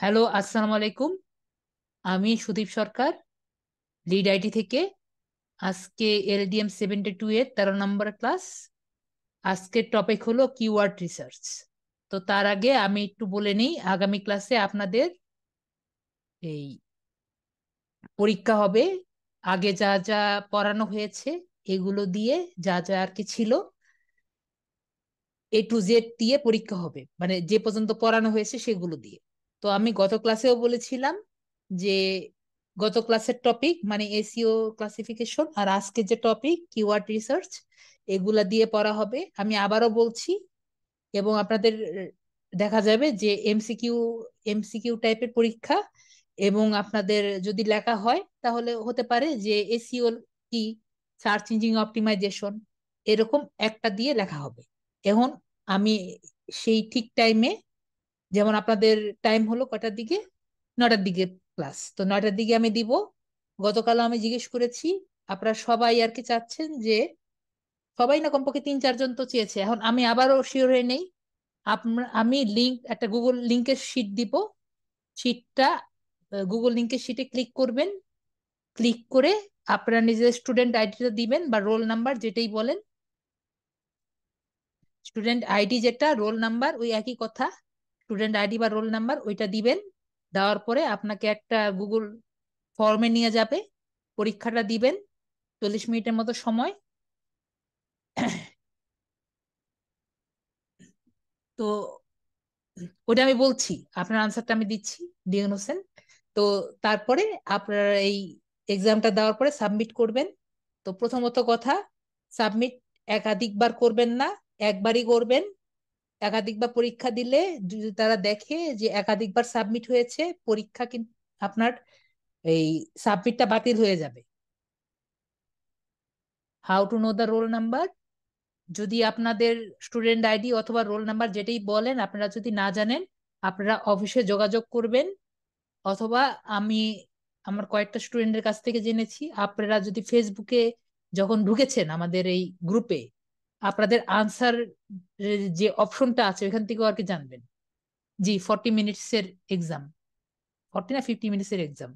Hello, আসসালামু আলাইকুম। আমি সুদীপ সরকার, লিড আইটি থেকে। আজকে এলডিএম 72 এর 13 নম্বর ক্লাস। আজকের টপিক হলো কিওয়ার্ড রিসার্চ। তো তার আগে আমি একটু বলে নিই, আগামী ক্লাসে আপনাদের এই পরীক্ষা হবে। আগে যা যা পড়ানো হয়েছে এগুলো দিয়ে যা যা আর কি ছিল, A to Z দিয়ে পরীক্ষা হবে, মানে যে পর্যন্ত পড়ানো হয়েছে সেগুলো দিয়ে। তো আমি গত ক্লাসেও বলেছিলাম যে গত ক্লাসের টপিক মানে এসইও ক্লাসিফিকেশন, আর আজকে যে টপিক কিওয়ার্ড রিসার্চ, এগুলা দিয়ে পড়া হবে। আমি আবারও বলছি, এবং আপনাদের দেখা যাবে যে এমসিকিউ এমসিকিউ টাইপের পরীক্ষা। এবং আপনাদের যদি লেখা হয় তাহলে হতে পারে যে এসইও কি, সার্চ ইঞ্জিন অপটিমাইজেশন, এরকম একটা দিয়ে লেখা হবে। এখন আমি সেই ঠিক টাইমে, যেমন আপনাদের টাইম হলো কটার দিকে, 9টার দিকে ক্লাস, তো 9টার দিকে আমি দিব। গতকালও আমি জিজ্ঞেস করেছি, আপনারা সবাই আর কি চাচ্ছেন যে, সবাই না কমপক্ষে 3-4 জন তো চেয়েছে। এখন আমি আবারও শিওর হয়ে নেই। আমি একটা গুগল লিংকের শিট দিব। শিটটা গুগল লিংকের শিটে ক্লিক করবেন। ক্লিক করে আপনারা নিজের স্টুডেন্ট আইডিটা দিবেন বা রোল নাম্বার যেটাই বলেন, স্টুডেন্ট আইডি যেটা, রোল নাম্বার ওই একই কথা, স্টুডেন্ট আইডি বা রোল নাম্বার ওইটা দিবেন। দেওয়ার পরে আপনাকে একটা গুগল ফর্মে নিয়ে যাবে, পরীক্ষাটা দিবেন। 40 মিনিটের মতো সময়। তো ওটা আমি বলছি, আপনার আনসারটা আমি দিচ্ছি, লিওন হোসেন। তো তারপরে আপনারা এই এক্সামটা দেওয়ার পরে সাবমিট করবেন। তো প্রথমত কথা, সাবমিট একাধিকবার করবেন না, একবারই করবেন। একাধিকবার পরীক্ষা দিলে যদি তারা দেখে যে একাধিকবার সাবমিট হয়েছে, পরীক্ষা কিন্তু আপনার এই সাবমিটটা বাতিল হয়ে যাবে। How to know the roll number, যদি আপনাদের স্টুডেন্ট আইডি অথবা রোল নাম্বার যেটাই বলেন আপনারা যদি না জানেন, আপনারা অফিসে যোগাযোগ করবেন। অথবা আমি আমার কয়েকটা স্টুডেন্টের কাছ থেকে জেনেছি, আপনারা যদি ফেসবুকে যখন ঢুকেছেন আমাদের এই গ্রুপে, আপনাদের আনসার যে অপশনটা আছে ওইখান থেকে আর কি জানবেন। জি, 40 মিনিটস এর এক্সাম, 40 না 50 মিনিটস এর এক্সাম।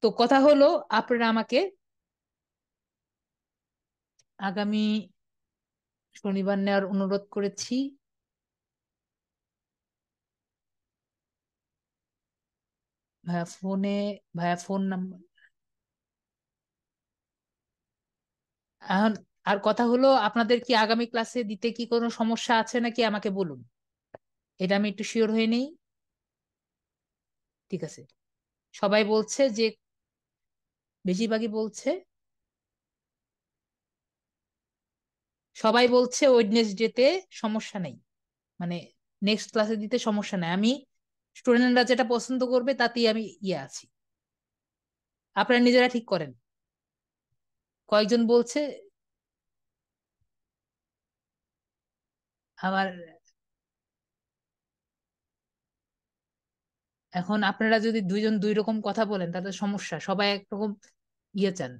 তো কথা হলো, আপনারা আমাকে আগামী শনিবার নেওয়ার অনুরোধ করেছি। ভাইয়া ফোনে, ভাইয়া ফোন নাম্বার এখন। আর কথা হলো, আপনাদের কি আগামী ক্লাসে দিতে কি কোনো সমস্যা আছে নাকি আমাকে বলুন, এটা আমি একটু শিওর হয়ে নেই। ঠিক আছে, সবাই বলছে যে, বেশিরভাগই বলছে, সবাই বলছে ওয়েডনেসডেতে সমস্যা নেই, মানে নেক্সট ক্লাসে দিতে সমস্যা নেই। আমি স্টুডেন্টরা যেটা পছন্দ করবে তাতেই আমি আছি। আপনারা নিজেরা ঠিক করেন। কয়েকজন বলছে আবার। এখন আপনারা যদি দুইজন দুই রকম কথা বলেন তাহলে সমস্যা, সবাই একরকম চান।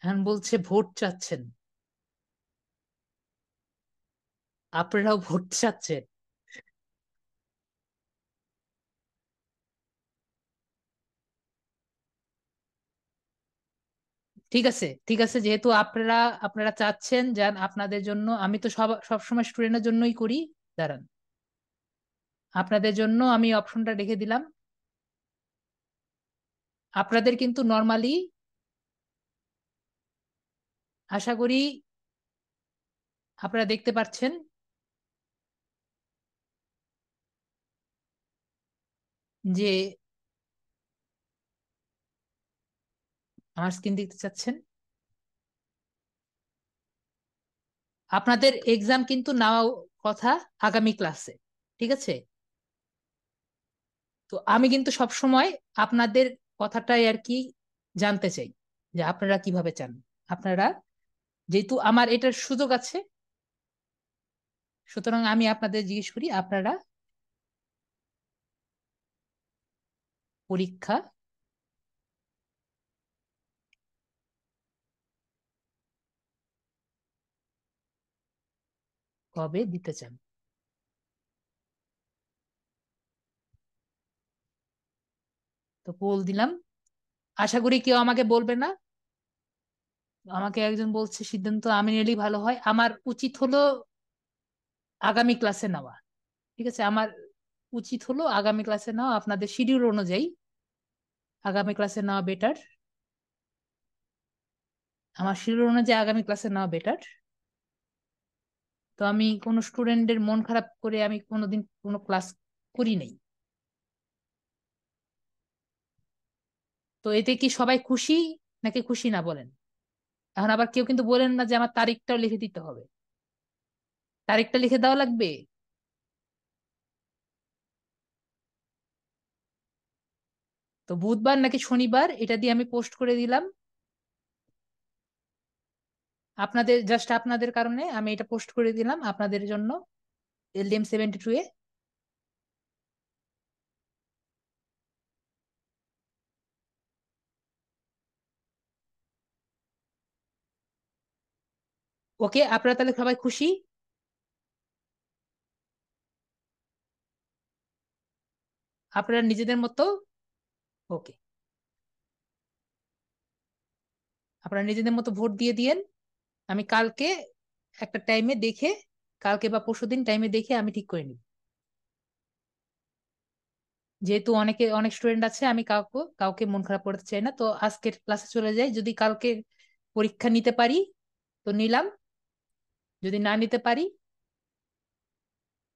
এখন বলছে ভোট চাচ্ছেন, আপনারাও ভোট চাচ্ছেন। ঠিক আছে, ঠিক আছে, যেহেতু আপনারা আপনারা চাচ্ছেন যান, আপনাদের জন্য আমি তো সবসময় স্টুডেন্টের জন্যই করি। দাঁড়ান, আপনাদের জন্য আমি অপশনটা রেখে দিলাম। আপনাদের কিন্তু নর্মালি, আশা করি আপনারা দেখতে পাচ্ছেন যে, আমার স্ক্রিন দেখতে চাচ্ছেন। আপনাদের এক্সাম কিন্তু নেওয়া কথা আগামী ক্লাসে, ঠিক আছে? তো আমি কিন্তু সব সময় আপনাদের কথাটাই আর কি জানতে চাই, যে আপনারা কিভাবে চান। আপনারা, যেহেতু আমার এটার সুযোগ আছে, সুতরাং আমি আপনাদের জিজ্ঞেস করি, আপনারা পরীক্ষা কবে দিতে চান? তো পোল দিলাম, আশা করি কেউ আমাকে বলবে না। আমাকে একজন বলছে সিদ্ধান্ত আমি নিলেই ভালো হয়, আমার উচিত হলো আগামী ক্লাসে নেওয়া। ঠিক আছে, আমার উচিত হলো আগামী ক্লাসে নেওয়া, আপনাদের শিডিউল অনুযায়ী আগামী ক্লাসে নেওয়া বেটার। আমার শিডিউল অনুযায়ী আগামী ক্লাসে নেওয়া বেটার। তো আমি কোনো স্টুডেন্টের মন খারাপ করে আমি কোনোদিন কোনো ক্লাস করি নাই। তো এতে কি সবাই খুশি নাকি খুশি না বলেন? এখন আবার কেউ কিন্তু বলেন না যে আমার তারিখটাও লিখে দিতে হবে। তারিখটা লিখে দেওয়া লাগবে। তো বুধবার নাকি শনিবার এটা দিয়ে আমি পোস্ট করে দিলাম। আপনাদের জাস্ট আপনাদের কারণে আমি এটা পোস্ট করে দিলাম আপনাদের জন্য, LDM 72 এ। ওকে, আপনারা তাহলে সবাই খুশি? আপনারা নিজেদের মতো। ওকে, আপনারা নিজেদের মতো ভোট দিয়ে দিয়েন। আমি কালকে একটা টাইমে দেখে, কালকে বা পরশুদিন টাইমে দেখে আমি ঠিক করে নিব। যেহেতু অনেক স্টুডেন্ট আছে, আমি কাউকে কাউকে মন খারাপ করতে চাই না। তো আজকের ক্লাসে চলে যাই, যদি কালকে পরীক্ষা নিতে পারি তো নিলাম, যদি না নিতে পারি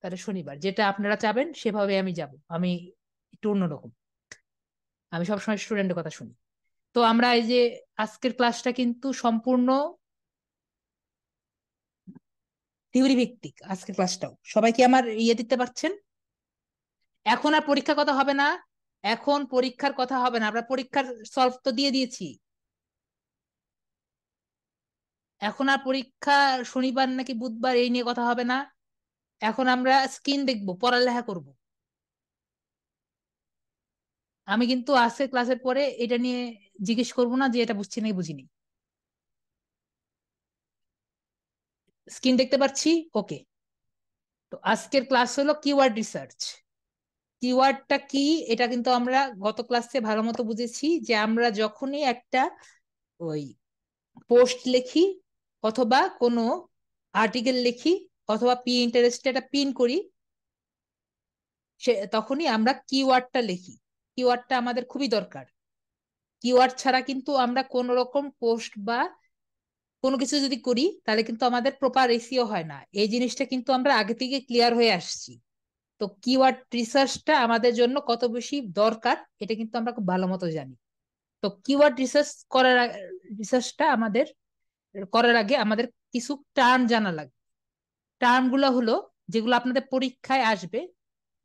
তাহলে শনিবার, যেটা আপনারা চাবেন সেভাবে আমি যাব। আমি একটু অন্যরকম, আমি সবসময় স্টুডেন্টের কথা শুনি। তো আমরা এই যে আজকের ক্লাসটা কিন্তু সম্পূর্ণ থিওরি ভিত্তিক। আজকের ক্লাসটাও সবাই কি আমার ইয়ে দিতে পারছেন? এখন আর পরীক্ষার কথা হবে না। এখন পরীক্ষার কথা হবে না, আমরা পরীক্ষার সলভ তো দিয়ে দিয়েছি। এখন আর পরীক্ষা শনিবার নাকি বুধবার এই নিয়ে কথা হবে না। এখন আমরা স্ক্রিন দেখবো, পড়ালেখা করব। আমি কিন্তু আজকে ক্লাসের পরে এটা নিয়ে জিজ্ঞেস করবো না যে এটা বুঝছি নাকি বুঝিনি। স্ক্রিন দেখতে পাচ্ছি? ওকে। তো আজকের ক্লাস হলো কিওয়ার্ড রিসার্চ। কিওয়ার্ডটা কি এটা কিন্তু আমরা গত ক্লাসে ভালো মতো বুঝেছি, যে আমরা যখনই একটা ওই পোস্ট লিখি অথবা কোনো আর্টিকেল লিখি অথবা ইন্টারেস্টে একটা পিন করি, সে তখনই আমরা কিওয়ার্ডটা লিখি। কিওয়ার্ডটা আমাদের খুবই দরকার। কিওয়ার্ড ছাড়া কিন্তু আমরা কোন রকম পোস্ট বা কোনো কিছু যদি করি তাহলে কিন্তু আমাদের প্রপার এসইও হয় না। এই জিনিসটা কিন্তু আমরা আগে থেকে ক্লিয়ার হয়ে আসছি। তো কিওয়ার্ড রিসার্চটা আমাদের জন্য কত বেশি দরকার এটা কিন্তু আমরা খুব ভালো মতো জানি। তো কিওয়ার্ড রিসার্চটা আমাদের করার আগে আমাদের কিছু টার্ম জানা লাগবে। টার্ম গুলো হলো যেগুলো আপনাদের পরীক্ষায় আসবে,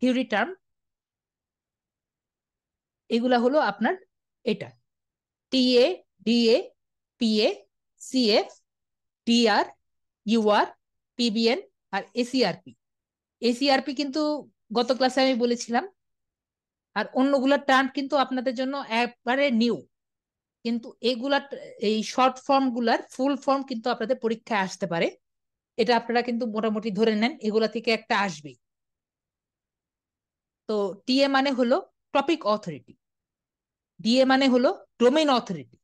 থিওরি টার্ম। এগুলা হলো আপনার এটা: TA, DA, PA, CF, DR, UR, PBN আর এসিআরপি। এসিআরপি কিন্তু গত ক্লাসে আমি বলেছিলাম। আর অন্যগুলোর টার্ম কিন্তু আপনাদের জন্য একবারে নিউ। কিন্তু এগুলা, এই শর্ট ফর্ম গুলার ফুল ফর্ম কিন্তু আপনাদের পরীক্ষায় আসতে পারে। এটা আপনারা কিন্তু মোটামুটি ধরে নেন, এগুলা থেকে একটা আসবেই। তো টিএ মানে হলো টপিক অথরিটি, ডিএ মানে হলো ডোমেইন অথরিটি,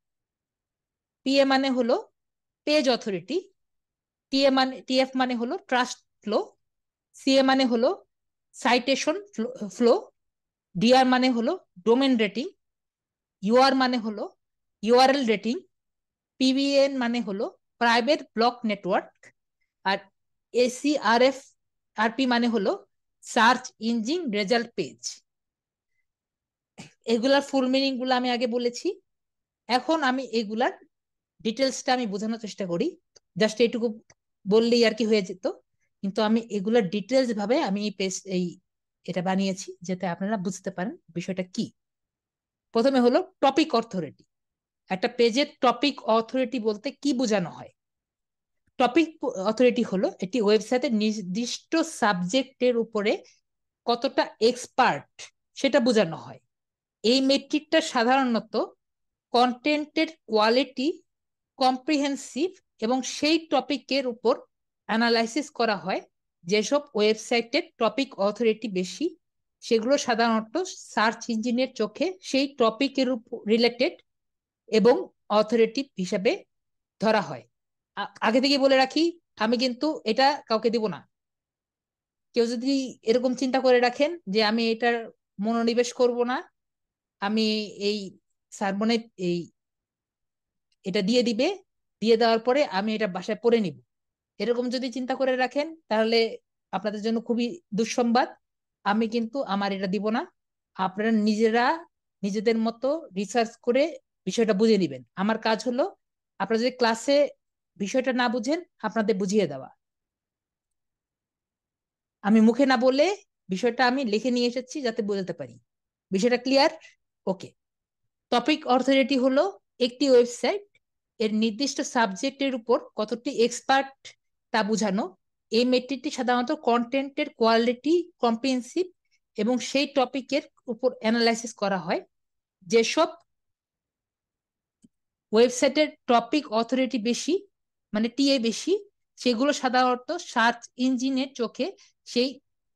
পিএ মানে হলো পেজ অথরিটি, টিএফ মানে হলো ট্রাস্ট ফ্লো, সিএ মানে হলো সাইটেশন ফ্লো, ডিআর মানে হলো ডোমেন রেটিং, ইউআর মানে হলো ইউআরএল রেটিং, পিবিএন মানে হলো প্রাইভেট ব্লক নেটওয়ার্ক, আর ACRF RP মানে হলো সার্চ ইঞ্জিন রেজাল্ট পেজ। এগুলার ফুল মিনিং গুলো আমি আগে বলেছি। এখন আমি এগুলার ডিটেলসটা আমি বোঝানোর চেষ্টা করি। জাস্ট এইটুকু বললেই আর কি হয়ে যেত, কিন্তু আমি এগুলার ডিটেলস ভাবে আমি এই পেজ এটা বানিয়েছি যাতে আপনারা বুঝতে পারেন বিষয়টা কি। প্রথমে হলো টপিক অথরিটি। একটা পেজের টপিক অথরিটি বলতে কি বোঝানো হয়? টপিক অথরিটি হলো একটি ওয়েবসাইটের নির্দিষ্ট সাবজেক্টের উপরে কতটা এক্সপার্ট সেটা বোঝানো হয়। এই মেট্রিকটা সাধারণত কন্টেন্টের কোয়ালিটি, কম্প্রিহেন্সিভ এবং সেই টপিকের উপর অ্যানালাইসিস করা হয় যেসব ওয়েবসাইটের টপিক অথরিটি বেশি সেগুলো সাধারণত সার্চ ইঞ্জিনের চোখে সেই টপিকের উপর রিলেটেড এবং অথরিটি হিসাবে ধরা হয়। আগে থেকে বলে রাখি, আমি কিন্তু এটা কাউকে দিব না। কেউ যদি এরকম চিন্তা করে রাখেন যে আমি এটার মনোনিবেশ করব না, আমি এই সারমনে এই এটা দিয়ে দিবে, দিয়ে দেওয়ার পরে আমি এটা বাসায় পড়ে নিব, এরকম যদি চিন্তা করে রাখেন তাহলে আপনাদের জন্য খুবই দুঃসংবাদ। আমি কিন্তু আমার এটা দিব না। আপনারা নিজেরা নিজেদের মতো রিসার্চ করে বিষয়টা বুঝে নেবেন। আমার কাজ হলো আপনারা যদি ক্লাসে বিষয়টা না বুঝেন আপনাদের বুঝিয়ে দেওয়া। আমি মুখে না বলে বিষয়টা আমি লিখে নিয়ে এসেছি যাতে বোঝাতে পারি। বিষয়টা ক্লিয়ার? ওকে। টপিক অথরিটি হলো একটি ওয়েবসাইট এর নির্দিষ্ট সাবজেক্টের উপর কতটি এক্সপার্ট তা বোঝানো। এই মেট্রিকটি সাধারণত কন্টেন্টের কোয়ালিটি, কম্প্রিহেন্সিভ এবং সেই টপিকের উপর অ্যানালাইসিস করা হয়। যেসব ওয়েবসাইটের টপিক অথরিটি বেশি, মানে টিএ বেশি, সেগুলো সাধারণত সার্চ ইঞ্জিনের চোখে সেই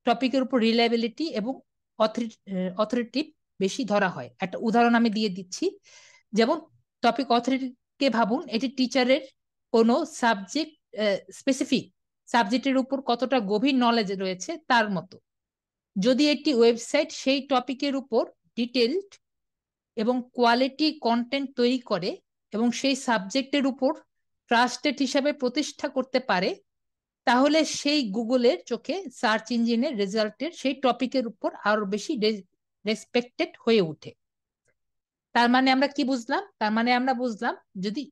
টপিকের উপর রিলায়েবিলিটি এবং অথরিটি বেশি ধরা হয়। একটা উদাহরণ আমি দিয়ে দিচ্ছি। যেমন টপিক অথরিটিকে ভাবুন, এটি টিচারের কোনো সাবজেক্ট স্পেসিফিক সাবজেক্টের উপর কতটা গভীর নলেজ রয়েছে তার মতো। যদি একটি ওয়েবসাইট সেই টপিকের উপর ডিটেলড এবং কোয়ালিটি কন্টেন্ট তৈরি করে এবং সেই সাবজেক্টের উপর ট্রাস্টেড হিসাবে প্রতিষ্ঠা করতে পারে, তাহলে সেই গুগলের চোখে সার্চ ইঞ্জিনের রেজাল্টের সেই টপিকের উপর আরো বেশি রেসপেক্টেড হয়ে ওঠে। তার মানে আমরা কি বুঝলাম? তার মানে আমরা বুঝলাম যদি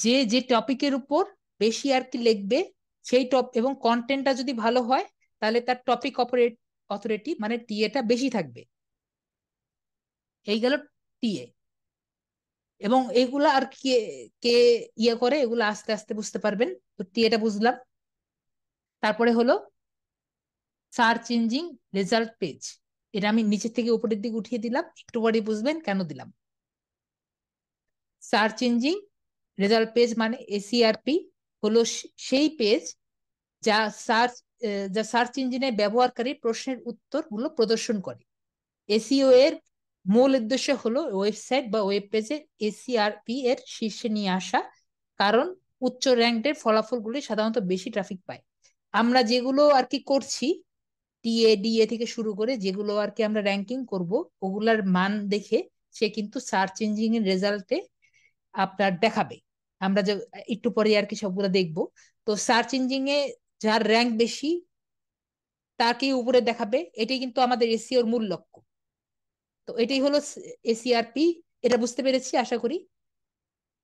যে যে টপিকের উপর বেশি আর কি লিখবে সেই টপ এবং কন্টেন্টটা যদি ভালো হয় তাহলে তার টপিক অথরিটি মানে টিএটা বেশি থাকবে। এই গেল টিএ। এবং এগুলা আর কে কে ইয়ে করে এগুলো আস্তে আস্তে বুঝতে পারবেন। তো টিএটা বুঝলাম। তারপরে হলো সার্চ ইঞ্জিন রেজাল্ট পেজ। এটা আমি নিচের থেকে উপরের দিকে উঠিয়ে দিলাম, একটু পরে বুঝবেন কেন দিলাম। সার্চ ইঞ্জিন রেজাল্ট পেজ মানে এসিআরপি হলো সেই পেজ যা সার্চ যা সার্চ ইঞ্জিনে ব্যবহারকারী প্রশ্নের উত্তরগুলো প্রদর্শন করে। এসইও এর মূল উদ্দেশ্য হলো ওয়েবসাইট বা ওয়েব পেজে এসিআরপি এর শীর্ষে নিয়ে আসা, কারণ উচ্চ র্যাঙ্কের ফলাফলগুলি সাধারণত বেশি ট্রাফিক পায়। আমরা যেগুলো আর কি করছি, টিএ ডিএ থেকে শুরু করে যেগুলো আর কি আমরা র্যাঙ্কিং করব, ওগুলার মান দেখে সে কিন্তু সার্চ ইঞ্জিন এর রেজাল্টে আপনার দেখাবে। আমরা যে একটু পরে আর কি সবগুলো দেখবো। তো সার্চ ইঞ্জিনে যার র্যাঙ্ক বেশি তাকে উপরে দেখাবে, এটাই কিন্তু আমাদের এসইওর মূল লক্ষ্য। তো এটাই হলো এসিআরপি। এটা বুঝতে পেরেছি আশা করি।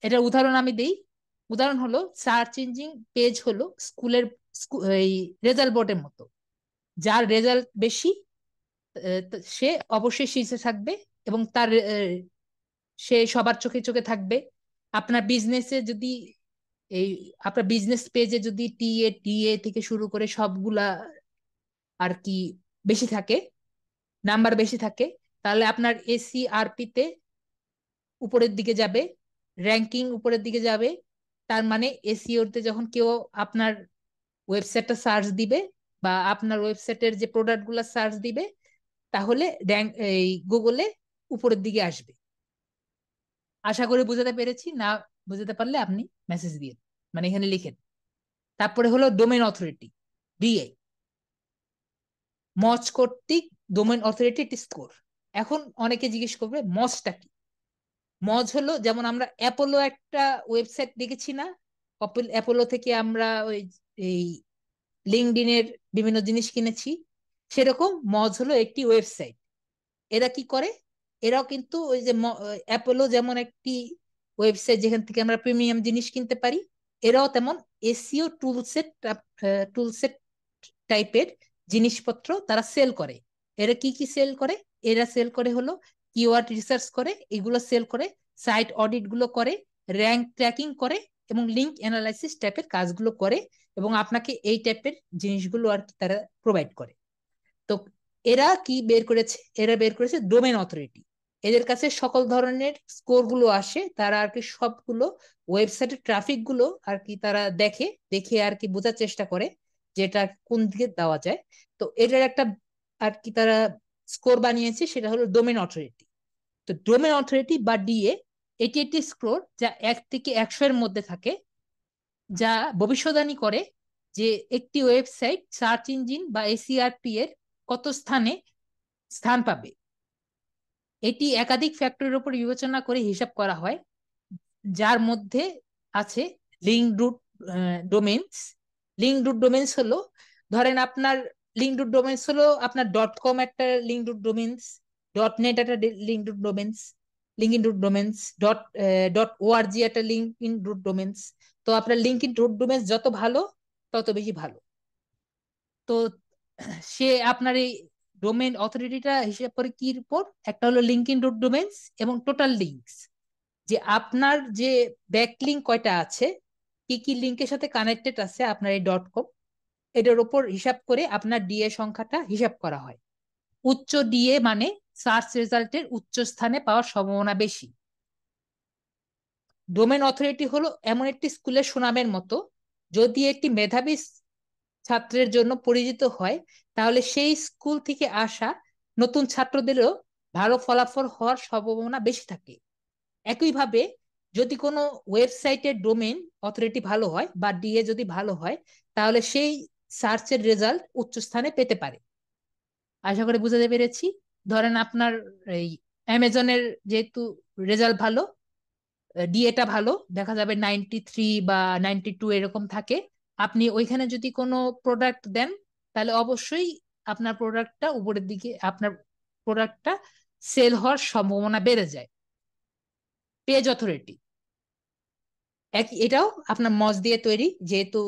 এটার উদাহরণ আমি দেই। উদাহরণ হলো সার্চ ইঞ্জিন পেজ হলো স্কুলের এই রেজাল্ট বোর্ডের মতো। যার রেজাল্ট বেশি সে অবশ্যই শীর্ষে থাকবে এবং তার সে সবার চোখে চোখে থাকবে। আপনার বিজনেসে যদি এই আপনার বিজনেস পেজে যদি টিএ টিএ থেকে শুরু করে সবগুলা আর কি বেশি থাকে, নাম্বার বেশি থাকে, তাহলে আপনার এসিআরপি তে উপরের দিকে যাবে, র্যাঙ্কিং উপরের দিকে যাবে। তার মানে এসইওতে যখন কেউ আপনার ওয়েবসাইটটা সার্চ দিবে বা আপনার ওয়েবসাইটের যে প্রোডাক্টগুলো সার্চ দিবে, তাহলে র্যাঙ্ক এই গুগলে উপরের দিকে আসবে। আশা করি বুঝাতে পেরেছি। না বুঝাতে পারলে আপনি মেসেজ দিয়ে মানে এখানে লিখেন। তারপরে হলো ডোমেন অথরিটি, ডিএ। মজ কর্তৃক ডোমেন অথরিটি স্কোর। এখন অনেকে জিজ্ঞেস করবে মজটা কি। মজ হলো যেমন আমরা অ্যাপোলো একটা ওয়েবসাইট দেখেছি না, অ্যাপোলো থেকে আমরা ওই এই লিঙ্কডইনের বিভিন্ন জিনিস কিনেছি, সেরকম মজ হলো একটি ওয়েবসাইট। এরা কি করে, এরাও কিন্তু ওই যে অ্যাপোলো যেমন একটি ওয়েবসাইট যেখান থেকে আমরা প্রিমিয়াম জিনিস কিনতে পারি, এরাও তেমন এসইও টুলসেট টাইপের জিনিসপত্র তারা সেল করে। এরা কি কি সেল করে? এরা সেল করে হলো কিওয়ার্ড রিসার্চ করে, এগুলো সেল করে, সাইট অডিট গুলো করে, র্যাঙ্ক ট্র্যাকিং করে এবং লিঙ্ক অ্যানালাইসিস টাইপের কাজগুলো করে এবং আপনাকে এই টাইপের জিনিসগুলো আর কি তারা প্রোভাইড করে। তো এরা কি বের করেছে? এরা বের করেছে ডোমেন অথরিটি। এদের কাছে সকল ধরনের স্কোর গুলো আসে, তারা আর কি সবগুলো ওয়েবসাইটের ট্রাফিক গুলো আর কি তারা দেখে দেখে আর কি বোঝার চেষ্টা করে যেটা কোন দিকে দেওয়া যায়। তো এটার একটা আর কি তারা স্কোর বানিয়েছে, সেটা হলো ডোমেন অথরিটি। তো ডোমেন অথরিটি বা ডিএ, এটি একটি স্কোর যা 1 থেকে 100 এর মধ্যে থাকে, যা ভবিষ্যদ্বাণী করে যে একটি ওয়েবসাইট সার্চ ইঞ্জিন বা এসইআরপি এর কত স্থানে স্থান পাবে। এটি একাধিক ফ্যাক্টরের উপর বিবেচনা করে হিসাব করা হয়, যার মধ্যে আছে link root domains. Link root domains হলো, ধরেন আপনার লিঙ্ক রুট ডোমেন্স হলো আপনার .com একটা লিঙ্ক রুট ডোমেন্স, .net একটা link root domains, linking root domains, .org একটা লিঙ্ক ইন রুট ডোমেন্স। তো আপনার লিঙ্ক ইন রুট ডোমেন্স যত ভালো তত বেশি ভালো। তো সে আপনার এই ডোমেন অথরিটিটা হিসাব করে কির উপর, একটা হলো লিঙ্ক ইন রুট ডোমেন্স এবং টোটাল লিঙ্কস, যে আপনার যে ব্যাকলিঙ্ক কয়টা আছে, কি কি লিঙ্কের সাথে কানেক্টেড আছে আপনার এই .com, এটার উপর হিসাব করে আপনার ডিএ সংখ্যাটা হিসাব করা হয়। উচ্চ ডিএ মানে সার্চ রেজাল্টের উচ্চ স্থানে পাওয়ার সম্ভাবনা বেশি। ডোমেন অথরিটি হলো এমন একটি স্কুলের সুনামের মতো, যদি একটি মেধাবী ছাত্রের জন্য পরিচিত হয়, তাহলে সেই স্কুল থেকে আসা নতুন ছাত্রদেরও ভালো ফলাফল হওয়ার সম্ভাবনা বেশি থাকে। একইভাবে যদি কোনো ওয়েবসাইটের ডোমেন অথরিটি ভালো হয় বা ডিএ যদি ভালো হয়, তাহলে সেই সার্চের রেজাল্ট উচ্চ স্থানে পেতে পারে। আশা করি বুঝাতে পেরেছি। ধরেন আপনার এই অ্যামাজনের যেহেতু রেজাল্ট ভালো, ডিএটা ভালো, দেখা যাবে 93 বা 92 এরকম থাকে, আপনি ওইখানে যদি কোনো প্রোডাক্ট দেন, তাহলে অবশ্যই আপনার প্রোডাক্টটা উপরের দিকে, আপনার প্রোডাক্টটা সেল হওয়ার সম্ভাবনা বেড়ে যায়। পেজ অথরিটি এক, এটাও আপনার মজ দিয়ে তৈরি, যেহেতু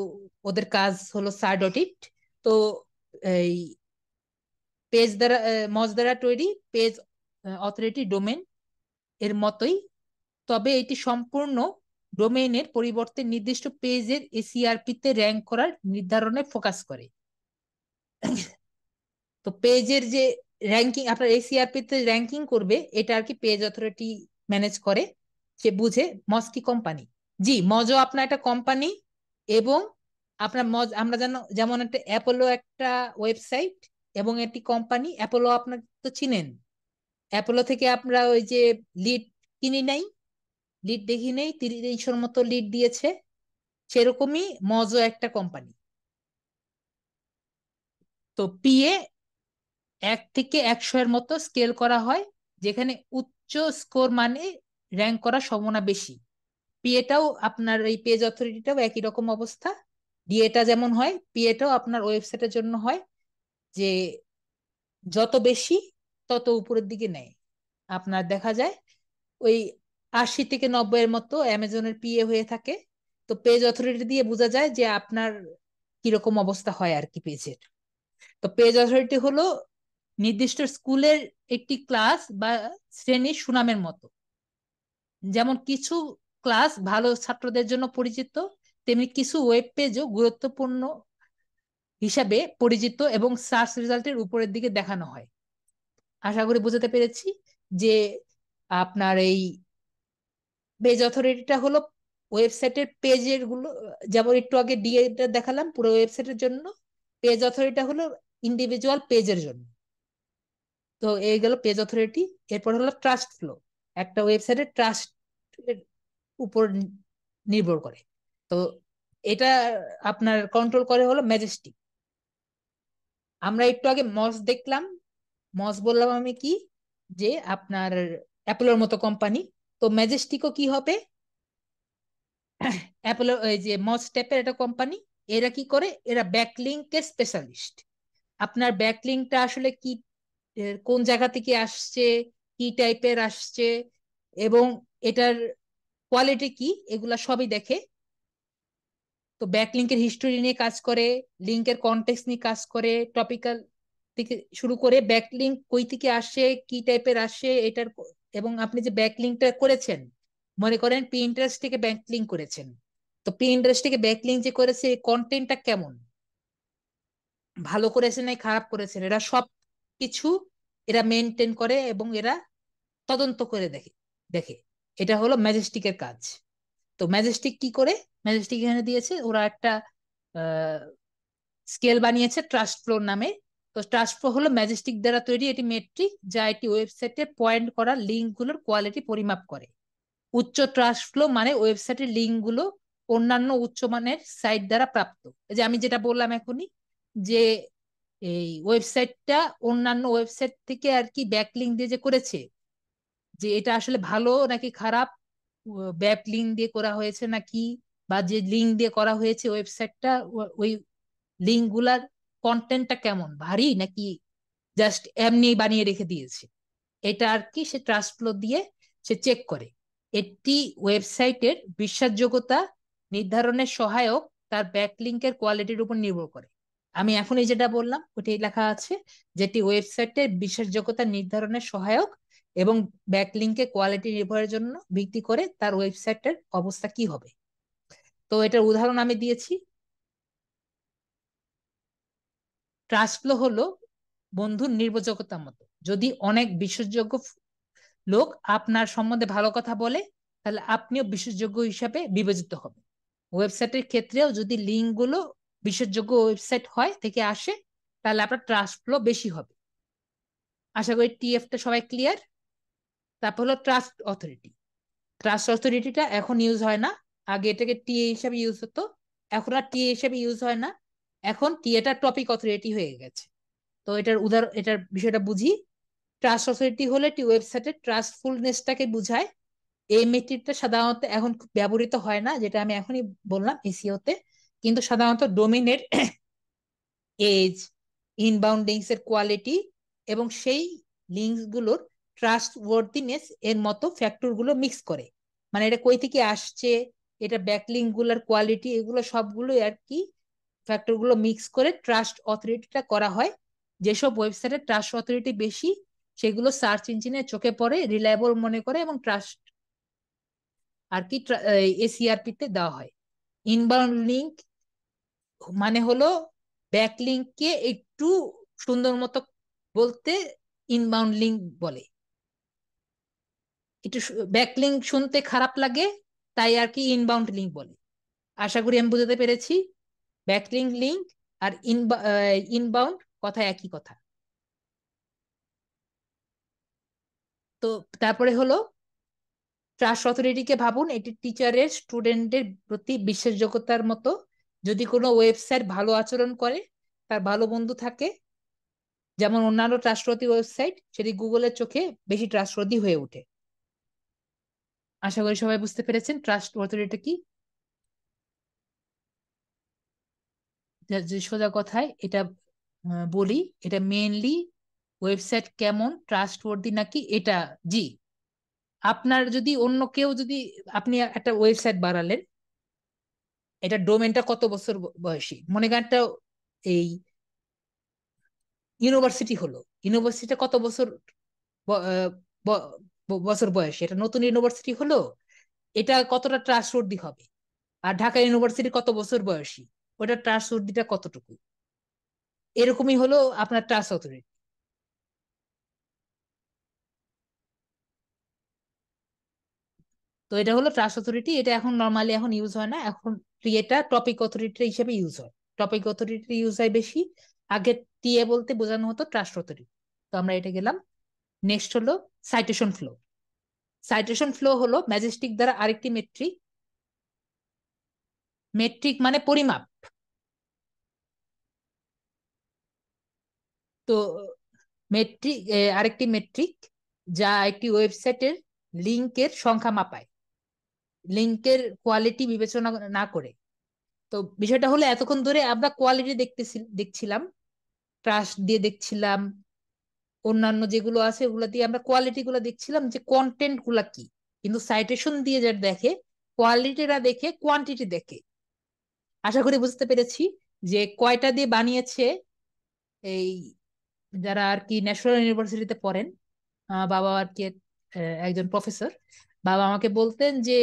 ওদের কাজ হলো সার্ড অডিট। তো এই পেজ দ্বারা মজ দ্বারা তৈরি পেজ অথরিটি ডোমেন এর মতোই, তবে এটি সম্পূর্ণ ডোমেইনের পরিবর্তে নির্দিষ্ট পেজের এসইআরপি তে র্যাঙ্ক করার নির্ধারণে ফোকাস করে। তো পেজের যে র্যাঙ্কিং, আপনার এসইআরপি তে র্যাঙ্কিং করবে, এটা আর কি পেজ অথরিটি ম্যানেজ করে, সে বুঝে। মজ কি কোম্পানি? জি, মজও আপনার একটা কোম্পানি। এবং আপনার মজ, আমরা জানো যেমন একটা অ্যাপোলো একটা ওয়েবসাইট এবং একটি কোম্পানি। অ্যাপোলো আপনার তো চিনেন, অ্যাপোলো থেকে আমরা ওই যে লিড কিনি নাই, লিড দেখি নেই, 30-এর মতো লিড দিয়েছে, সেরকমই মজও একটা কোম্পানি। তো পিএ 1 থেকে 100 এর মতো স্কেল করা হয়, যেখানে উচ্চ স্কোর মানে র্যাঙ্ক করার সম্ভাবনা বেশি। পিএটাও আপনার এই পেজ অথরিটিটাও একই রকম অবস্থা। ডিএটা যেমন হয়, পিএটাও আপনার ওয়েবসাইটের জন্য হয়, যে যত বেশি তত উপরের দিকে নেয়। আপনার দেখা যায় ওই 80 থেকে 90 এর মতো অ্যামাজনের পিএ হয়ে থাকে। তো পেজ অথরিটি দিয়ে বোঝা যায় যে আপনার কিরকম অবস্থা হয় আর কি পেজের। তো পেজ অথরিটি হলো নির্দিষ্ট স্কুলের একটি ক্লাস বা শ্রেণীর সুনামের মতো। যেমন কিছু ক্লাস ভালো ছাত্রদের জন্য পরিচিত, তেমনি কিছু ওয়েব পেজও গুরুত্বপূর্ণ হিসাবে পরিচিত এবং সার্চ রেজাল্টের উপরের দিকে দেখানো হয়। আশা করি বোঝাতে পেরেছি যে আপনার এই পেজ অথরিটিটা হলো ওয়েবসাইটের পেজের গুলো, যেমন একটু আগে ডিএ দেখালাম পুরো ওয়েবসাইটের জন্য, পেজ অথরিটি হলো ইন্ডিভিজুয়াল পেজের জন্য। তো এই গেল পেজ অথরিটি। এরপর হলো ট্রাস্ট ফ্লো, একটা ওয়েবসাইটের ট্রাস্ট উপর নির্ভর করে। তো এটা আপনার কন্ট্রোল করে হলো ম্যাজেস্টিক। আমরা একটু আগে মস দেখলাম, মস বললাম আমি কি, যে আপনার অ্যাপেলোর মতো কোম্পানি। তো ম্যাজেস্টিকও কি হবে? অ্যাপোলো, এই যে মজ স্টেপের একটা কোম্পানি। এরা কি করে? এরা ব্যাকলিংকের স্পেশালিস্ট। আপনার ব্যাকলিংকটা আসলে কি, কোন জায়গা থেকে আসছে, কি টাইপের আসছে, এবং এটার কোয়ালিটি কি, এগুলা সবই দেখে। তো ব্যাকলিংকের হিস্টোরি নিয়ে কাজ করে, লিংকের কনটেক্সট নিয়ে কাজ করে, টপিক্যাল থেকে শুরু করে ব্যাকলিংক কই থেকে আসে, কি টাইপের আসে এটার। এবং আপনি যে ব্যাকলিংকটা করেছেন, মনে করেন পিন্টারেস্ট থেকে ব্যাকলিংক করেছেন, তো পিন্টারেস্ট থেকে ব্যাকলিংক যে করেছে কন্টেন্টটা কেমন, ভালো করেছে না খারাপ করেছেন, এরা সব কিছু এরা মেনটেন করে এবং এরা তদন্ত করে দেখে দেখে এটা হলো ম্যাজেস্টিকের কাজ। তো ম্যাজেস্টিক কি করে? ম্যাজেস্টিক এখানে দিয়েছে, ওরা একটা স্কেল বানিয়েছে ট্রাস্ট ফ্লো নামে। তো ট্রাস্ট ফ্লো হলো ম্যাজেস্টিক দ্বারা তৈরি একটি মেট্রিক, যা একটি ওয়েবসাইটে পয়েন্ট করা লিঙ্কগুলোর কোয়ালিটি পরিমাপ করে। উচ্চ ট্রাস্ট ফ্লো মানে ওয়েবসাইটের লিঙ্কগুলো অন্যান্য উচ্চমানের সাইট দ্বারা প্রাপ্ত। এই যে আমি যেটা বললাম এখনই, যে এই ওয়েবসাইটটা অন্যান্য ওয়েবসাইট থেকে আর কি ব্যাকলিঙ্ক দিয়ে যে করেছে, যে এটা আসলে ভালো নাকি খারাপ, ব্যাকলিঙ্ক দিয়ে করা হয়েছে নাকি, বা যে লিঙ্ক দিয়ে করা হয়েছে ওয়েবসাইটটা, ওই লিঙ্ক গুলার কন্টেন্টটা কেমন, ভারী নাকি জাস্ট এমনি বানিয়ে রেখে দিয়েছে, এটা আর কি সে ট্রাস্ট ফ্লো দিয়ে সে চেক করে। একটি ওয়েবসাইটের বিশ্বাসযোগ্যতা নির্ধারণের সহায়ক তার ব্যাকলিঙ্কের কোয়ালিটির উপর নির্ভর করে। আমি এখন এই যেটা বললাম ওটাই লেখা আছে, যেটি ওয়েবসাইটের বিশ্বাসযোগ্যতা নির্ধারণের সহায়ক এবং ব্যাকলিঙ্কের কোয়ালিটি নির্ভরের জন্য ভিত্তি করে তার ওয়েবসাইটের অবস্থা কি হবে। তো এটার উদাহরণ আমি দিয়েছি। ট্রাস্ট ফ্লো হলো বন্ধুর নির্ভরযোগ্যতার মতো। যদি অনেক বিশ্বাসযোগ্য লোক আপনার সম্বন্ধে ভালো কথা বলে, তাহলে আপনিও বিশ্বাসযোগ্য হিসাবে বিবেচিত হবেন। ওয়েবসাইটের ক্ষেত্রেও যদি লিঙ্ক গুলো বিশ্বাসযোগ্য ওয়েবসাইট হয় থেকে আসে, তাহলে আপনার ট্রাস্ট ফ্লো বেশি হবে। আশা করি টিএফটা সবাই ক্লিয়ার। তারপর হলো ট্রাস্ট অথরিটি। ট্রাস্ট অথরিটিটা এখন ইউজ হয় না, আগে এটাকে টিএ হিসাবে ইউজ হতো, এখন আর টিএ হিসাবে ইউজ হয় না, এখন টিএটা টপিক অথরিটি হয়ে গেছে। তো এটার বিষয়টা বুঝি। ট্রাস্ট অথরিটি হলে একটি ওয়েবসাইটের ট্রাস্টফুলনেসটাকে বুঝায়। এই মেট্রিকটা সাধারণত এখন খুব ব্যবহৃত হয় না, যেটা আমি এখনই বললাম এসইওতে, কিন্তু সাধারণত ডোমেনের এজ, ইনবাউন্ড লিঙ্কস এর কোয়ালিটি এবং সেই লিঙ্কস গুলোর ট্রাস্ট ওয়ার্থিনেস এর মতো ফ্যাক্টর গুলো মিক্স করে। মানে এটা কই থেকে আসছে, এটা ব্যাকলিঙ্ক গুলোর কোয়ালিটি, এগুলো সবগুলো আর কি ফ্যাক্টর গুলো মিক্স করে ট্রাস্ট অথরিটিটা করা হয়। যেসব ওয়েবসাইটের ট্রাস্ট অথরিটি বেশি, সেগুলো সার্চ ইঞ্জিনে চোখে পড়ে, রিলায়েবল মনে করে এবং ট্রাস্ট আর কি এসিআরপি তে দেওয়া হয়। ইনবাউন্ড লিঙ্ক মানে হলো ব্যাকলিঙ্ককে একটু সুন্দর মতো বলতে ইনবাউন্ড লিঙ্ক বলে। একটু ব্যাকলিঙ্ক শুনতে খারাপ লাগে, তাই আর কি ইনবাউন্ড লিঙ্ক বলে। আশা করি আমি বুঝাতে পেরেছি। ব্যাকলিঙ্ক লিঙ্ক আর ইনবাউন্ড কথা একই কথা। তো তারপরে হলো ট্রাস্ট অথরিটিকে ভাবুন এটি টিচারের স্টুডেন্টের প্রতি বিশ্বাসযোগ্যতার মতো। যদি কোনো ওয়েবসাইট ভালো আচরণ করে, তার ভালো বন্ধু থাকে, যেমন অন্যান্য ট্রাস্টওয়ার্দি ওয়েবসাইট, সেটি গুগলের চোখে বেশি ট্রাস্টওয়ার্দি হয়ে ওঠে। আশা করি সবাই বুঝতে পেরেছেন ট্রাস্ট অথরিটি কি। যে সোজা কথায় এটা বলি, এটা মেইনলি ওয়েবসাইট কেমন ট্রাস্টওয়ার্দি নাকি এটা। জি, আপনার যদি অন্য কেউ যদি, আপনি একটা ওয়েবসাইট বানালেন, এটা ডোমেনটা কত বছর বয়সী, মনে করেন একটা এই ইউনিভার্সিটি হলো, ইউনিভার্সিটিটা কত বছর ব- আহ, ব- বছর বয়সী, এটা নতুন ইউনিভার্সিটি হলো, এটা কতটা ট্রাস্টওয়ার্দি হবে। আর ঢাকা ইউনিভার্সিটি কত বছর বয়সী, ওটা ট্রাস্টওয়ার্দিটা কতটুকু। এরকমই হলো আপনার ট্রাস্ট অথরিটি। তো এটা হলো ট্রাস্ট অথরিটি, এটা এখন নর্মালি এখন ইউজ হয় না, এখন এটা টপিক অথরিটি হিসেবে ইউজ হয়। টপিক অথরিটি ইউজ হয় বেশি। আগে টিএ বলতে বোঝানো হতো ট্রাস্ট অথরিটি। তো আমরা এটা গেলাম। নেক্সট হলো সাইটেশন ফ্লো। সাইটেশন ফ্লো হলো ম্যাজেস্টিক দ্বারা আরেকটি মেট্রিক। মেট্রিক মানে পরিমাপ। তো মেট্রিক আরেকটি মেট্রিক, যা একটি ওয়েবসাইটের লিংকের সংখ্যা মাপায়, লিংকের কোয়ালিটি বিবেচনা না করে। তো বিষয়টা হলো এতক্ষণ ধরে আমরা কোয়ালিটি দেখছিলাম, ট্রাস্ট দিয়ে দেখছিলাম, অন্যান্য যেগুলো আছে ওগুলো দিয়ে আমরা কোয়ালিটি গুলো দেখছিলাম, যে কন্টেন্ট গুলা কি। কিন্তু সাইটেশন দিয়ে যারা দেখে, কোয়ালিটিটা দেখে, কোয়ান্টিটি দেখে। আশা করি বুঝতে পেরেছি যে কয়টা দিয়ে বানিয়েছে। এই যারা আর কি ন্যাশনাল ইউনিভার্সিটিতে পড়েন, বাবা আর কি একজন প্রফেসর, বাবা আমাকে বলতেন যে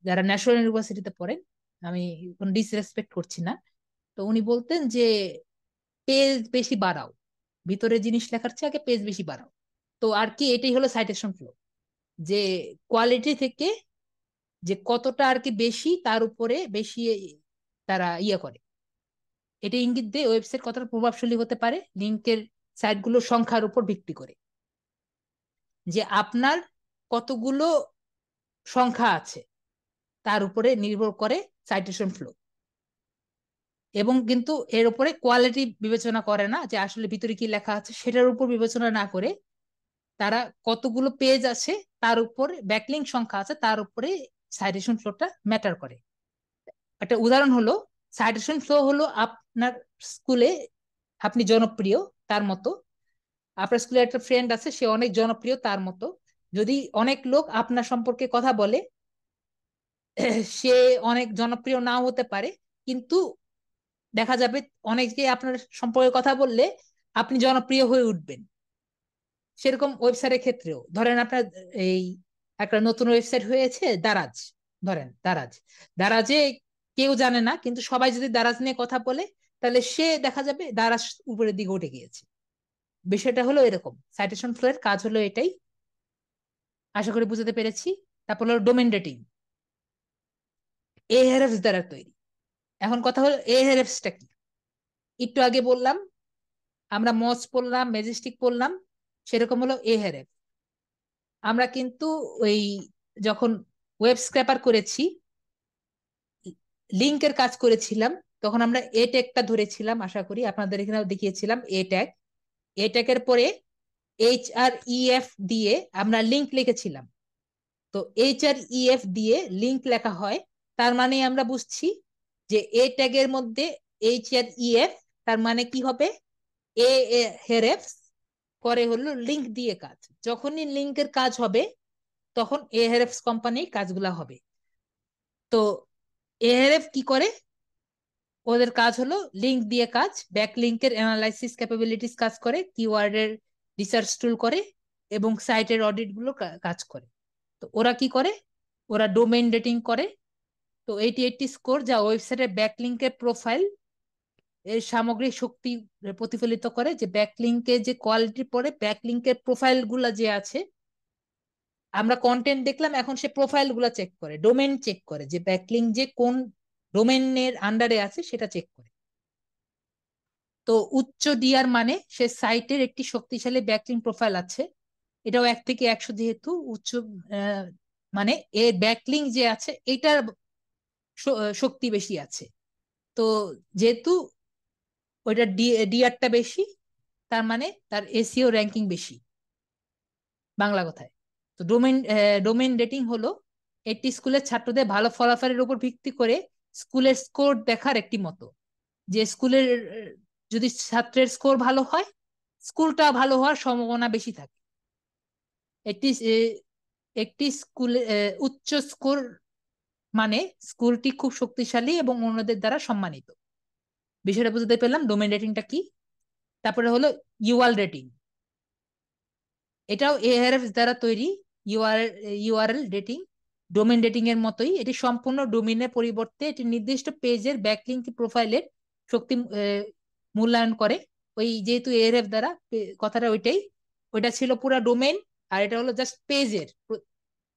যারা ন্যাশনাল ইউনিভার্সিটিতে পড়েন, আমি কোনো ডিসরেসপেক্ট করছি না, তো উনি বলতেন যে পেজ বেশি বাড়াও, ভিতরে জিনিস লেখার চেয়ে আগে পেজ বেশি বাড়াও। তো আর কি এটাই হলো সাইটেশন ফ্লো, যে কোয়ালিটি থেকে যে কতটা আর কি বেশি, তার উপরে বেশি তারা ইয়ে করে, এটা ইঙ্গিত দেয় ওয়েবসাইট কতটা প্রভাবশালী হতে পারে লিঙ্কের সাইটগুলোর সংখ্যার উপর ভিত্তি করে, যে আপনার কতগুলো সংখ্যা আছে তার উপরে নির্ভর করে সাইটেশন ফ্লো। এবং কিন্তু এর উপরে কোয়ালিটি বিবেচনা করে না, যে আসলে ভিতরে কি লেখা আছে সেটার উপর বিবেচনা না করে তারা কতগুলো পেজ আছে তার উপর, ব্যাকলিঙ্ক সংখ্যা আছে তার উপরে সাইটেশন ফ্লোটা ম্যাটার করে। একটা উদাহরণ হলো, সাইটেশন ফ্লো হলো আপনার স্কুলে আপনি জনপ্রিয় তার মতো, আপনার স্কুলে একটা ফ্রেন্ড আছে সে অনেক জনপ্রিয় তার মতো, যদি অনেক লোক আপনার সম্পর্কে কথা বলে সে অনেক জনপ্রিয় নাও হতে পারে, কিন্তু দেখা যাবে অনেকে আপনার সম্পর্কে কথা বললে আপনি জনপ্রিয় হয়ে উঠবেন। সেরকম ওয়েবসাইটের ক্ষেত্রেও ধরেন আপনার এই একটা নতুন ওয়েবসাইট হয়েছে দারাজ, ধরেন দারাজ, দারাজে কেউ জানে না কিন্তু সবাই যদি দারাজ নিয়ে কথা বলে তাহলে সে দেখা যাবে দারাজ উপরের দিকে উঠে গিয়েছে। বিষয়টা হলো এরকম, সাইটেশন ফ্লো এর কাজ হলো এটাই। আশা করি বুঝতে পেরেছি। তারপর হলো ডোমেন রেটিং, এআরএফস দ্বারা তৈরি। এখন কথা হলো এআরএফসটা কি। একটু আগে বললাম আমরা মজ পড়লাম, ম্যাজেস্টিক পড়লাম, সেরকম হলো এআরএফ। আমরা কিন্তু ওই যখন ওয়েব স্ক্র্যাপার করেছি, লিংকের কাজ করেছিলাম, তখন আমরা এ ট্যাগটা ধরেছিলাম, আশা করি আপনাদের এখানেও দেখিয়েছিলাম এ ট্যাগ। এ ট্যাগের পরে HREF দিয়ে আমরা লিংক লিখেছিলাম। তো HREF দিয়ে লিংক লেখা হয়, তার মানে আমরা বুঝছি যে এ ট্যাগের মধ্যে HREF, তার মানে কি হবে, এ হেরেফ করে হলো লিংক দিয়ে কাজ। যখনই লিংকের কাজ হবে তখন এহেরেফ কোম্পানি কাজগুলা হবে। তো এহেরেফ কি করে, ওদের কাজ হলো লিংক দিয়ে কাজ, ব্যাক লিংকের অ্যানালাইসিস ক্যাপাবিলিটিস কাজ করে, কিওয়ার্ডের রিসার্চ টুল করে, এবং সাইটের অডিট গুলো কাজ করে। তো ওরা কি করে, ওরা ডোমেইন রেটিং করে। তো 80 স্কোর যা ওয়েবসাইটের ব্যাকলিংকের প্রোফাইল এর সামগ্রিক শক্তি প্রতিফলিত করে, যে ব্যাকলিংকের যে কোয়ালিটি পরে ব্যাকলিংকের প্রোফাইল গুলা যে আছে, আমরা কন্টেন্ট দেখলাম, এখন সে প্রোফাইল গুলা চেক করে, ডোমেন চেক করে, যে ব্যাকলিংক যে কোন ডোমেনের আন্ডারে আছে সেটা চেক করে। তো উচ্চ ডিআর মানে সে সাইটের একটি শক্তিশালী ব্যাকলিংক প্রোফাইল আছে, এটাও 1 থেকে 100, যেহেতু উচ্চ মানে এর ব্যাকলিংক যে আছে এটার শক্তি বেশি আছে। তো যেহেতু ওইটা ডিআরটা বেশি, তার মানে তার এসিও র্যাঙ্কিং বেশি, বাংলা কথায়। তো ডোমেইন রেটিং হলো একটি স্কুলের ছাত্রদের ভালো ফলাফলের উপর ভিত্তি করে স্কুলের স্কোর দেখার একটি মতো, যে স্কুলের যদি ছাত্রের স্কোর ভালো হয় স্কুলটা ভালো হওয়ার সম্ভাবনা বেশি থাকে। একটি একটি স্কুলে উচ্চ স্কোর মানে স্কুলটি খুব শক্তিশালী এবং অন্যদের দ্বারা সম্মানিত। বিষয়টা বুঝতে পেলাম ডোমেইন রেটিংটা কি। তারপরে হলো ইউআল রেটিং, এটাও এআরএফ দ্বারা তৈরি। ইউআরএল রেটিং ডোমেন রেটিং এর মতোই, এটি সম্পূর্ণ ডোমেনের পরিবর্তে এটি নির্দিষ্ট পেজের ব্যাকলিংক প্রোফাইলের শক্তি মূল্যায়ন করে। ওই যেহেতু এআরএফ দ্বারা কথাটা ওইটাই, ওইটা ছিল পুরো ডোমেন, আর এটা হলো জাস্ট পেজের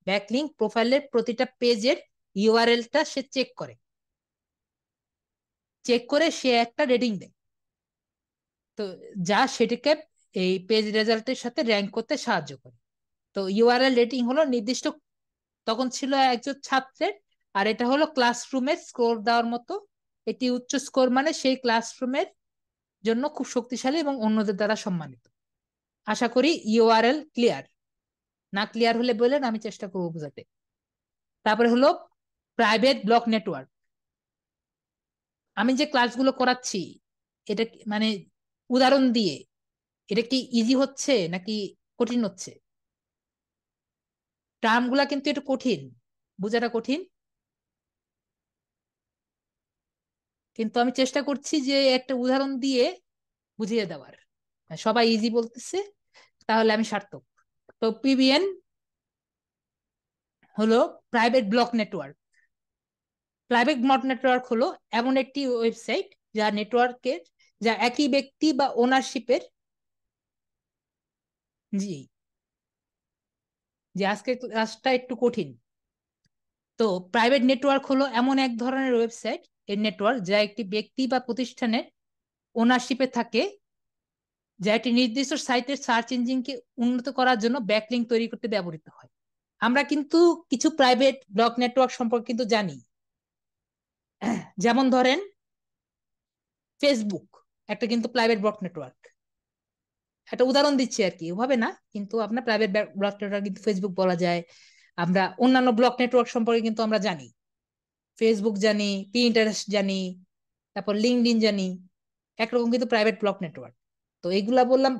ব্যাকলিংক প্রোফাইলের প্রতিটা পেজের ইউআরএলটা সে চেক করে, চেক করে সে একটা রেটিং দেয়। তো যা সেটাকে এই পেজ রেজাল্টের সাথে র্যাঙ্ক করতে সাহায্য করে। তো ইউআরএল রেটিং হলো নির্দিষ্ট, তখন ছিল একজন ছাত্রের, আর এটা হলো ক্লাসরুমের স্কোর দেওয়ার মতো। এটি উচ্চ স্কোর মানে সেই ক্লাসরুমের জন্য খুব শক্তিশালী এবং অন্যদের দ্বারা সম্মানিত। আশা করি ইউআরএল ক্লিয়ার। না ক্লিয়ার হলে বলেন, আমি চেষ্টা করবো বোঝাতে। তারপরে হলো প্রাইভেট ব্লক নেটওয়ার্ক। আমি যে ক্লাসগুলো করাচ্ছি এটা মানে উদাহরণ দিয়ে এটা কি ইজি হচ্ছে নাকি কঠিন হচ্ছে? টার্মগুলা কিন্তু একটু কঠিন, বোঝাটা কঠিন, কিন্তু আমি চেষ্টা করছি যে একটা উদাহরণ দিয়ে বুঝিয়ে দেওয়ার। সবাই ইজি বলতেছে, তাহলে আমি সার্থক। তো পিবিএন হলো private block network. Private block network হলো এমন একটি ওয়েবসাইট যা নেটওয়ার্কের, যা একই ব্যক্তি বা ওনারশিপের, জি, যে আজকে ক্লাসটা একটু কঠিন। তো প্রাইভেট নেটওয়ার্ক হলো এমন এক ধরনের ওয়েবসাইট এর নেটওয়ার্ক যা একটি ব্যক্তি বা প্রতিষ্ঠানের ওনারশিপে থাকে, যা একটি নির্দিষ্ট সাইটের সার্চ ইঞ্জিনকে উন্নত করার জন্য ব্যাকলিঙ্ক তৈরি করতে ব্যবহৃত হয়। আমরা কিন্তু কিছু প্রাইভেট ব্লক নেটওয়ার্ক সম্পর্কে কিন্তু জানি। যেমন ধরেন ফেসবুক একটা কিন্তু প্রাইভেট ব্লক নেটওয়ার্ক, একটা উদাহরণ দিচ্ছি আর কি, ওভাবে না, কিন্তু আপনার প্রাইভেট ব্লক নেটওয়ার্ক কিন্তু ফেসবুক বলা যায়। আমরা অন্যান্য ব্লক নেটওয়ার্ক সম্পর্কে কিন্তু আমরা জানি, ফেসবুক জানি, পিন্টারেস্ট জানি, তারপর লিঙ্কডইন জানি, একরকম কিন্তু প্রাইভেট ব্লক নেটওয়ার্ক। তো এগুলা বললাম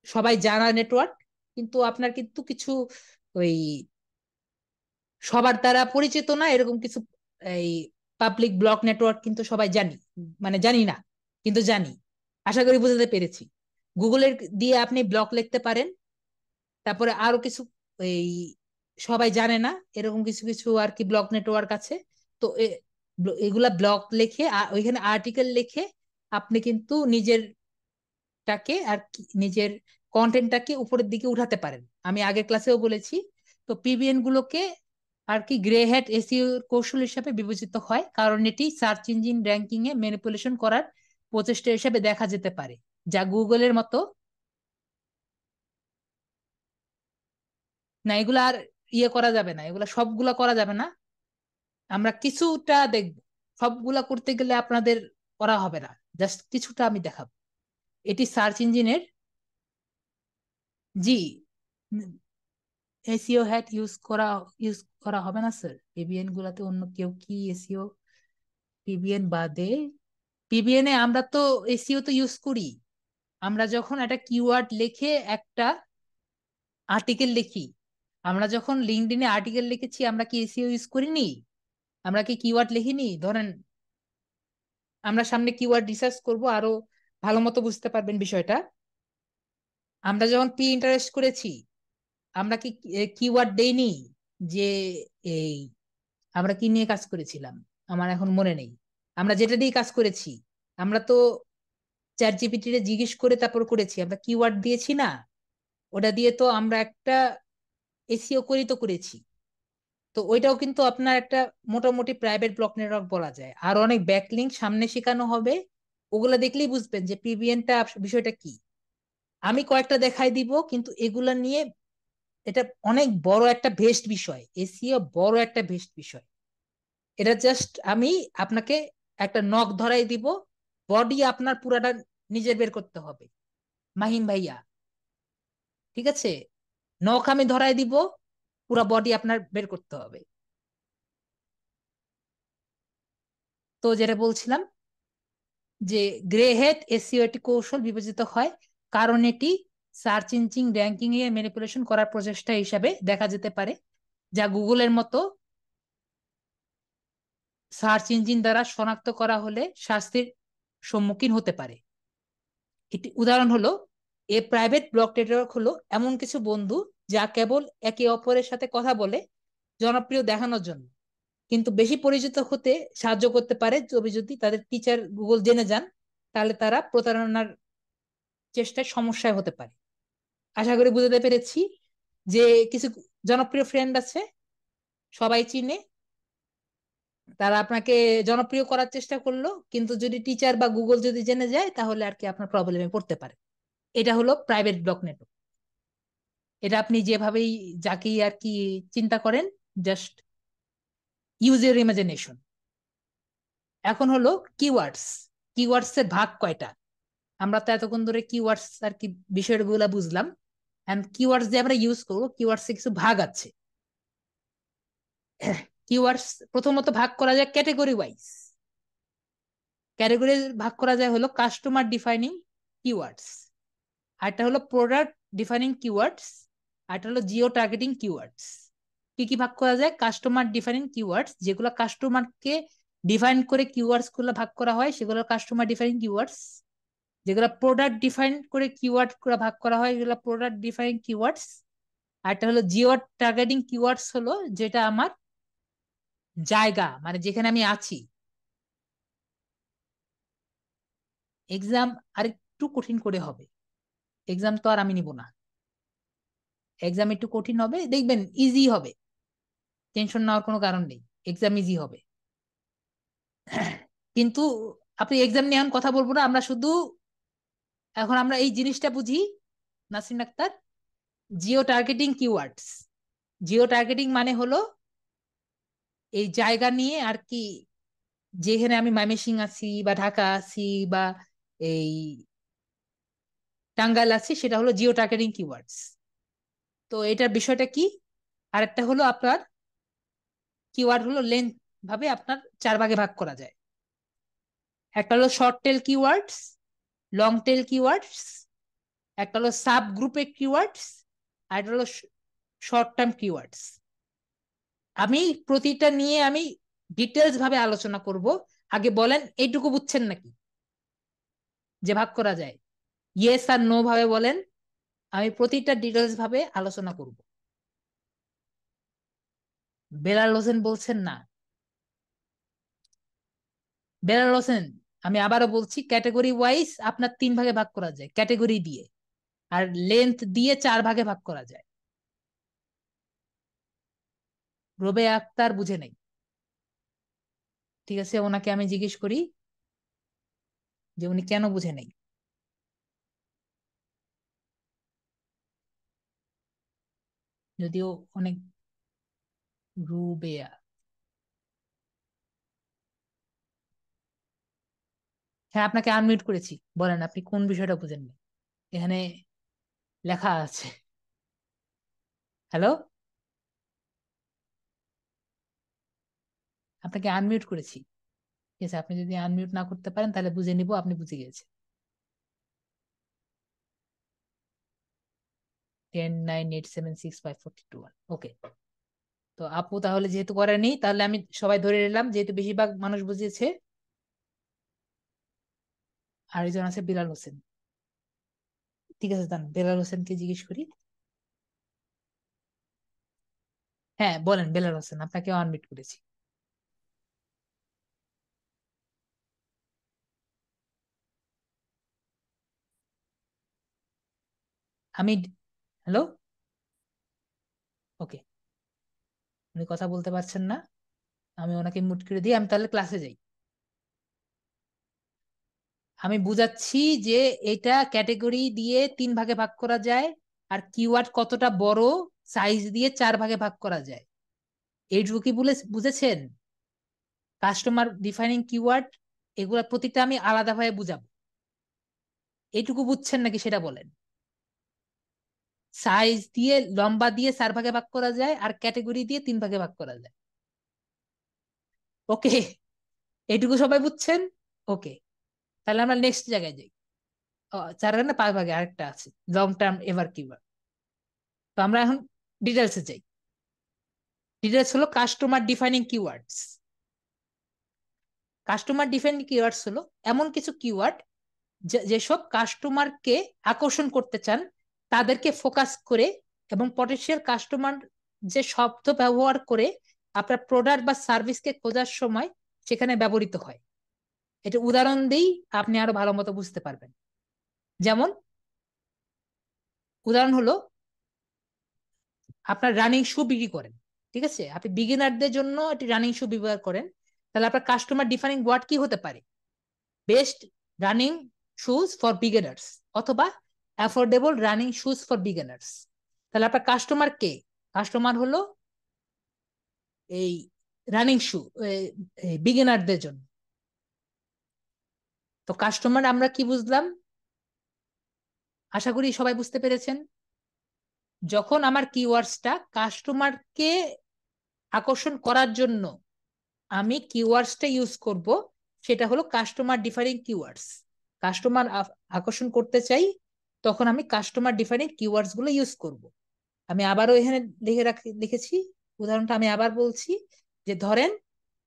সবাই জানা নেটওয়ার্ক, কিন্তু আপনার কিন্তু কিছু ওই সবার দ্বারা পরিচিত না এরকম কিছু এই পাবলিক ব্লক নেটওয়ার্ক কিন্তু সবাই জানি, মানে জানি না কিন্তু জানি। আশা করি বুঝতে পেরেছি। গুগলের দিয়ে আপনি ব্লক লিখতে পারেন, তারপরে আরো কিছু এই সবাই জানে না এরকম কিছু কিছু আর কি ব্লক নেটওয়ার্ক আছে। তো এগুলা ব্লক লিখে ওইখানে আর্টিকেল লিখে আপনি কিন্তু নিজের কন্টেন্টটাকে উপরের দিকে উঠাতে পারেন। আমি আগের ক্লাসেও বলেছি। তো পিবিএন গুলোকে আর কি গ্রে হ্যাট এসইও কৌশল হিসেবে বিবেচিত হয়, কারণ এটি সার্চ ইঞ্জিন র্যাঙ্কিং এ ম্যানিপুলেশন করার প্রচেষ্টা হিসেবে দেখা যেতে পারে, যা গুগলের মতো। না, এগুলা আর করা যাবে না, এগুলা সবগুলা করা যাবে না, আমরা কিছুটা দেখব। সবগুলা করতে গেলে আপনাদের করা হবে না, জাস্ট কিছুটা আমি দেখাবো। এটি সার্চ ইঞ্জিনের, জি, এসইও হ্যাট ইউজ করা হবে না স্যার, পিবিএন গুলাতে অন্য কেউ কি এসইও পিবিএন বাদে। পিবিএন এ আমরা তো এসইও তো ইউজ করি, আমরা যখন একটা কিওয়ার্ড লিখে একটা আর্টিকেল লিখি, আমরা যখন লিঙ্কডইনে আর্টিকেল লিখেছি আমরা কি এসইও ইউজ করিনি? আমরা কি কিওয়ার্ড লিখিনি? ধরেন আমরা সামনে কিওয়ার্ড রিসার্চ করব, আরো ভালো মতো বুঝতে পারবেন বিষয়টা। আমরা যখন পি ইন্টারেস্ট করেছি আমরা কি কিওয়ার্ড দেইনি যে এই আমরা কি নিয়ে কাজ করেছিলাম, আমার এখন মনে নেই। আমরা যেটা দিয়ে কাজ করেছি, আমরা তো চ্যাট জিপিটি রে জিজ্ঞেস করে তারপর করেছি, আমরা কিওয়ার্ড দিয়েছি না? ওটা দিয়ে তো আমরা একটা এসইও করেছি। তো ওইটাও কিন্তু আপনার একটা মোটামুটি প্রাইভেট ব্লক নেটওয়ার্ক বলা যায়। আর অনেক ব্যাকলিঙ্ক সামনে শেখানো হবে, ওগুলা দেখলেই বুঝবেন যে পিবিএনটা বিষয়টা কি। আমি কয়েকটা দেখাই দিব, কিন্তু এগুলা নিয়ে এটা অনেক বড় একটা ভেস্ট বিষয়, এসইও বড় একটা ভেস্ট বিষয়। এটা জাস্ট আমি আপনাকে একটা নখ ধরাই দিব, বডি আপনার পুরাটা নিজে বের করতে হবে মাহিম ভাইয়া, ঠিক আছে? নখ আমি ধরাই দিব, পুরা বডি আপনার বের করতে হবে। তো যেটা বলছিলাম যে গ্রে হেড এসইও একটি কৌশল বিবেচিত হয়, কারণ এটি সার্চ ইঞ্জিন র্যাঙ্কিং এ ম্যানিপুলেশন করার প্রচেষ্টা হিসাবে দেখা যেতে পারে, যা গুগলের মতো সার্চ ইঞ্জিন দ্বারা শনাক্ত করা হলে শাস্তির সম্মুখীন হতে পারে। একটি উদাহরণ হলো, এ প্রাইভেট ব্লক নেটওয়ার্ক হলো এমন কিছু বন্ধু যা কেবল একে অপরের সাথে কথা বলে জনপ্রিয় দেখানোর জন্য, কিন্তু বেশি পরিচিত হতে সাহায্য করতে পারে। তবে যদি তাদের টিচার গুগল জেনে যান, তাহলে তারা প্রতারণার চেষ্টায় সমস্যায় হতে পারে। আশা করি বুঝতে পেরেছি যে কিছু জনপ্রিয় ফ্রেন্ড আছে, সবাই চিনে, তারা আপনাকে জনপ্রিয় করার চেষ্টা করলো, কিন্তু যদি টিচার বা গুগল যদি জেনে যায় তাহলে আর কি আপনার প্রবলেমে পড়তে পারে। এটা হলো প্রাইভেট ব্লক নেটওয়ার্ক। এটা আপনি যেভাবেই যাকেই আর কি চিন্তা করেন, জাস্ট ইউজ ইউর ইমাজিনেশন। এখন হলো কিওয়ার্ডস। কিওয়ার্ডস এর ভাগ কয়টা? আমরা তো এতক্ষণ ধরে কিওয়ার্ডস আর কি বিষয়গুলো বুঝলাম, এন্ড কিওয়ার্ডস যে আমরা ইউজ করবো, কিওয়ার্ডস এর কিছু ভাগ আছে। কিওয়ার্ডস প্রথমত ভাগ করা যায় ক্যাটেগরি ওয়াইজ। ক্যাটেগরি ভাগ করা যায় হলো কাস্টমার ডিফাইনিং কিওয়ার্ডস, আরটা হলো প্রোডাক্ট ডিফাইনিং কিওয়ার্ডস, আরটা হলো জিও টার্গেটিং কিওয়ার্ডস। কি কি ভাগ করা যায়? কাস্টমার ডিফাইনিং কিওয়ার্ডস, যেগুলো কাস্টমারকে ডিফাইন করে কিওয়ার্ডস গুলো ভাগ করা হয় সেগুলো কাস্টমার ডিফাইনিং কিওয়ার্ডস। যেগুলো প্রোডাক্ট ডিফাইন করে কিওয়ার্ড করে ভাগ করা হয় এগুলো প্রোডাক্ট ডিফাইনিং কিওয়ার্ডস। আরটা হলো জিও টার্গেটিং কিওয়ার্ডস, হলো যেটা আমার জায়গা, মানে যেখানে আমি আছি। এক্সাম আরেকটু কঠিন করে হবে, এক্সাম তো আর আমি নিব না, এক্সাম একটু কঠিন হবে, দেখবেন ইজি হবে, টেনশন নেওয়ার কোনো কারণ নেই, এক্সাম ইজি হবে। কিন্তু আপনি এক্সাম নিয়ে এখন কথা বলবো না, আমরা শুধু এখন আমরা এই জিনিসটা বুঝি Nasrin Akter, geo targeting keywords. Geo targeting মানে হলো এই জায়গা নিয়ে আর কি, যেখানে আমি ময়মনসিংহ আছি বা ঢাকা আছি বা এই টাঙ্গাইল আছি, সেটা হলো জিও টার্গেটিং কিওয়ার্ডস। তো এটার বিষয়টা কি? আরেকটা হলো আপনার কিওয়ার্ড হলো লেন্থ ভাবে আপনার চার ভাগে ভাগ করা যায়। একটা হলো short tail keywords, long tail keywords, একটা হলো সাব গ্রুপের কিওয়ার্ডস, আর একটা হলো শর্ট টার্ম কিওয়ার্ডস। আমি প্রতিটা নিয়ে আমি ডিটেলস ভাবে আলোচনা করব। আগে বলেন এইটুকু বুঝছেন নাকি যে ভাগ করা যায়? ইয়েস আর নো ভাবে বলেন, আমি প্রতিটা ডিটেলস ভাবে আলোচনা করব। বেলাল হোসেন বলছেন না। বেলাল হোসেন, আমি আবারও বলছি, ক্যাটাগরি ওয়াইজ আপনার তিন ভাগে ভাগ করা যায় ক্যাটাগরি দিয়ে, আর লেন্থ দিয়ে চার ভাগে ভাগ করা যায়। রবে আক্তার বুঝে নেই। ঠিক আছে, ওনাকে আমি জিজ্ঞেস করি যে উনি কেন বুঝে নেই। যদিও অনেক রুবেয়া, হ্যাঁ আপনাকে আনমিউট করেছি, বলেন আপনি কোন বিষয়টা বুঝেন না। এখানে লেখা আছে। হ্যালো, আপনাকে আনমিউট করেছি। ঠিক আছে, আপনি যদি আনমিউট না করতে পারেন তাহলে বুঝে নিব আপনি বুঝে গিয়েছেন। 10, 9, 8, 7, 6, 5, 4, 2, 1। ওকে। তো আপু তাহলে যেহেতু করেনি, তাহলে আমি সবাই ধরে নিলাম যেহেতু বেশিরভাগ মানুষ বুঝিয়েছে। আরেকজন আছে বিলাল হোসেন। ঠিক আছে, দান বেলাল হোসেনকে জিজ্ঞেস করি। হ্যাঁ বলেন বেলাল হোসেন, আপনাকে আনমিউট করেছি। আমি, হ্যালো, ওকে, উনি কথা বলতে পারছেন না, আমি ওনাকে মিউট করে দিই, আমি তাহলে ক্লাসে যাই। আমি বুঝাচ্ছি যে এটা ক্যাটেগরি দিয়ে তিন ভাগে ভাগ করা যায়, আর কিওয়ার্ড কতটা বড় সাইজ দিয়ে চার ভাগে ভাগ করা যায়। এইটুকু কি বুঝেছেন? কাস্টমার ডিফাইনিং কিওয়ার্ড, এগুলা প্রতিটা আমি আলাদাভাবে বুঝাবো। এইটুকু বুঝছেন নাকি সেটা বলেন। সাইজ দিয়ে লম্বা দিয়ে চার ভাগে ভাগ করা যায়, আর ক্যাটেগরি দিয়ে তিন ভাগে ভাগ করা যায়। ওকে, এইটুকু সবাই বুঝছেন? ওকে, তাহলে আমরা নেক্সট জায়গায় যাই। চার ভাগে না পাঁচ ভাগে আরেকটা আছে, লং টার্ম এভার কিওয়ার্ড। তো আমরা এখন ডিটেলসে যাই। ডিটেলস হলো customer defining keywords. Customer defining keywords হলো এমন কিছু কিওয়ার্ড যেসব কাস্টমারকে আকর্ষণ করতে চান, তাদেরকে ফোকাস করে এবং পটেনশিয়াল কাস্টমার যে শব্দ ব্যবহার করে আপনার প্রোডাক্ট বা সার্ভিসকে খোঁজার সময় সেখানে ব্যবহৃত হয়। এটা উদাহরণ দিই, আপনি আরো ভালো মতো বুঝতে পারবেন। যেমন উদাহরণ হলো, আপনার রানিং শু বিক্রি করেন, ঠিক আছে, আপনি বিগিনারদের জন্য একটি রানিং শু ব্যবহার করেন, তাহলে আপনার কাস্টমার ডিফাইনিং ওয়ার্ড কি হতে পারে? Best running shoes for beginners, অথবা affordable running shoes for beginners. তাহলে আপনার কাস্টমার কে? কাস্টমার হলো এই রানিং শু বিগিনারদের জন্য। তো কাস্টমার আমরা কি বুঝলাম? আশা করি সবাই বুঝতে পেরেছেন। যখন আমার কিওয়ার্ডসটা কাস্টমারকে আকর্ষণ করার জন্য আমি কিওয়ার্ডসটা ইউজ করব, সেটা হলো কাস্টমার ডিফারিং কিওয়ার্ডস। কাস্টমার আকর্ষণ করতে চাই, তখন আমি কাস্টমার ডিফারিং কিওয়ার্ডস গুলো ইউজ করব। আমি আবারও এখানে লিখেছি, উদাহরণটা আমি আবার বলছি, যে ধরেন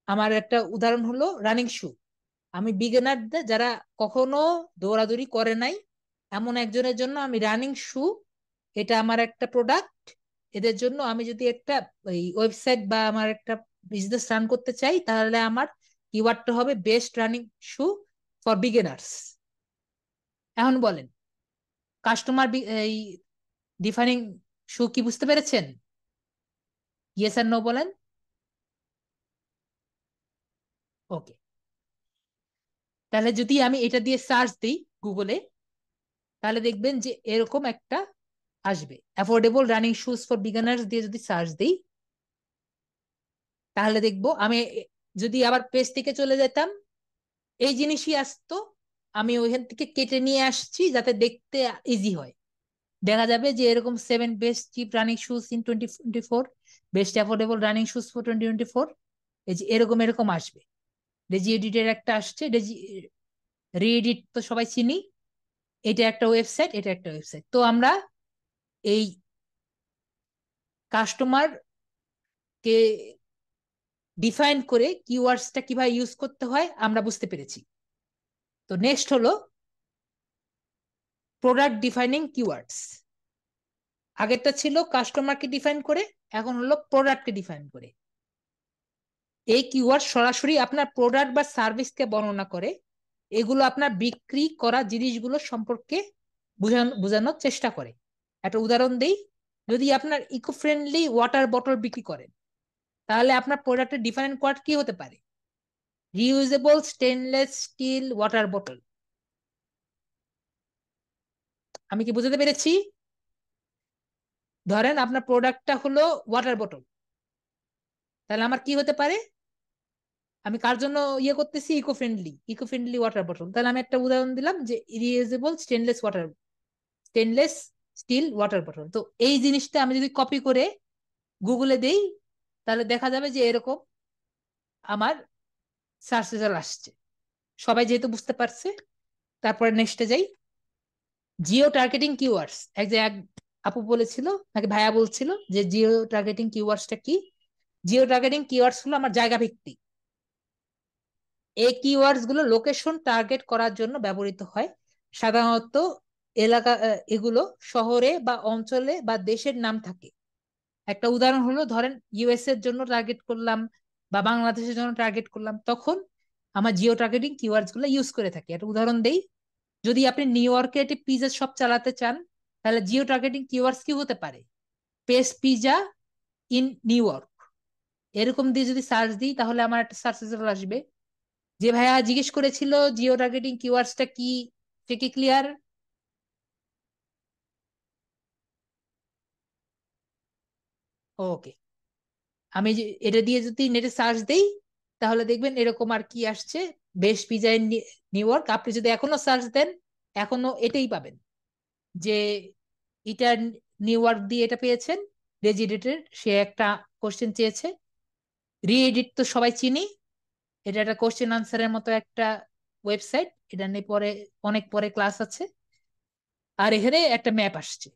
আমার একটা উদাহরণ হলো রানিং শু। আমি বিগিনারদের যারা কখনো দৌড়াদৌড়ি করে নাই এমন একজনের জন্য আমি রানিং শু, এটা আমার একটা প্রোডাক্ট। এদের জন্য আমি যদি একটা ওয়েবসাইট বা আমার একটা বিজনেস রান করতে চাই, তাহলে আমার কিওয়ার্ডটা হবে best running shoe for beginners. এখন বলেন কাস্টমার এই ডিফাইনিং শু কি বুঝতে পেরেছেন? ইয়েস আর নো বলেন। ওকে, তাহলে যদি আমি এটা দিয়ে সার্চ দিই গুগলে, তাহলে দেখবেন যে এরকম একটা আসবে, অ্যাফোর্ডেবল রানিং শুজ ফর বিগানার্স দিয়ে যদি সার্চ দিই, তাহলে দেখবো আমি, যদি আবার পেজ থেকে চলে যেতাম এই জিনিসই আসতো। আমি ওইখান থেকে কেটে নিয়ে আসছি যাতে দেখতে ইজি হয়। দেখা যাবে যে এরকম 7 best chip running shoes in 2024, best affordable running shoes for 2024, এই যে এরকম এরকম আসবে। রেজি এডিটের একটা আসছে, রিএডিট তো সবাই চিনি, এটা একটা ওয়েবসাইট, এটা একটা ওয়েবসাইট। তো আমরা এই কাস্টমার কে ডিফাইন করে কিওয়ার্ডসটা কিভাবে ইউজ করতে হয় আমরা বুঝতে পেরেছি। তো নেক্সট হলো প্রোডাক্ট ডিফাইনিং কিওয়ার্ডস। আগেরটা ছিল কাস্টমারকে ডিফাইন করে, এখন হলো প্রোডাক্টকে ডিফাইন করে। এই কিওয়ার্ড সরাসরি আপনার প্রোডাক্ট বা সার্ভিসকে বর্ণনা করে, এগুলো আপনার বিক্রি করা জিনিসগুলো সম্পর্কে বোঝানোর চেষ্টা করে। একটা উদাহরণ দেই, যদি আপনার ইকো ফ্রেন্ডলি ওয়াটার বটল বিক্রি করেন, তাহলে আপনার প্রোডাক্টের ডিফারেন্ট কোয়ার্ড কি হতে পারে? Reusable stainless steel water bottle. আমি কি বুঝতে পেরেছি? ধরেন আপনার প্রোডাক্টটা হলো ওয়াটার বটল, তাহলে আমার কি হতে পারে? আমি কার জন্য ইয়ে করতেছি? Eco friendly water bottle. তাহলে আমি একটা উদাহরণ দিলাম যে reusable stainless steel water bottle. তো এই জিনিসটা আমি যদি কপি করে গুগলে দেই, তাহলে দেখা যাবে যে এরকম আমার সার্চ রেজাল্ট আসছে। সবাই যেহেতু বুঝতে পারছে, তারপরে নেক্সটে যাই। জিও টার্গেটিং কিওয়ার্ডস, এক আপু বলেছিল, নাকি ভাইয়া বলছিল যে জিও টার্গেটিং কিওয়ার্ডসটা কি? জিও টার্গেটিং কিওয়ার্ডস হলো আমার জায়গা ভিত্তিক। এই কিওয়ার্ডস গুলো লোকেশন টার্গেট করার জন্য ব্যবহৃত হয়। সাধারণত এগুলো শহরে বা অঞ্চলে বা দেশের নাম থাকে। একটা উদাহরণ হলো, ধরেন ইউএস এর জন্য টার্গেট করলাম বা বাংলাদেশের জন্য টার্গেট করলাম, তখন আমার জিও টার্গেটিং কিওয়ার্ডস গুলো ইউজ করে থাকি। একটা উদাহরণ দেই, যদি আপনি নিউ ইয়র্কে একটি পিজা শপ চালাতে চান, তাহলে জিও টার্গেটিং কিওয়ার্ডস কি হতে পারে? Best pizza in New York, এরকম দিয়ে যদি সার্চ দিই, তাহলে আমার একটা সার্চ রেজাল্ট আসবে। যে ভাইয়া জিজ্ঞেস করেছিল জিও টার্গেটিং কিওয়ার্ডসটা কি, সে কি ক্লিয়ার? ওকে। আমি এটা দিয়ে যদি নেটে সার্চ দেই, তাহলে দেখবেন এরকম আর কি আসছে, best pizza in New York. আপনি যদি এখনো সার্চ দেন, এখনো এটাই পাবেন, যে এটা নিউ ইয়র্ক দিয়ে এটা পেয়েছেন। রেজিডেটের সে একটা কোশ্চেন চেয়েছে। রিএডিট তো সবাই চিনি, এটা একটা কোশ্চেন আনসারের মতো একটা ওয়েবসাইট, এটা নিয়ে পরে অনেক পরে ক্লাস আছে। আর এখানে একটা ম্যাপ আসছে।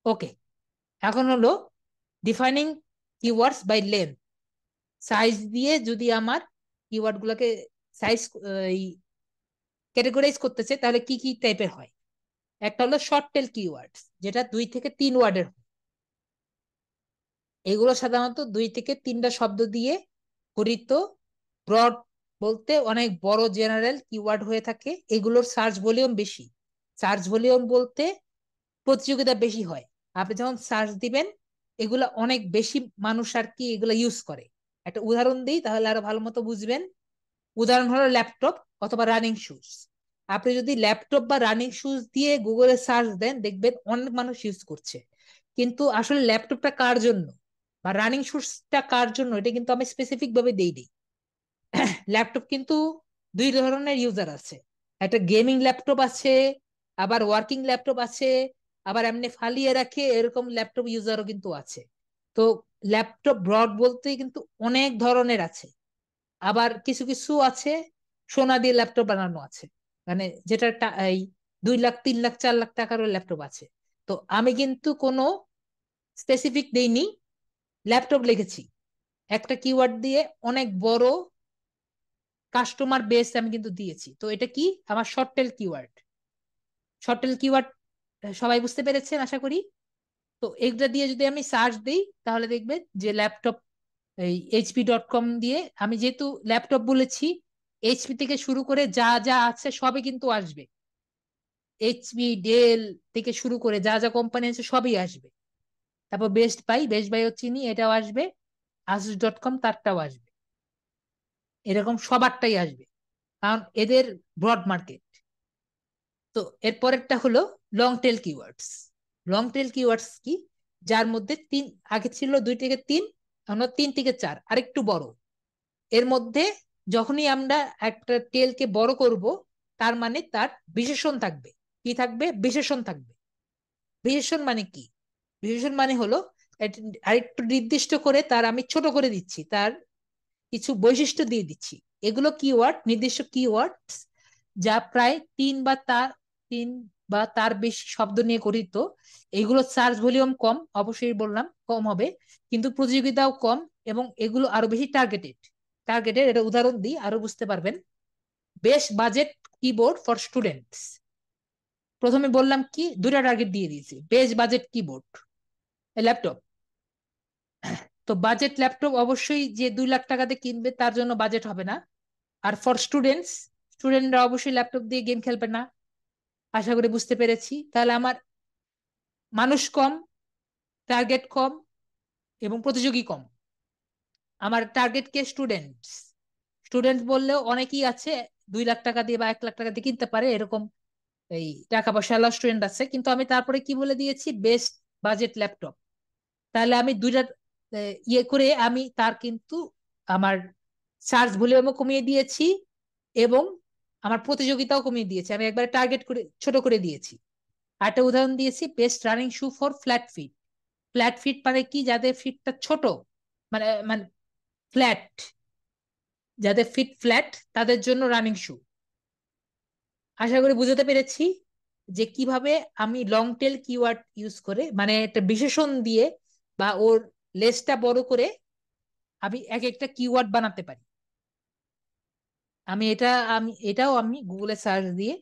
ওকে। এখন হলো defining keywords by length. Size দিয়ে যদি আমার কিওয়ার্ড গুলোকে সাইজ ক্যাটেগরাইজ করতে চাই, তাহলে কি কি টাইপের হয়? একটা হলো শর্ট টেল কিওয়ার্ডস, যেটা 2 থেকে 3 ওয়ার্ডের। এগুলো সাধারণত 2 থেকে 3টা শব্দ দিয়ে গঠিত। ব্রড বলতে অনেক বড় জেনারেল কিওয়ার্ড হয়ে থাকে, এগুলোর সার্চ ভলিউম বেশি। সার্চ ভলিউম বলতে প্রতিযোগিতা বেশি হয়। আপনি যখন সার্চ দিবেন, এগুলা অনেক বেশি মানুষ আর কি এগুলা ইউজ করে। একটা উদাহরণ দিই তাহলে আরো ভালো মতো বুঝবেন। উদাহরণ হলো ল্যাপটপ অথবা রানিং শুজ। আপনি যদি ল্যাপটপ বা রানিং শুজ দিয়ে গুগলে সার্চ দেন, দেখবেন অনেক মানুষ ইউজ করছে। কিন্তু আসলে ল্যাপটপটা কার জন্য বা রানিং শুজটা কার জন্য, এটা কিন্তু আমি স্পেসিফিক ভাবে দেই দিই। ল্যাপটপ কিন্তু 2 ধরনের ইউজার আছে। একটা গেমিং ল্যাপটপ আছে, আবার ওয়ার্কিং ল্যাপটপ আছে, আবার এমনি ফালিয়ে রাখে এরকম ল্যাপটপ ইউজারও কিন্তু আছে। তো ল্যাপটপ ব্রড বলতে কিন্তু অনেক ধরনের আছে। আবার কিছু কিছু আছে সোনা দিয়ে ল্যাপটপ বানানো আছে, মানে যেটা এই 2 লাখ 3 লাখ 4 লাখ টাকারও ল্যাপটপ আছে। তো আমি কিন্তু কোনো স্পেসিফিক দেইনি, ল্যাপটপ লিখেছি একটা কিওয়ার্ড দিয়ে, অনেক বড় কাস্টমার বেস আমি কিন্তু দিয়েছি। তো এটা কি? আমার short tail keyword. Short tail keyword সবাই বুঝতে পেরেছেন আশা করি। তো এইটা দিয়ে যদি আমি সার্চ দিই, তাহলে দেখবেন যে ল্যাপটপ, এই hp.com দিয়ে, আমি যেহেতু ল্যাপটপ বলেছি, এইচপি থেকে শুরু করে যা যা আছে সবই কিন্তু আসবে। এইচপি ডেল থেকে শুরু করে যা যা কোম্পানি আছে সবই আসবে। তারপর বেস্ট বাইও চিনি, এটাও আসবে। asus.com তারটাও আসবে। এরকম সবারটাই আসবে। কারণ এদের ব্রড মার্কেট। তো এরপরেরটা হলো long tail keywords. Long tail keywords কি? যার মধ্যে তিন, আগে ছিল 2 থেকে 3, এখন 3 থেকে 4, আরেকটু বড়। এর মধ্যে যখনই আমরা একটা টেলকে বড় করব, তার মানে তার বিশেষণ থাকবে। কি থাকবে? বিশেষণ থাকবে। বিশেষণ মানে কি? বিশেষণ মানে হলো আরেকটু নির্দিষ্ট করে তার আমি ছোট করে দিচ্ছি, তার কিছু বৈশিষ্ট্য দিয়ে দিচ্ছি। এগুলো কিওয়ার্ড, নির্দিষ্ট কিওয়ার্ড, যা প্রায় 3 বা তার বেশি শব্দ নিয়ে গঠিত। এগুলো সার্চ ভলিউম কম, অবশ্যই বললাম কম হবে, কিন্তু প্রতিযোগিতাও কম, এবং এগুলো আরো বেশি টার্গেটেড। টার্গেটেড, এটা উদাহরণ দিই আরো বুঝতে পারবেন। Best budget keyboard for students. প্রথমে বললাম কি, 2টা টার্গেট দিয়ে দিয়েছি। Best budget keyboard, laptop. তো বাজেট ল্যাপটপ অবশ্যই যে 2 লাখ টাকাতে কিনবে তার জন্য বাজেট হবে না। আর ফর স্টুডেন্টস, স্টুডেন্টরা অবশ্যই ল্যাপটপ দিয়ে গেম খেলবে না। আশা করি বুঝতে পেরেছি। তাহলে আমার মানুষ কম, টার্গেট কম, এবং প্রতিযোগী কম। আমার টার্গেট কে? স্টুডেন্টস। স্টুডেন্ট বললেও অনেকেই আছে 2 লাখ টাকা দিয়ে বা 1 লাখ টাকা দিয়ে কিনতে পারে, এরকম এই টাকা পয়সা স্টুডেন্ট আছে। কিন্তু আমি তারপরে কি বলে দিয়েছি? Best budget laptop. তাহলে আমি দুইটা ইয়ে করে আমি তার কিন্তু আমার সার্চ ভলিউমও কমিয়ে দিয়েছি, এবং আমার প্রতিযোগিতাও কমিয়ে দিয়েছি। আমি একবারে টার্গেট করে ছোট করে দিয়েছি। আরেকটা উদাহরণ দিয়েছি, best running shoe for flat feet. Flat feet মানে কি? যাদের ফিটটা ছোট, মানে মানে ফ্ল্যাট, যাদের ফিট ফ্ল্যাট, তাদের জন্য রানিং শু। আশা করি বুঝতে পেরেছি যে কিভাবে আমি লং টেল কিওয়ার্ড ইউজ করে, মানে একটা বিশেষণ দিয়ে বা ওর লেসটা বড় করে আমি এক একটা কিওয়ার্ড বানাতে পারি। আমি এটা আমি এটাও আমি গুগলে সার্চ দিয়ে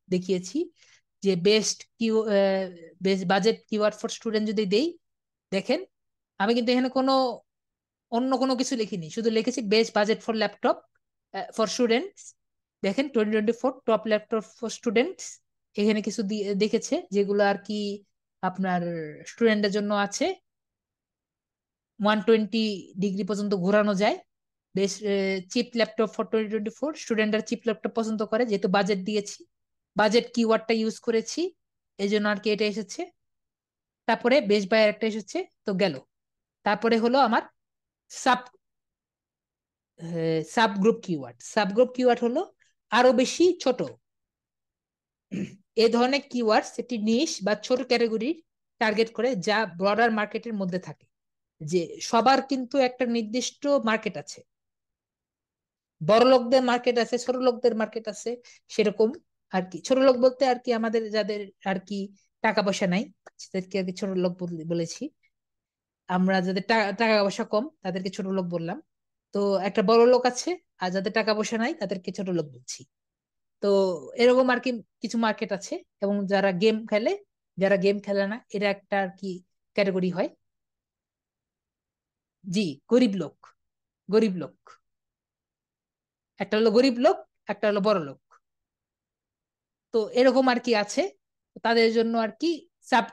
দেখিয়েছি যে best budget keyword for student যদি দেই, দেখেন আমি কিন্তু এখানে অন্য কোনো কিছু লিখিনি, শুধু লিখেছি best budget for laptop for students. দেখেন 2024 টপ ল্যাপটপ ফর স্টুডেন্টস, এখানে কিছু দেখেছে যেগুলো আর কি আপনার স্টুডেন্টদের জন্য আছে। 120 ডিগ্রি পর্যন্ত ঘোরানো যায়। বেশ চিপ ল্যাপটপ ফর 2024, স্টুডেন্টরা চিপ ল্যাপটপ পছন্দ করে, যেহেতু বাজেট দিয়েছি, বাজেট কিওয়ার্ডটা ইউজ করেছি, এই জন্য আর কি এটা এসেছে। তারপরে বেশ বাই একটা এসেছে, তো গেল। তারপরে হলো আমার sub sub group keyword. Sub group keyword হলো আরো বেশি ছোট। এই ধরনের কিওয়ার্ড একটি নিশ বা ছোট ক্যাটাগরির টার্গেট করে, যা ব্রডার মার্কেটের মধ্যে থাকে। যে সবার কিন্তু একটা নির্দিষ্ট মার্কেট আছে, বড় লোকদের মার্কেট আছে, ছোট লোকদের মার্কেট আছে, সেরকম আর কি। ছোট লোক বলতে আর কি আমাদের যাদের আর কি টাকা পয়সা নাই, তাদেরকে আর কি ছোট লোক বলেছি। আমরা যাদের টাকা পয়সা কম তাদেরকে ছোট লোক বললাম। তো একটা বড় লোক আছে, আর যাদের টাকা পয়সা নাই তাদেরকে ছোট লোক বলছি। তো এরকম আর কি কিছু মার্কেট আছে। এবং যারা গেম খেলে, যারা গেম খেলে না, এরা একটা আর কি ক্যাটাগরি হয়। জি, গরিব লোক। গরিব লোক, একটা হলো গরিব লোক, একটা হলো বড় লোক। তো এরকম আর কি আছে। তাদের জন্য আর কি সাব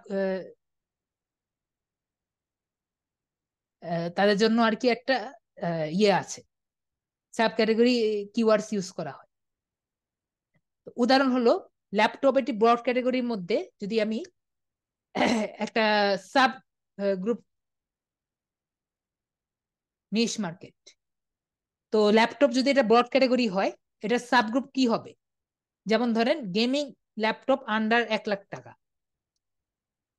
তাদের জন্য আর কি একটা ইয়ে আছে, সাব ক্যাটাগরি কিওয়ার্ডস ইউজ করা হয়। উদাহরণ হলো ল্যাপটপ, এটি ব্রড ক্যাটাগরির মধ্যে যদি আমি একটা সাব গ্রুপ, নিশ মার্কেট। তো ল্যাপটপ যদি এটা ব্রড ক্যাটাগরি হয়, এটা সাবগ্রুপ কি হবে? যেমন ধরেন গেমিং ল্যাপটপ আন্ডার 1 লাখ টাকা,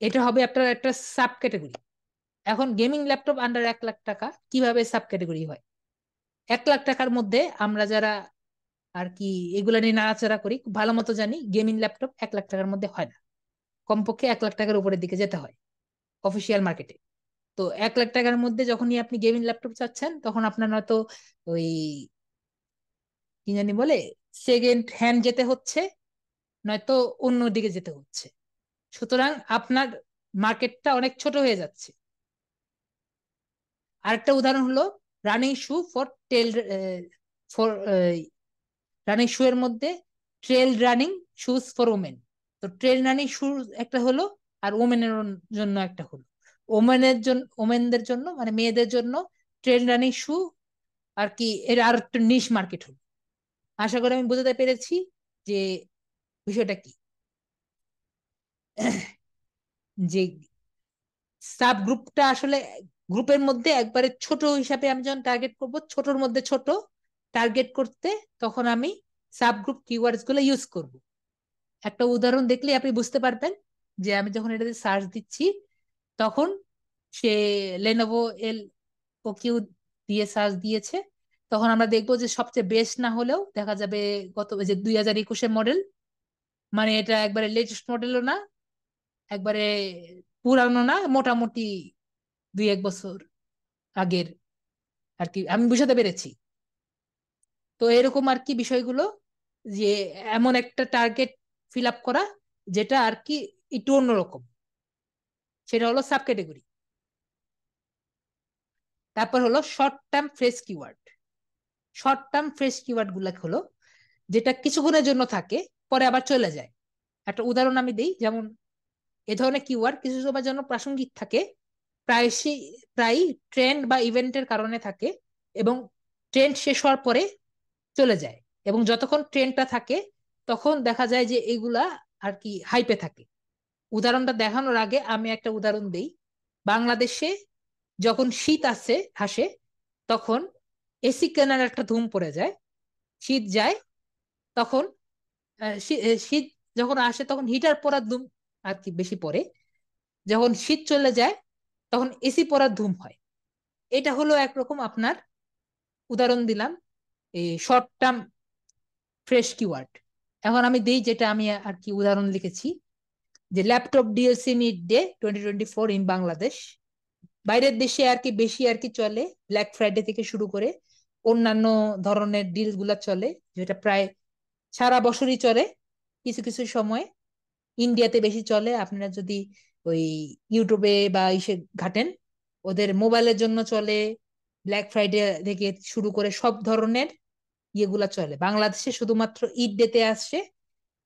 এটা হবে আপনার একটা সাব ক্যাটাগরি। এখন গেমিং ল্যাপটপ আন্ডার 1 লাখ টাকা কিভাবে সাব ক্যাটাগরি হয়? 1 লাখ টাকার মধ্যে আমরা যারা আর কি এগুলা নিয়ে নাড়াচাড়া করি, খুব ভালো মতো জানি গেমিং ল্যাপটপ 1 লাখ টাকার মধ্যে হয় না। কমপক্ষে 1 লাখ টাকার উপরের দিকে যেতে হয় অফিসিয়াল মার্কেটে। তো 1 লাখ টাকার মধ্যে যখনই আপনি গেমিং ল্যাপটপ চাচ্ছেন, তখন আপনার নয়তো ওই কি জানি বলে, সেকেন্ড হ্যান্ড যেতে হচ্ছে, নয়তো অন্য দিকে যেতে হচ্ছে। সুতরাং আপনার মার্কেটটা অনেক ছোট হয়ে যাচ্ছে। আরেকটা উদাহরণ হলো running shoe for trail for running shoe এর মধ্যে trail running shoes for women. তো ট্রেল রানিং শু একটা হলো, আর ওমেনের জন্য একটা হলো। ওমেনদের জন্য মানে মেয়েদের জন্য ট্রেল রানিং শু আর কি, এর আর একটা নিশ মার্কেট হলো। আশা করি আমি বোঝাতে পেরেছি যে বিষয়টা কি। যে সাব গ্রুপটা আসলে গ্রুপের মধ্যে একবারে ছোট হিসাবে আমি যখন টার্গেট করব, ছোটর মধ্যে ছোট টার্গেট করতে, তখন আমি সাব গ্রুপ কিওয়ার্ডস গুলো ইউজ করব। একটা উদাহরণ দেখলে আপনি বুঝতে পারবেন যে আমি যখন এটাতে সার্চ দিচ্ছি, তখন সে লেনোভো এল ও কিউ দিয়ে সার্চ দিয়েছে, তখন আমরা দেখবো যে সবচেয়ে বেস্ট না হলেও দেখা যাবে গত যে 2021-এর মডেল, মানে এটা একবারে লেটেস্ট মডেলও না, একবারে পুরানো না, মোটামুটি 2-1 বছর আগের আর কি। আমি বুঝাতে পেরেছি? তো এরকম আর কি বিষয়গুলো, যে এমন একটা টার্গেট ফিল আপ করা যেটা আর কি একটু অন্যরকম, সেটা হলো সাব ক্যাটেগরি। তারপর হলো short term phrase keyword. Short term phrase keyword গুলা হলো যেটা কিছুক্ষণের জন্য থাকে, পরে আবার চলে যায়। একটা উদাহরণ আমি দিই, যেমন এ ধরনের কিওয়ার্ড কিছু সময়ের জন্য প্রাসঙ্গিক থাকে, প্রায়শই প্রায় ট্রেন্ড বা ইভেন্টের কারণে থাকে, এবং ট্রেন্ড শেষ হওয়ার পরে চলে যায়। এবং যতক্ষণ ট্রেন্ডটা থাকে তখন দেখা যায় যে এগুলা আর কি হাইপে থাকে। উদাহরণটা দেখানোর আগে আমি একটা উদাহরণ দেই। বাংলাদেশে যখন শীত আসে তখন এসি কেনার একটা ধুম পড়ে যায়। শীত যায় তখন শীত যখন আসে তখন হিটার পরার ধুম আর কি বেশি পড়ে। যখন শীত চলে যায় তখন এসি পরার ধুম হয়। এটা হলো একরকম আপনার উদাহরণ দিলাম এই শর্ট টার্ম ফ্রেশ কিওয়ার্ড। এখন আমি দিই যেটা আমি আর কি উদাহরণ লিখেছি, যে laptop DLC mid day 2024 in Bangladesh. বাইরের দেশে আর কি বেশি আর কি চলে, ব্ল্যাক ফ্রাইডে থেকে শুরু করে অন্যান্য ধরনের ডিল গুলা চলে, যেটা প্রায় সারা বছরই চলে। কিছু কিছু সময় ইন্ডিয়াতে বেশি চলে। আপনারা যদি ওই ইউটিউবে বা ইসে ঘাটেন, ওদের মোবাইলের জন্য চলে, ব্ল্যাক ফ্রাইডে থেকে শুরু করে সব ধরনের ইয়েগুলা চলে। বাংলাদেশে শুধুমাত্র ঈদ ডেতে আসে,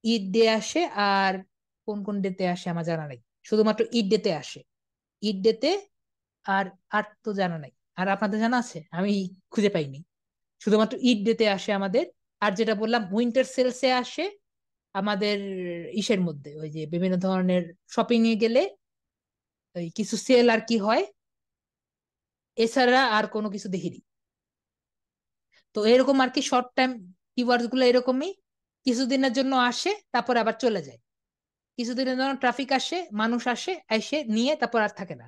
ঈদ ডে আসে, আর কোন কোন ডেতে আসে আমার জানা নাই। শুধুমাত্র ঈদ ডেতে আসে, ঈদ ডেতে। আর আর তো জানা নাই। আর আপনাদের জানা আছে? আমি খুঁজে পাইনি। শুধুমাত্র ঈদ ডেতে আসে আমাদের। আর যেটা বললাম উইন্টার সেলসে আসে আমাদের ইসের মধ্যে, ওই যে বিভিন্ন ধরনের শপিং এ গেলে ওই কিছু সেল আর কি হয়, এছাড়া আর কোনো কিছু দেখিনি। তো এরকম আর কি শর্ট টাইম কিওয়ার্ডস গুলো এরকমই, কিছুদিনের জন্য আসে তারপর আবার চলে যায়। কিছুদিনের জন্য ট্রাফিক আসে, মানুষ আসে, এসে নিয়ে তারপর আর থাকে না।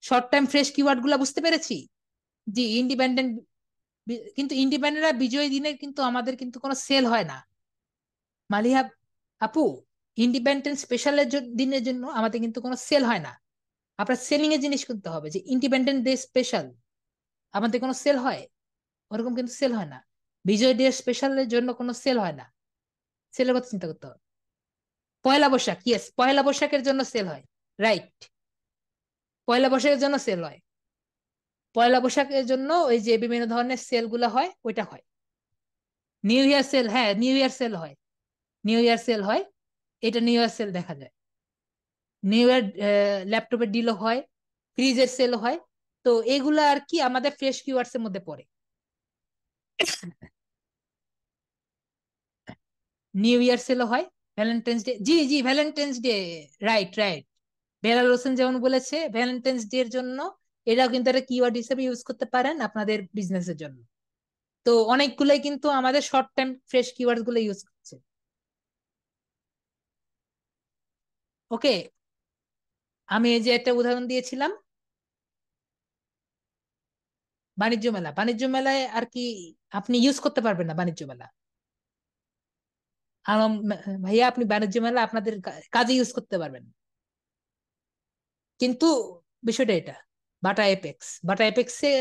শর্ট টাইম ফ্রেশ কিওয়ার্ড গুলা বুঝতে পেরেছি? জি, ইন্ডিপেন্ডেন্ট। কিন্তু ইন্ডিপেন্ডেন্টরা বিজয়ী দিনে কিন্তু আমাদের কিন্তু কোনো সেল হয় না মালিহা আপু। ইন্ডিপেন্ডেন্ট স্পেশালের দিনের জন্য আমাদের কিন্তু কোনো সেল হয় না। আপনার সেলিং এর জিনিস কিনতে হবে, যে ইন্ডিপেন্ডেন্ট ডে স্পেশাল আমাদের কোনো সেল হয়? ওরকম কিন্তু সেল হয় না। বিজয় ডে স্পেশালের জন্য কোনো সেল হয় না। সেলের কথা চিন্তা করতে হবে। পয়লা বৈশাখ, ইয়েস, পয়লা বৈশাখের জন্য সেল হয়। রাইট, পয়লা বৈশাখের জন্য সেল হয়। পয়লা বৈশাখের জন্য ওই যে বিভিন্ন ধরনের সেল গুলা হয়, ওইটা হয়। নিউ ইয়ার সেল, হ্যাঁ নিউ ইয়ার সেল হয়। নিউ ইয়ার সেল হয়, এটা নিউ ইয়ার সেল দেখা যায়। নিউ ইয়ার ল্যাপটপের ডিলও হয়, ফ্রিজের সেল হয়। তো এগুলা আর কি আমাদের ফ্রেশ কিওয়ার্ডস এর মধ্যে পড়ে। নিউ ইয়ার সেলও হয়, ভ্যালেন্টাইন্স ডে, জি জি valentine's day, right right. Belal Hossain যেমন বলেছে ভ্যালেন্টাইন্স ডে এর জন্য, এটাও কিন্তু একটা কিওয়ার্ড হিসেবে ইউজ করতে পারেন আপনাদের বিজনেসের জন্য। তো অনেকগুলোই কিন্তু আমাদের শর্ট টাইম ফ্রেশ কিওয়ার্ড গুলো ইউজ করছে। ওকে, আমি এই যে একটা উদাহরণ দিয়েছিলাম বাণিজ্য মেলা। বাণিজ্য মেলায় আর কি আপনি ইউজ করতে পারবেন না বাণিজ্য মেলা। আলম ভাইয়া, আপনি বাণিজ্য মেলা আপনাদের কাজে ইউজ করতে পারবেন। কিন্তু বিষয়টা এটা, বাটা এপেক্সে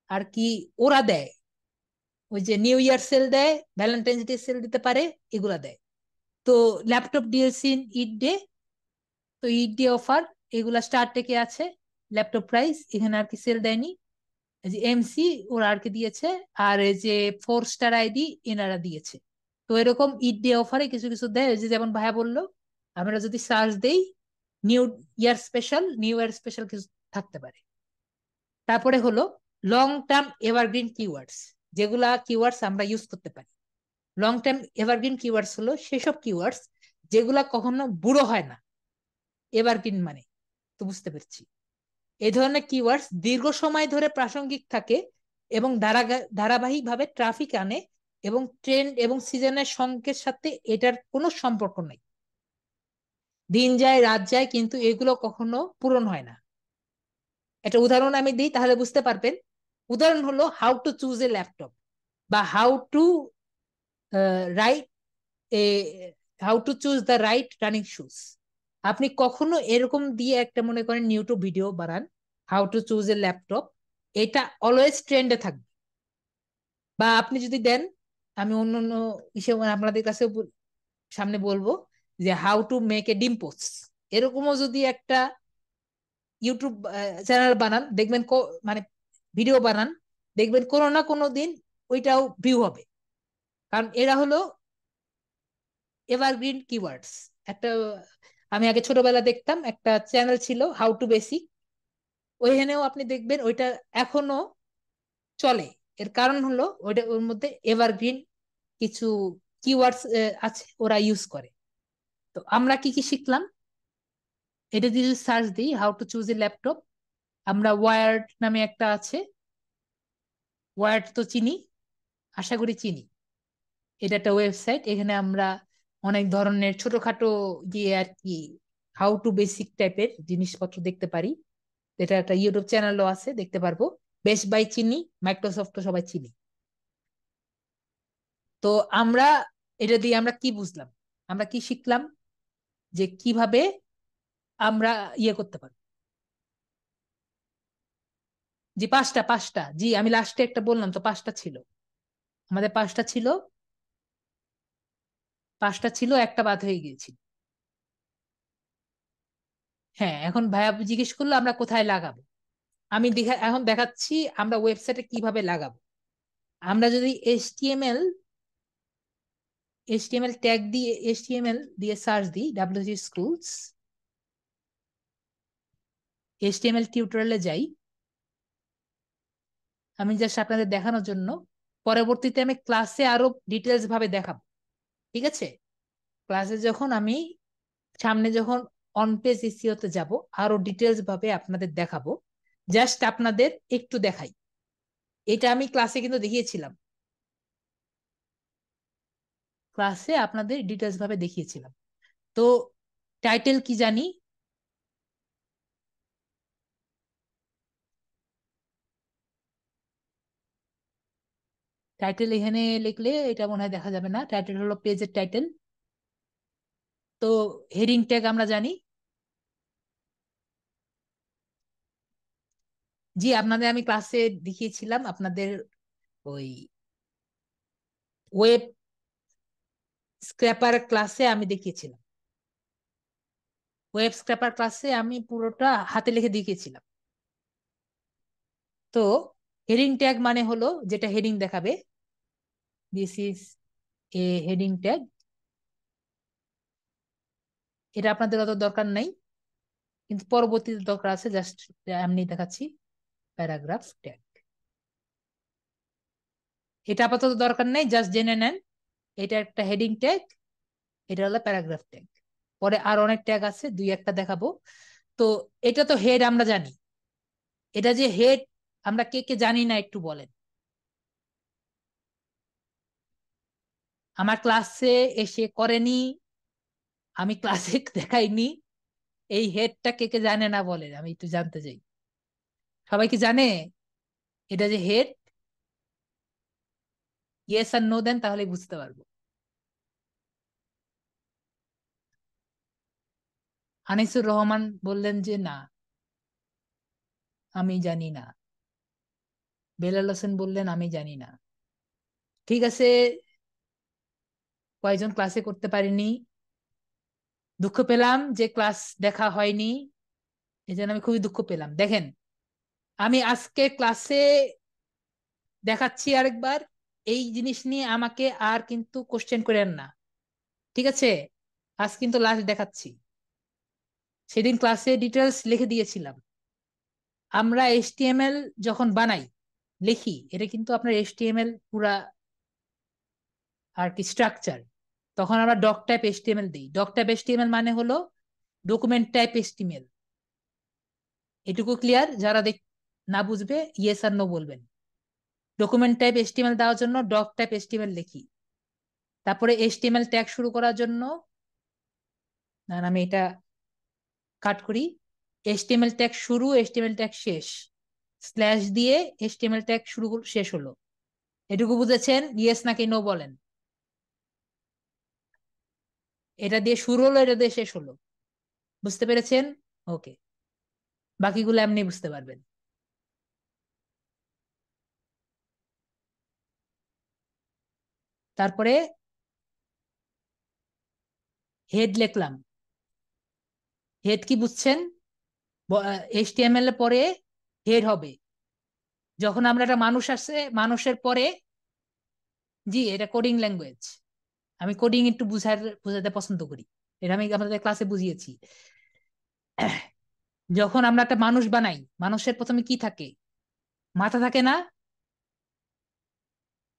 আর কি ওরা দেয় ওই যে নিউ ইয়ার সেল দেয়, ভ্যালেন্টাইন্স ডে সেল দিতে পারে, এগুলা দেয়। তো ল্যাপটপ ডিএলসি ঈদ ডে, তো ঈদ ডে অফার, এগুলা স্টার টেকে আছে। ল্যাপটপ প্রাইস এখানে আর কি সেল দেয়নি, এই যে এমসি ওরা আর কি দিয়েছে, আর এই যে 4 স্টার আইডি এনারা দিয়েছে। তো এরকম ঈদ ডে অফারে কিছু কিছু দেয়, এই যে যেমন ভাইয়া বললো, আমরা যদি সার্চ দেই নিউ নিউ ইয়ার স্পেশাল কিছু থাকতে পারে। তারপরে হলো লং টার্ম এভারগ্রিন কিওয়ার্ডস, যেগুলা কিওয়ার্ডস আমরা ইউজ করতে পারি। লং টাইম এভারগ্রিন কিওয়ার্ডস হলো সেসব কিওয়ার্ডস যেগুলা কখনো বুড়ো হয় না। এভারগ্রিন মানে তো বুঝতে পেরেছি। এই ধরনের কিওয়ার্ডস দীর্ঘ সময় ধরে প্রাসঙ্গিক থাকে এবং ধারাবাহিকভাবে ট্রাফিক আনে, এবং ট্রেন্ড এবং সিজনের সঙ্গের সাথে এটার কোনো সম্পর্ক নেই। দিন যায় রাত যায় কিন্তু এগুলো কখনো পূরণ হয় না। একটা উদাহরণ আমি দিই তাহলে বুঝতে পারবেন। উদাহরণ হলো how to choose a laptop, বা how to write a how to choose the right running shoes. আপনি কখনো এরকম দিয়ে একটা মনে করেন ইউটিউব ভিডিও বানান, how to choose a laptop, এটা অলওয়েজ ট্রেন্ডে থাকবে। বা আপনি যদি দেন, আমি অন্য অন্য হিসেবে আপনাদের কাছে সামনে বলবো যে হাউ টু মেক এ ডিম পোস্ট, এরকমও যদি একটা ইউটিউব চ্যানেল বানান দেখবেন, মানে ভিডিও বানান দেখবেন কোনো না কোনো দিন ওইটাও ভিউ হবে। কারণ এরা হলো এভারগ্রিন কিওয়ার্ডস। একটা, আমি আগে ছোটবেলা দেখতাম একটা চ্যানেল ছিল হাউ টু বেসিক, ওইখানেও আপনি দেখবেন ওইটা এখনো চলে। এর কারণ হলো ওইটা, ওর মধ্যে এভারগ্রিন কিছু কিওয়ার্ডস আছে, ওরা ইউজ করে। তো আমরা কি কি শিখলাম? এটা যদি সার্চ দিই how to choose a laptop, আমরা ওয়ার্ড নামে একটা আছে, ওয়ার্ড তো চিনি, আশা করি চিনি। এটা একটা ওয়েবসাইট, এখানে আমরা অনেক ধরনের ছোটখাটো গিয়ে আর কি হাউ টু বেসিক টাইপের জিনিসপত্র দেখতে পারি। এটা একটা ইউটিউব চ্যানেলও আছে, দেখতে পারবো। বেস্ট বাই চিনি, মাইক্রোসফট তো সবাই চিনি। তো আমরা এটা দিয়ে আমরা কি বুঝলাম, আমরা কি শিখলাম, যে কিভাবে আমরা ইয়ে করতে পারি। জি, পাঁচটা পাঁচটা, জি আমি লাস্টে একটা বললাম তো, পাঁচটা ছিল আমাদের, পাঁচটা ছিল, পাঁচটা ছিল, একটা বাদ হয়ে গিয়েছিল। হ্যাঁ, এখন ভাইয়া জিজ্ঞেস করলো আমরা কোথায় লাগাবো। আমি এখন দেখাচ্ছি আমরা ওয়েবসাইটে কিভাবে লাগাবো। আমরা যদি এইচটিএমএল ট্যাগ দিয়ে, এইচটিএমএল দিয়ে সার্চ দিই ডাব্লিউজি স্কুলস, এইচটিএমএল টিউটোরিয়ালে যাই, আমি জাস্ট আপনাদের দেখানোর জন্য। পরবর্তীতে আমি ক্লাসে আরো ডিটেলস ভাবে দেখাবো, ঠিক আছে? ক্লাসে যখন আমি সামনে যখন অন পেজ এসইওতে যাব, আরো ডিটেলস ভাবে আপনাদের দেখাবো। জাস্ট আপনাদের একটু দেখাই, এটা আমি ক্লাসে কিন্তু দেখিয়েছিলাম, ক্লাসে আপনাদের ডিটেলস ভাবে দেখিয়েছিলাম। তো টাইটেল কি জানি, টাইটেল এখানে লিখলে এটা মনে হয় দেখা যাবে না, টাইটেল হলো পেজের টাইটেল। তো হেডিং ট্যাগ আমরা জানি। জি, আপনাদের আমি ক্লাসে দেখিয়েছিলাম, আপনাদের ওই ওয়েব স্ক্র্যাপার ক্লাসে আমি দেখিয়েছিলাম, ওয়েব স্ক্র্যাপার ক্লাসে আমি পুরোটা হাতে লিখে দেখিয়েছিলাম। তো হেডিং ট্যাগ মানে হলো যেটা হেডিং দেখাবে, this is a heading tag. এটা আপনাদের অত দরকার নাই, কিন্তু পরবর্তীতে দরকার আছে, জাস্ট এমনি দেখাচ্ছি। প্যারাগ্রাফ ট্যাগ, এটা আপাতত দরকার নেই, জাস্ট জেনে নেন। এটা একটা হেডিং ট্যাগ, এটা হলো প্যারাগ্রাফ ট্যাগ। পরে আর অনেক ট্যাগ আছে, দুই একটা দেখাবো। তো এটা তো হেড আমরা জানি, এটা যে হেড আমরা কে কে জানি না একটু বলেন। আমার ক্লাসে এসে করেনি, আমি ক্লাসে দেখাইনি, এই হেডটা কে কে জানে না বলেন, আমি একটু জানতে চাই। সবাই কি জানে এটা যে হেড? ইয়েস আর নো দেন, তাহলে বুঝতে পারবো। আনিসুর রহমান বললেন যে না, আমি জানি না। বেলাল হোসেন বললেন আমি জানি না। ঠিক আছে, কয়েকজন ক্লাসে করতে পারিনি, দুঃখ পেলাম যে ক্লাস দেখা হয়নি, এই জন্য আমি খুবই দুঃখ পেলাম। দেখেন, আমি আজকে ক্লাসে দেখাচ্ছি আরেকবার, এই জিনিস নিয়ে আমাকে আর কিন্তু কোশ্চেন করেন না, ঠিক আছে? আজ কিন্তু লাস্ট দেখাচ্ছি, সেদিন ক্লাসে ডিটেলস লিখে দিয়েছিলাম। আমরা এইচটিএমএল যখন বানাই, লিখি, এটা কিন্তু আপনার এইচটিএমএল পুরা আর কি স্ট্রাকচার, তখন আমরা ডক টাইপ এচটিএমএল দিই। ডক টাইপ এচটিএমএল মানে হলো ডকুমেন্ট টাইপ এচটিএমএল। এটুকু ক্লিয়ার? যারা না বুঝবে ইয়েস আর নো বলবেন। ডকুমেন্ট টাইপ এচটিএমএল দেওয়ার জন্য ডক টাইপ এচটিএমএল লিখি। তারপরে এচটিএমএল ট্যাগ শুরু করার জন্য, না আমি এটা কাট করি, এচটিএমএল ট্যাগ শুরু, এচটিএমএল ট্যাগ শেষ, স্ল্যাশ দিয়ে এচটিএমএল ট্যাগ শুরু শেষ হলো। এটুকু বুঝেছেন? ইয়েস নাকি নো বলেন। এটা দিয়ে শুরু হলো, এটা দিয়ে শেষ হলো। বুঝতে পেরেছেন? ওকে, বাকিগুলো এমনি বুঝতে পারবেন। তারপরে হেড লিখলাম। হেড কি বুঝছেন? এইচটিএমএল এর পরে হেড হবে। যখন আমরা একটা মানুষ আসছে, মানুষের পরে, জি এটা কোডিং ল্যাঙ্গুয়েজ। আমি কোডিং একটু বুঝাতে পছন্দ করি। এটা আমি আপনাদের ক্লাসে বুঝিয়েছি। যখন আমরা একটা মানুষ বানাই, মানুষের প্রথমে কি থাকে? মাথা থাকে না?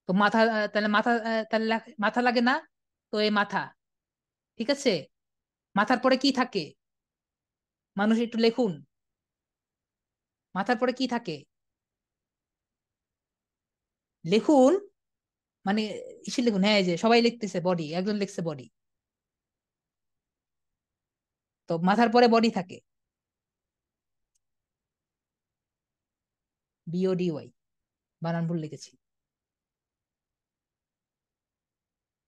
তো মাথা, তাহলে মাথা, তাহলে মাথা লাগে না? তো এই মাথা, ঠিক আছে। মাথার পরে কি থাকে? মানুষ একটু লিখুন, মাথার পরে কি থাকে লিখুন। মানে ইসে লিখুন, হ্যাঁ এই যে সবাই লিখতেছে বডি, একজন লিখছে বডি। তো মাথার পরে বডি থাকে, BODY, বানান ভুল লিখেছি।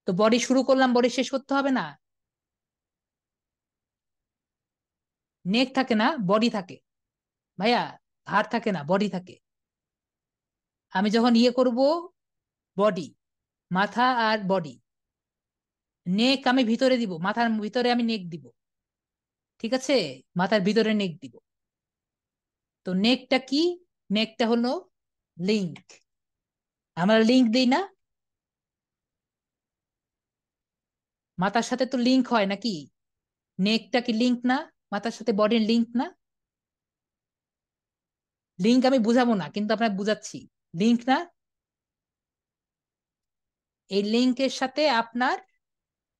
তো বডি শুরু করলাম, বডি শেষ করতে হবে না? নেক থাকে না, বডি থাকে। ভাইয়া, ঘাড় থাকে না, বডি থাকে। আমি যখন ইয়ে করব, বডি, মাথা আর বডি, নেক আমি ভিতরে দিব, মাথার ভিতরে আমি নেক দিব, ঠিক আছে, মাথার ভিতরে নেক দিব। তো নেকটা কি? নেকটা হলো লিঙ্ক। আমরা লিঙ্ক দিই না? মাথার সাথে তো লিঙ্ক হয় নাকি? নেকটা কি লিঙ্ক না? মাথার সাথে বডির লিঙ্ক না? লিঙ্ক আমি বুঝাবো না, কিন্তু আপনাকে বুঝাচ্ছি, লিঙ্ক না? এই লিঙ্কের সাথে আপনার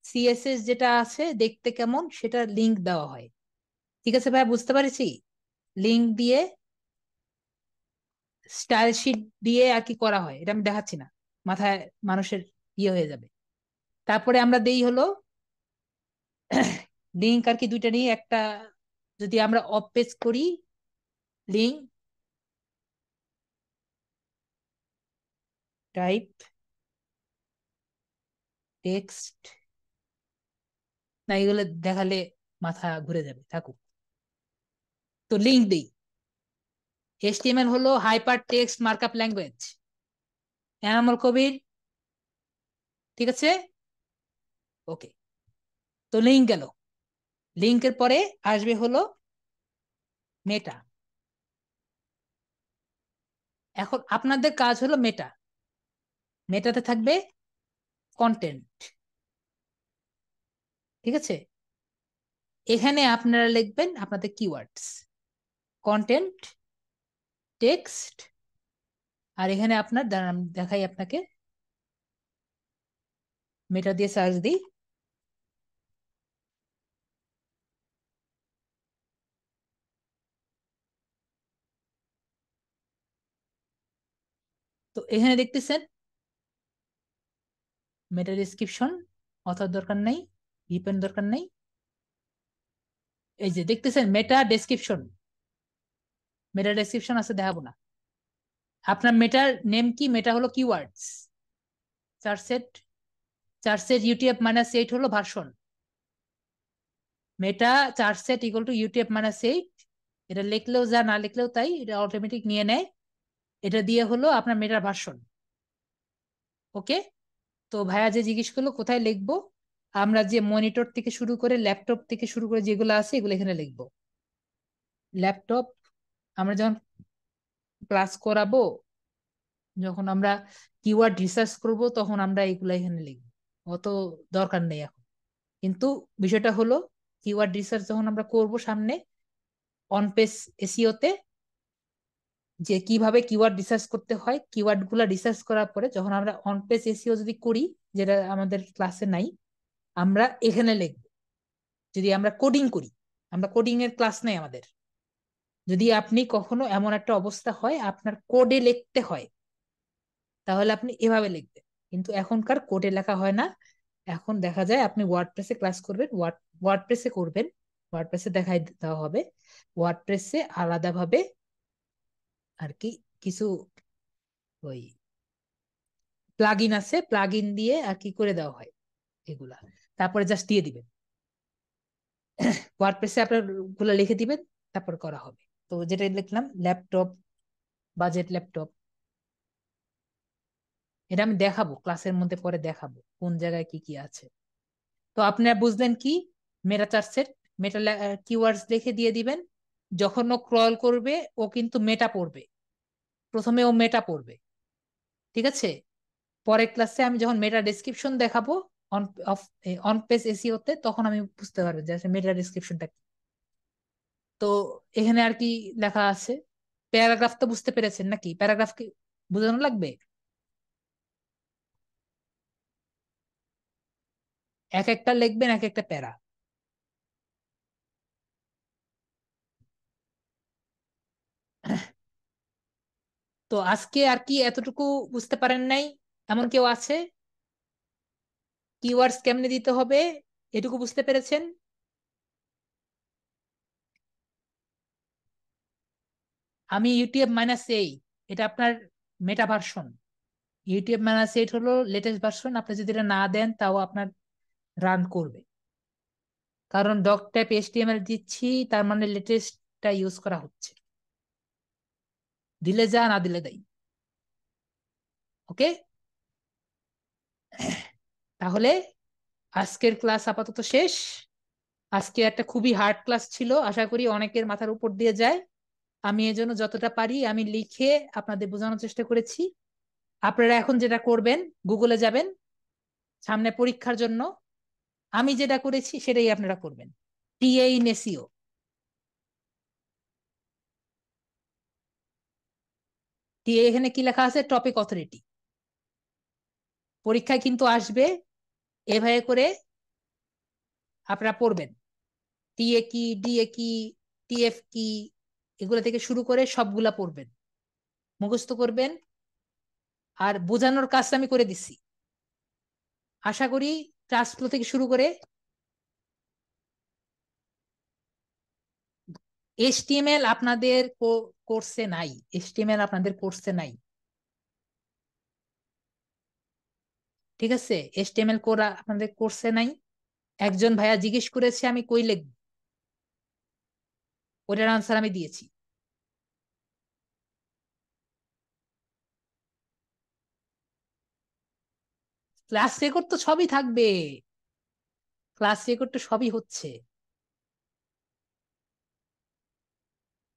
সিএসএস যেটা আছে দেখতে কেমন, সেটা লিঙ্ক দেওয়া হয়। ঠিক আছে ভাই, বুঝতে পারছি। লিঙ্ক দিয়ে, স্টাইল শিট দিয়ে আর কি করা হয় এটা আমি দেখাচ্ছি না, মাথায় মানুষের ইয়ে হয়ে যাবে। তারপরে আমরা দেই হলো লিঙ্ক আর কি দুইটা নিয়ে একটা, যদি আমরা অফ পেজ করি, লিঙ্ক টাইপ টেক্সট, না এগুলো দেখালে মাথা ঘুরে যাবে, থাকুক। তো লিঙ্ক দিই। HTML হলো hyper text markup language, Enamul Kabir, ঠিক আছে। ওকে, তো লিঙ্ক গেল। লিঙ্কের পরে আসবে হলো মেটা। এখন আপনাদের কাজ হলো মেটা, মেটাতে থাকবে কন্টেন্ট, ঠিক আছে। এখানে আপনারা লিখবেন আপনাদের কিওয়ার্ডস, কন্টেন্ট, টেক্সট, আর এখানে আপনার দেখাই আপনাকে, মেটা দিয়ে সার্চ দিই। তো এখানে দেখতেছেন মেটা ডেসক্রিপশন, অথর দরকার নাই, ভিপেন দরকার নাই। এই যে দেখতেছেন মেটা ডেসক্রিপশন, মেটা ডেসক্রিপশন আছে, দেখাবো না। আপনার মেটার নেম কি? মেটা হলো keywords. Charset, charset UTF minus 8 হলো version. Meta charset equal to UTF minus 8, এটা লিখলেও যা, না লিখলেও তাই, এটা অটোমেটিক নিয়ে নেয়। এটা দিয়ে হলো আপনার মেটার ভার্সন। ওকে, তো ভাইয়া যে জিজ্ঞেস করলো কোথায় লিখবো, আমরা যে মনিটর থেকে শুরু করে ল্যাপটপ থেকে শুরু করে যেগুলো আছে এগুলো এখানে লিখবো। ল্যাপটপ, আমরা যখন ক্লাস করাবো, যখন আমরা কিওয়ার্ড রিসার্চ করব, তখন আমরা এগুলো এখানে লিখবো, অত দরকার নেই এখন। কিন্তু বিষয়টা হলো কিওয়ার্ড রিসার্চ যখন আমরা করব সামনে অন পেজ এসইও তে, যে কিভাবে কিওয়ার্ড রিসার্চ করতে হয়, কিওয়ার্ড গুলা রিসার্চ করার পরে যখন আমরা অন পেজ এসইও যদি করি, যেটা আমাদের ক্লাসে নাই, আমরা এখানে লিখবো। যদি আমরা কোডিং করি, আমরা কোডিং এর ক্লাস নেই আমাদের, যদি আপনি কখনো এমন একটা অবস্থা হয় আপনার কোডে লিখতে হয়, তাহলে আপনি এভাবে লিখবেন। কিন্তু এখনকার কোডে লেখা হয় না, এখন দেখা যায় আপনি ওয়ার্ডপ্রেসে ক্লাস করবেন, ওয়ার্ডপ্রেসে করবেন, ওয়ার্ডপ্রেসে দেখাই দেওয়া হবে, ওয়ার্ডপ্রেসে আলাদাভাবে আর কি কিছু ওই প্লাগইন আছে, প্লাগইন দিয়ে আর কি করে দেওয়া হয় এগুলা, তারপরে জাস্ট দিয়ে দিবেন, ওয়ার্ডপ্রেসে আপনার গুলা লিখে দিবেন, তারপর করা হবে। তো যেটা লিখলাম ল্যাপটপ, বাজেট ল্যাপটপ, এটা আমি দেখাবো ক্লাসের মধ্যে, পরে দেখাবো কোন জায়গায় কি কি আছে। তো আপনারা বুঝলেন কি, মেটা চার্টসের মেটা কিওয়ার্ডস লিখে দিয়ে দিবেন, যখন ও ক্রল করবে ও কিন্তু মেটা পড়বে, প্রথমে ও মেটা পড়বে, ঠিক আছে? পরের ক্লাসে আমি যখন মেটা ডেসক্রিপশন দেখাবো অন অফ অন পেজ এসইওতে, তখন আমি বুঝতে পারবো যে আসলে মেটা ডেসক্রিপশনটা কি। তো এখানে আর কি লেখা আছে, প্যারাগ্রাফ তো বুঝতে পেরেছেন নাকি? প্যারাগ্রাফ কি বোঝানো লাগবে? এক একটা লিখবেন, এক একটা প্যারা। তো আজকে আর কি এতটুকু বুঝতে পারেন নাই এমন কেউ আছে? কিওয়ার্ডস কেমনে দিতে হবে এটুকু বুঝতে পেরেছেন? আমি ইউটিউব-8, এটা আপনার মেটা ভার্সন। ইউটিউব-8 হলো লেটেস্ট ভার্সন, আপনি যদি এটা না দেন তাও আপনার রান করবে, কারণ ডক টাইপ এইচটিএমএল দিচ্ছি, তার মানে লেটেস্টটা ইউজ করা হচ্ছে, দিলে যা না দিলে দেয়। ওকে, তাহলে আজকের ক্লাস আপাতত শেষ। আজকে একটা খুবই হার্ড ক্লাস ছিল, আশা করি অনেকের মাথার উপর দিয়ে যায়। আমি এজন্য যতটা পারি আমি লিখে আপনাদের বোঝানোর চেষ্টা করেছি। আপনারা এখন যেটা করবেন, গুগলে যাবেন সামনে পরীক্ষার জন্য, আমি যেটা করেছি সেটাই আপনারা করবেন। টিএ ইন এসইও, টিএ এখানে কি লেখা আছে, টপিক অথরিটি। পরীক্ষায় কিন্তু আসবে, এভাবে করে আপনারা পড়বেন। টিএ কি, ডিএ কি, টিএফ কি, এগুলো থেকে শুরু করে সবগুলা পড়বেন, মুখস্থ করবেন। আর বোঝানোর কাজটা আমি করে দিচ্ছি, আশা করি ক্লাসগুলো থেকে শুরু করে এইচটিএমএল আপনাদের কোর্সে নাই, এইচটিএমএল আপনাদের কোর্সে নাই, ঠিক আছে? এইচটিএমএল কোড আপনাদের কোর্সে নাই। একজন ভাইয়া জিজ্ঞেস করেছে আমি কই লিখব, ওটার আনসার আমি দিয়েছি। ক্লাস রেকর্ড তো সবই থাকবে, ক্লাস রেকর্ড তো সবই হচ্ছে।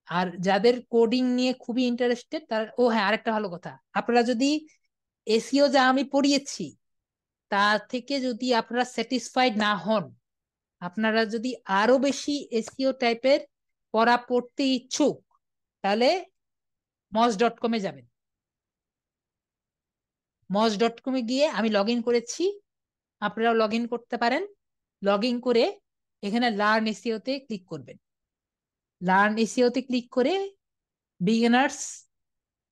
আর যাদের কোডিং নিয়ে খুবই ইন্টারেস্টেড তার, ও হ্যাঁ আরেকটা ভালো কথা, আপনারা যদি এসইও যা আমি পড়িয়েছি তার থেকে যদি আপনারা স্যাটিসফাইড না হন, আপনারা যদি আরো বেশি এসইও টাইপের পড়া পড়তে ইচ্ছুক, তাহলে মজ.কমে যাবেন। মজ.কমে গিয়ে আমি লগ ইন করেছি, আপনারাও লগ ইন করতে পারেন। লগ ইন করে এখানে লার্ন এসইওতে ক্লিক করবেন, লার্ন এসইওতে ক্লিক করে বিগিনার্স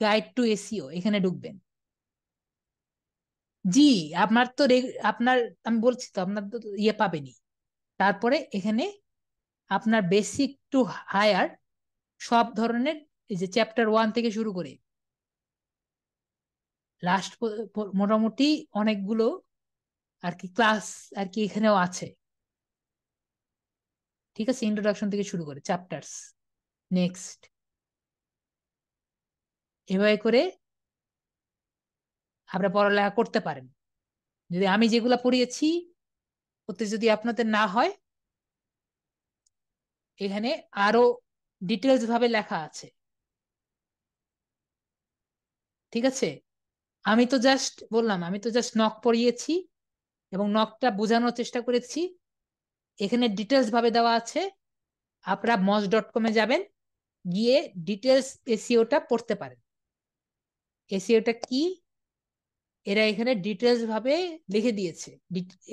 গাইড টু এসইও এখানে ঢুকবেন। জি, আপনার তো আপনার, আমি বলছি তো আপনার তো ইয়ে পাবেনি। তারপরে এখানে আপনার বেসিক টু হায়ার সব ধরনের, এই যে চ্যাপ্টার 1 থেকে শুরু করে লাস্ট মোটামুটি অনেকগুলো আর কি ক্লাস আর কি এখানেও আছে, ঠিক আছে? ইন্ট্রোডাকশন থেকে শুরু করে চ্যাপ্টার্স, নেক্সট, এভাবে করে আপনারা পড়ালেখা করতে পারেন। যদি আমি যেগুলা পড়িয়েছি ওতে যদি আপনাদের না হয়, এখানে আরো ডিটেলস ভাবে লেখা আছে, ঠিক আছে? আমি তো জাস্ট বললাম, আমি তো জাস্ট নক পড়িয়েছি এবং নকটা বোঝানোর চেষ্টা করেছি, এখানে ডিটেলস ভাবে দেওয়া আছে। আপনারা মজ.কমে যাবেন, গিয়ে ডিটেলস এসইওটা পড়তে পারেন। এসইওটা কি, এরা এখানে ডিটেলস ভাবে লিখে দিয়েছে।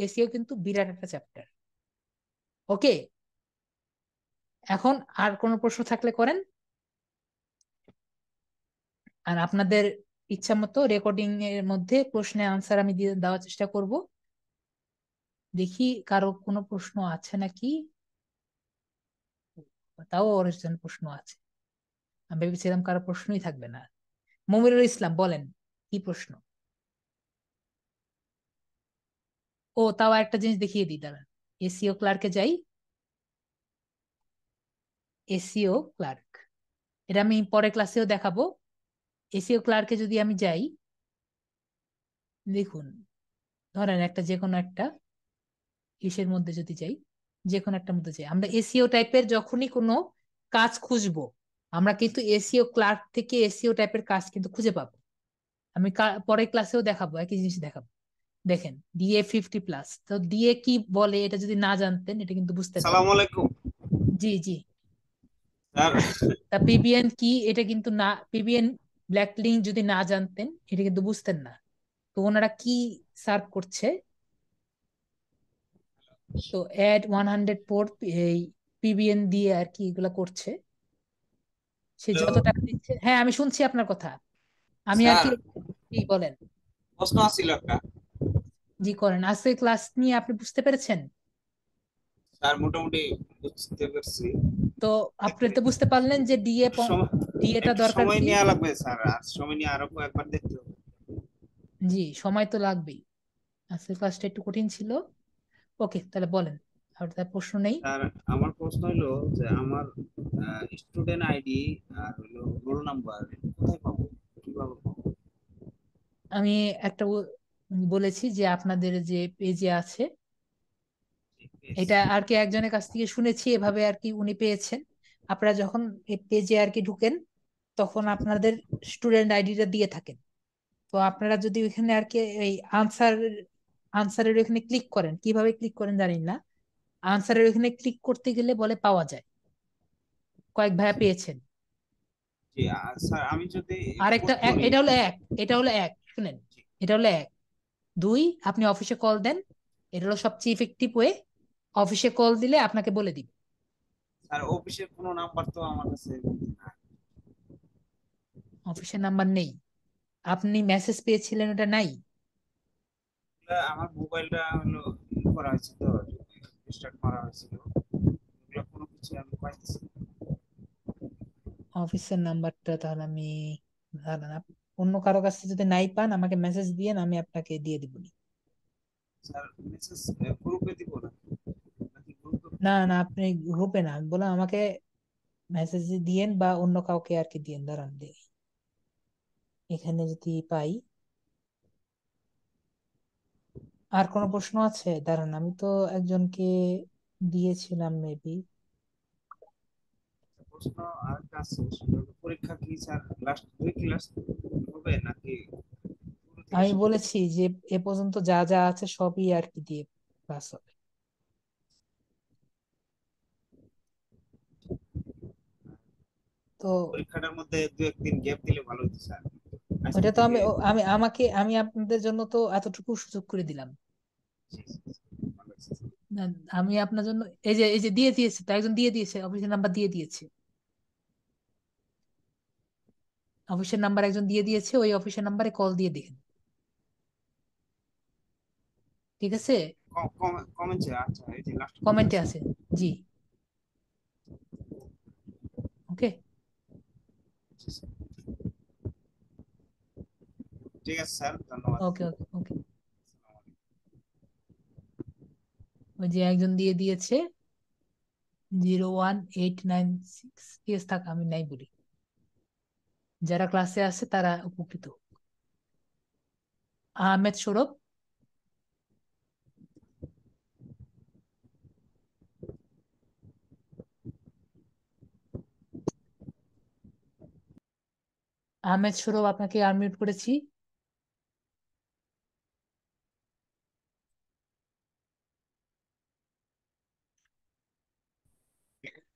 এসিও কিন্তু বিরাট একটা চ্যাপ্টার। ওকে, এখন আর কোনো প্রশ্ন থাকলে করেন। আর আপনাদের ইচ্ছা মতো রেকর্ডিং এর মধ্যে প্রশ্নের আনসার আমি দিয়ে দেওয়ার চেষ্টা করব। দেখি কারো কোনো প্রশ্ন আছে নাকি। তাও অরিজিনাল প্রশ্ন আছে, আমি ভেবেছিলাম কারো প্রশ্নই থাকবে না। মমিরুল ইসলাম বলেন, কি প্রশ্ন? ও, তাও একটা জিনিস দেখিয়ে দিই, দাঁড়ান। এসিও ক্লার্কে যাই। এসিও ক্লার্ক, এটা আমি পরে ক্লাসেও দেখাবো। এসিও ক্লার্কে যদি আমি যাই, দেখুন, ধরেন একটা যে কোনো একটা ইসের মধ্যে যদি যাই, যে কোনো একটা মধ্যে যাই, আমরা এসিও টাইপের যখনই কোনো কাজ খুঁজবো, আমরা কিন্তু এসিও ক্লার্ক থেকে এসিও টাইপের কাজ কিন্তু খুঁজে পাবো। আমি পরের ক্লাসেও দেখাবো, একই জিনিস দেখাবো। দেখেন, ডিএ 50+, তো ডিএ কি বলে এটা যদি না জানতেন, এটা কিন্তু বুঝতেন না। সালাম আলাইকুম জি জি। স্যার। তা পিবিএন কি এটা কিন্তু না, পিবিএন ব্ল্যাক লিঙ্ক যদি না জানতেন এটা কিন্তু বুঝতেন না। তো ওনারা কি সার্ভ করছে, তো অ্যাড 104 এই পিবিএন দিয়ে আর কি এগুলা করছে। সে হ্যালো যত টাকা দিচ্ছে, হ্যাঁ আমি শুনছি আপনার কথা। আমি আর স্যার, কি, কি বলেন? প্রশ্ন আছিল একটা। জি করেন, আজকে ক্লাস নিয়ে আপনি বুঝতে পেরেছেন? স্যার মোটামুটি বুঝতে পারছি। তো আপনি একটু তো বুঝতে পারলেন যে ডিএ, একটু সময় ডিএটা একটু দরকার সময় কি। নেওয়া লাগবে স্যার, আর সময় নিয়ে আরো একবার দেখতে হবে। জি, সময় তো লাগবেই, আজকের ক্লাসটা একটু কঠিন ছিল। ওকে, তাহলে বলেন, আর তার প্রশ্ন নেই। স্যার, আমার প্রশ্ন হলো যে আমার স্টুডেন্ট আইডি আর হলো রোল নাম্বার কোথায় পাবো, কিভাবে পাবো? আমি একটা বলেছি যে আপনাদের যে পেজে আছে, Yes. এটা আর কি একজনের কাছ থেকে শুনেছি, এভাবে আর কি উনি পেয়েছেন। আপনারা যখন এই পেজে আর কি ঢুকেন, তখন আপনাদের স্টুডেন্ট আইডিটা দিয়ে থাকেন। তো আপনারা যদি ওইখানে আর কি এই আনসারের ওইখানে ক্লিক করেন, কিভাবে ক্লিক করেন জানি না, আনসারের ওইখানে ক্লিক করতে গেলে বলে পাওয়া যায়। কয়েক ভাইয়া পেয়েছেন। জি, স্যার আমি যদি আর একটা পোস্ট করি। এটা হলো এক, এটা হলো এক, শুনেন, জি, এটা হলো এক। দুই, আপনি অফিসে কল দেন, এটা হলো সবচেয়ে ইফেক্টিভ ওয়ে। অফিসে কল দিলে আপনাকে বলে দিবে। স্যার অফিসের কোনো নাম্বার তো আমার কাছে নাই। অফিসের নাম্বার নেই? আপনি মেসেজ পেয়েছিলেন, ওটা নাই? আমার মোবাইলটা হলো করা হয়েছে তো, স্টার্ট করা হয়েছিল, এগুলো কোনো কিছু আমি পাইতেছি না। অফিসের নাম্বারটা তাহলে আমি, দাঁড়ান, অন্য কারো কাছে যদি নাই পান আমাকে মেসেজ দিয়েন, আমি আপনাকে দিয়ে দিব। স্যার মেসেজ গ্রুপে দিব না, নাকি গ্রুপে? না না, আপনি গ্রুপে না, আমি বললাম আমাকে মেসেজ দিয়েন বা অন্য কাউকে আর কি দিয়েন। দাঁড়ান দেখি এখানে যদি পাই। আর কোনো প্রশ্ন আছে? দাঁড়ান, আমি তো একজনকে দিয়েছিলাম মেবি। প্রশ্ন আর আছে, সেটা হলো পরীক্ষা কি স্যার লাস্ট 2 ক্লাস হবে নাকি শুরু থেকে আমি শুরু হবে? বলেছি যে এ পর্যন্ত যা যা আছে সবই আর কি দিয়ে ক্লাস হবে। তো পরীক্ষাটার মধ্যে 2-1 দিন গ্যাপ দিলে ভালো হতো স্যার, আজকে ওইটা তো থেকে। আমি আপনাদের জন্য তো এতটুকু সুযোগ করে দিলাম। জি, জি, জি, ভালো হয়েছে স্যার। না, আমি আপনার জন্য এই যে দিয়ে দিয়েছে, তো একজন দিয়ে দিয়েছে, অফিসের নাম্বার দিয়ে দিয়েছে। অফিসের নাম্বার একজন দিয়ে দিয়েছে, ওই অফিসের নাম্বারে কল দিয়ে দেখেন। ঠিক আছে, কমেন্টে, আচ্ছা এই যে লাস্ট কমেন্ট কমেন্টে আছে। আছে। জি। ওকে। জি, স্যার। ঠিক আছে স্যার, ধন্যবাদ। ওকে ওকে ওকে। ওই যে একজন দিয়ে দিয়েছে 01896, ঠিক আছে থাক, আমি নাই বলি। যারা ক্লাসে আছে তারা উপকৃত। আহমেদ সৌরভ, আহমেদ সৌরভ আপনাকে আনমিউট করেছি।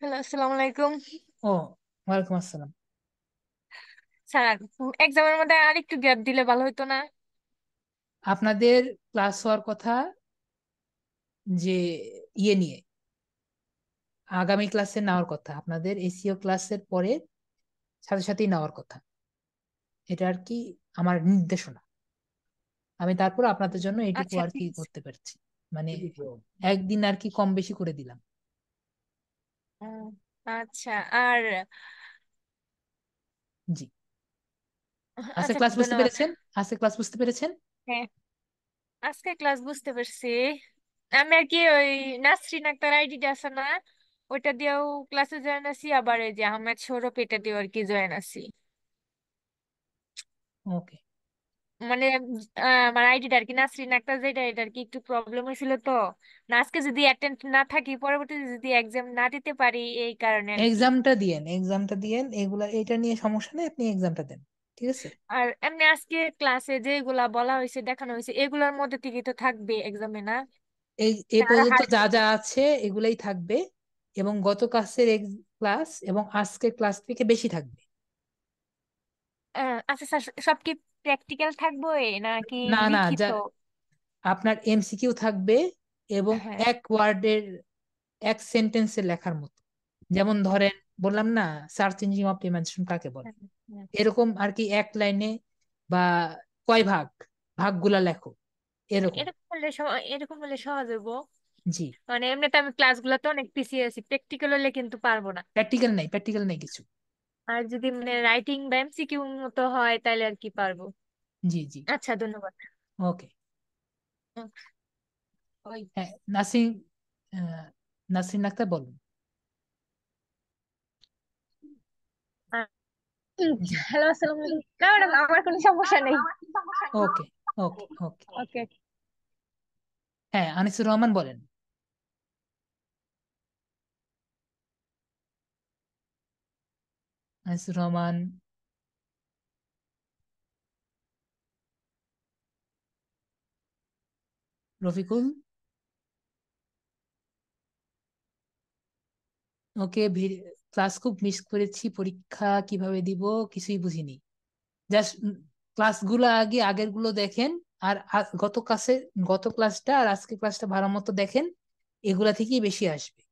হ্যালো, আসসালামু আলাইকুম ও, ওয়ালাইকুম আসসালাম। স্যার। এক্সামের মধ্যে আর একটু গ্যাপ দিলে ভালো হতো না? আপনাদের ক্লাস হওয়ার কথা যে ইয়ে নিয়ে আগামী ক্লাসে নেওয়ার কথা, আপনাদের এসিও ক্লাসের পরে সাথে সাথেই নেওয়ার কথা। এটা আর কি আমার নির্দেশনা। আমি তারপর আপনাদের জন্য এটুকু আচ্ছা, আর কি ঠিক আছে। করতে পারছি, মানে একদিন আর কি কম বেশি করে দিলাম। উম, আচ্ছা, আর জি, আজকে আচ্ছা, ক্লাস বুঝতে ধন্যবাদ। পেরেছেন? আজকে ক্লাস বুঝতে পেরেছেন? হ্যাঁ, আজকে ক্লাস বুঝতে পারছি। আমি আর কি ওই নাসরিন আক্তার আইডিটা আছে না, ওইটা দিয়েও ক্লাসে জয়েন আছি, আবার এই যে আহমেদ সৌরভ এটা দিয়েও আর কি জয়েন আছি। ওকে। মানে আমার আইডিটা আর কি নাসরিন আক্তার যেটা, এটা আর কি একটু প্রবলেম হয়েছিল তো। না, আজকে যদি অ্যাটেন্ড না থাকি, পরবর্তীতে যদি এক্সাম না দিতে পারি, এই কারণে আর কি। এক্সামটা দিয়েন, এগুলা এটা নিয়ে সমস্যা নেই, আপনি এক্সামটা দেন, ঠিক আছে? আর এমনি আজকে ক্লাসে যেগুলা বলা হয়েছে, দেখানো হয়েছে, এগুলোর মধ্যে থেকে তো থাকবে এক্সামে, না? এই আর পর্যন্ত যা যা আছে এগুলাই থাকবে, এবং গত ক্লাসের ক্লাস এবং আজকের ক্লাস থেকে বেশি থাকবে। আচ্ছা স্যার, সব কি প্র্যাকটিক্যাল থাকবো নাকি না না, লিখিত? আপনার এমসিকিউ থাকবে, এবং হ্যাঁ, এক ওয়ার্ডের এক সেন্টেন্সে লেখার মতো। যেমন ধরেন, বললাম না সার্চ ইঞ্জিন অপটিমাইজেশন কাকে বলে, হ্যাঁ, হ্যাঁ। এরকম আর কি এক লাইনে বা কয় ভাগ, ভাগগুলা লেখো, এরকম। এরকম হলে সহজ হইব। জি, মানে এমনিতে আমি ক্লাসগুলোতে অনেক পিছিয়ে আছি, প্র্যাকটিক্যাল হলে কিন্তু পারবো না। প্র্যাকটিক্যাল নেই কিছু। আর যদি মানে রাইটিং বা এমসিকিউ মতো হয় তাহলে আর কি পারবো। জি জি। আচ্ছা, ধন্যবাদ। ওকে। হুম, ওই হ্যাঁ, নাসরিন আক্তার বলুন। জি। হ্যালো, আসসালামু আলাইকুম। না ম্যাডাম, আমার কোনো সমস্যা নেই। ওকে ওকে ওকে। ওকে। হ্যাঁ, আনিসুর রহমান বলেন। আনিসুর রহমান, রফিকুল। ওকে। ক্লাস খুব মিস করেছি, পরীক্ষা কিভাবে দিব কিছুই বুঝিনি। জাস্ট ক্লাসগুলো আগের গুলো দেখেন, আর গত ক্লাসটা আর আজকে ক্লাসটা ভালো মতো দেখেন, এগুলা থেকেই বেশি আসবে।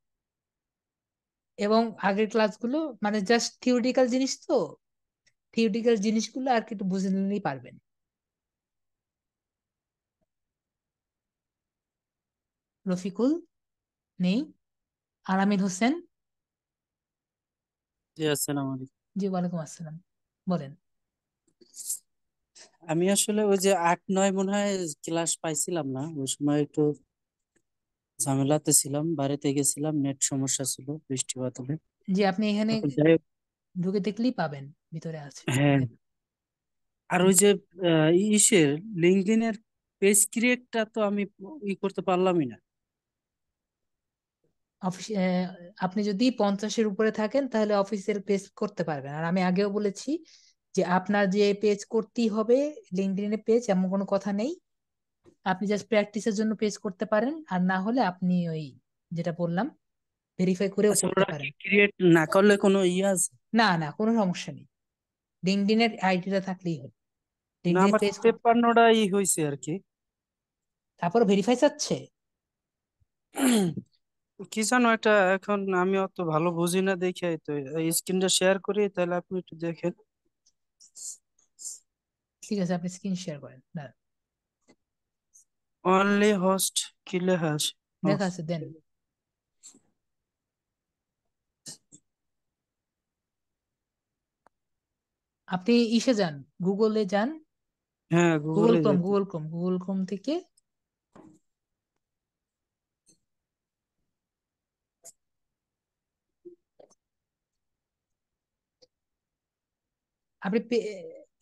এবং আগের ক্লাসগুলো মানে জাস্ট থিওরিটিক্যাল জিনিস, তো থিওরিটিক্যাল জিনিসগুলো আর কি একটু বুঝে নিলেই পারবেন। রফিকুল নেই। আলামিন হোসেন। জি, আসসালামু আলাইকুম। জি, ওয়ালাইকুম আসসালাম, বলেন। আমি আসলে ওই যে 8-9 মনে হয় ক্লাস পাইছিলাম না, ওই সময় একটু ঝামেলাতে ছিলাম, বাড়িতে গেছিলাম, নেট সমস্যা ছিল বৃষ্টি বাদলে। জি, আপনি এখানে তারপর যাই হোক, ঢুকে দেখলেই পাবেন, ভিতরে আছে। হ্যাঁ। আর ওই যে ইসের লিঙ্কডইনের পেজ ক্রিয়েটটা তো আমি করতে পারলামই না। অফিস আপনি যদি 50-এর উপরে থাকেন তাহলে অফিসের পেজ করতে পারবেন। আর আমি আগেও বলেছি যে আপনার যে পেজ করতেই হবে, লিঙ্কডইনে পেজ এমন কোনো কথা নেই। আপনি জাস্ট প্র্যাকটিসের জন্য পেজ করতে পারেন, আর না হলে আপনি ওই যেটা বললাম ভেরিফাই করেও আচ্ছা, করতে ওরা কি পারেন। ক্রিয়েট না করলে কোনো আছে? না না, কোনো সমস্যা নেই, লিঙ্কডইনের আইডিটা থাকলেই হলো। না, লিঙ্কডইনে আমার পেজ 53টা হয়েছে আর কি। তারপর ভেরিফাই চাচ্ছে। কি জানো এটা, এখন আমি অত ভালো বুঝি না, দেখে তো স্ক্রিনটা শেয়ার করি, তাহলে আপনি একটু দেখেন। ঠিক আছে, আপনি স্ক্রিন শেয়ার করেন না। অনলি হোস্ট কি লেখা আছে? ও, লেখা আছে, দেন। আপনি ইসে যান, গুগলে যান। হ্যাঁ, গুগল গুগলে ক্রোম যাইতে। গুগল ক্রোম গুগল ক্রোম থেকে আপনি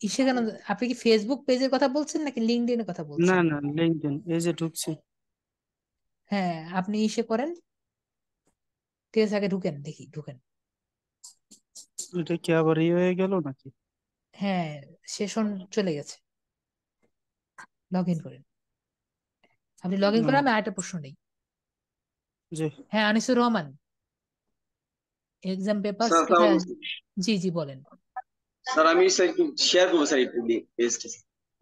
ইসে কেন, আপনি কি ফেসবুক পেজের কথা বলছেন নাকি লিঙ্কডইনের কথা না বলছেন? না, লিঙ্কডইন এই যে ঢুকছি। হ্যাঁ, আপনি ইসে করেন, ঠিক আছে, আগে ঢুকেন, দেখি ঢুকেন। এটা কি আবার হয়ে গেল নাকি? হ্যাঁ, সেশন চলে গেছে, লগ ইন করেন। আপনি লগ ইন করেন, ও, আমি আরেকটা প্রশ্ন নেই। জি। হ্যাঁ, Anisur Rahman, exam papers sir আসসালামু কোথায় আলাইকুম। জি জি, বলেন। স্যার আমি স্যার একটু শেয়ার করবো স্যার একটু পেজটা।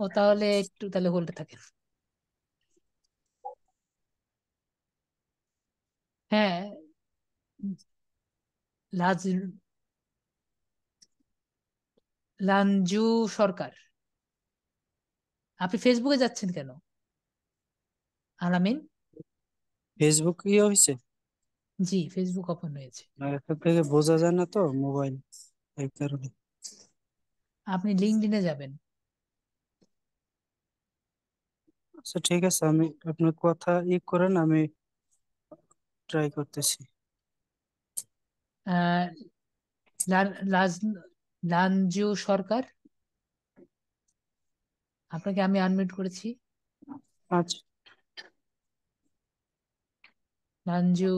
ও তাহলে একটু তাহলে হোল্ডে থাকেন। হ্যাঁ, লাজ লাঞ্জু সরকার। আপনি ফেসবুকে যাচ্ছেন কেন, আলামিন? ফেসবুক ইয়ে হয়েছে, জি, ফেসবুক ওপেন হয়েছে। আর এখান থেকে বোঝা যায় না তো মোবাইল, এই কারণে। আপনি লিঙ্কডইনে যাবেন। আচ্ছা ঠিক আছে, আমি আপনার কথা করেন, আমি ট্রাই করতেছি। আহ লাঞ্জু সরকার, আপনাকে আমি আনমিউট করেছি। আচ্ছা। লাঞ্জু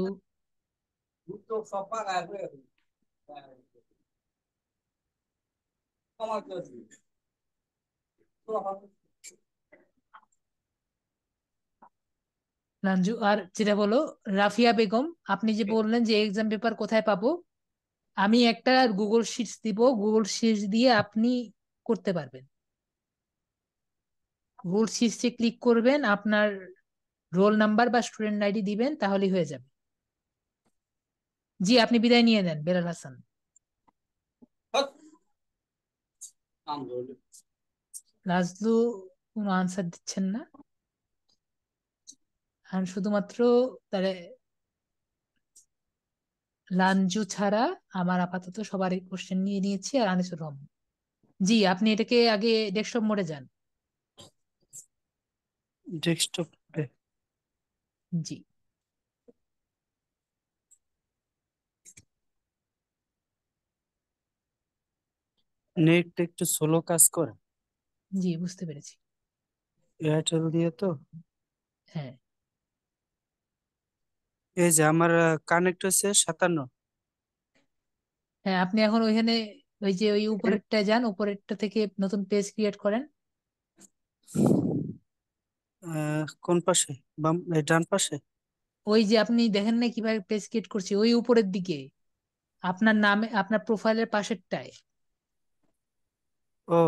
লাঞ্জু, আর যেটা বলো, রাফিয়া বেগম, আপনি যে বললেন যে এক্সাম পেপার কোথায় পাবো, আমি একটা গুগল শিটস দিব, গুগল শিটস দিয়ে আপনি করতে পারবেন। গুগল শিটসে ক্লিক করবেন, আপনার রোল নাম্বার বা স্টুডেন্ট আইডি দিবেন, তাহলেই হয়ে যাবে। জি, আপনি বিদায় নিয়ে নেন, বেলাল হাসান। নাজলু কোনো আনসার দিচ্ছেন না, আর শুধুমাত্র তাহলে লাঞ্জু ছাড়া আমার আপাতত সবারই কোশ্চেন নিয়ে নিয়েছি, আর আনিসুর রহমান। জি, আপনি এটাকে আগে ডেস্কটপ মোডে যান। ডেস্কটপ, জি, নেটটা একটু স্লো কাজ করে, জি বুঝতে পেরেছি। এয়ারটেল দিয়ে তো। হ্যাঁ, এই যে আমার কানেক্ট হয়েছে 57। হ্যাঁ, আপনি এখন ওইখানে ওই যে ওই উপরেরটায় যান, উপরেরটা থেকে নতুন পেজ ক্রিয়েট করেন। কোন পাশে? বাম, এই ডান পাশে? ওই যে আপনি দেখেন না কিভাবে পেজ ক্রিয়েট করছি, ওই উপরের দিকে আপনার নামে, আপনার প্রোফাইলের পাশেরটায়। ও,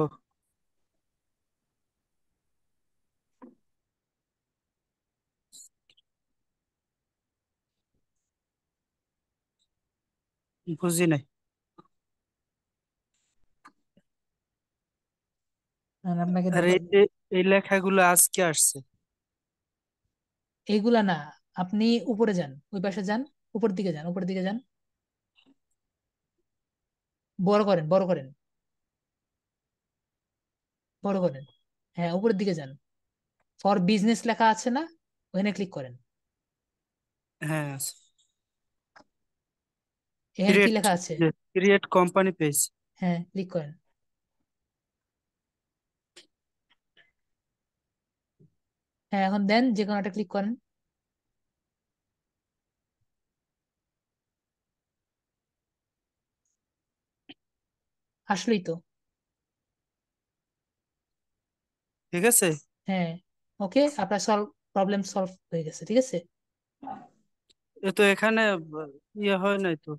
বুঝি নাই। আর আপনাকে আর দেখাবো। এই লেখাগুলো আজকে আসছে? এইগুলা না, আপনি উপরে যান, ওই পাশে যান, উপর দিকে যান, উপর দিকে যান, বড় করেন, বড় করেন, বড় করেন। হ্যাঁ, উপরের দিকে যান, ফর বিজনেস লেখা আছে না, ওখানে ক্লিক করেন। হ্যাঁ আছে। এখানে কি ক্রিয়েট, লেখা আছে? Create company page. হ্যাঁ, ক্লিক করেন। হ্যাঁ, এখন দেন, যে কোনো একটা ক্লিক করেন। আসলেই তো। ঠিক আছে। হ্যাঁ, ওকে, আপনার প্রবলেম সলভ হয়ে গেছে, ঠিক আছে। এ তো এখানে ইয়ে হয় নাই তো।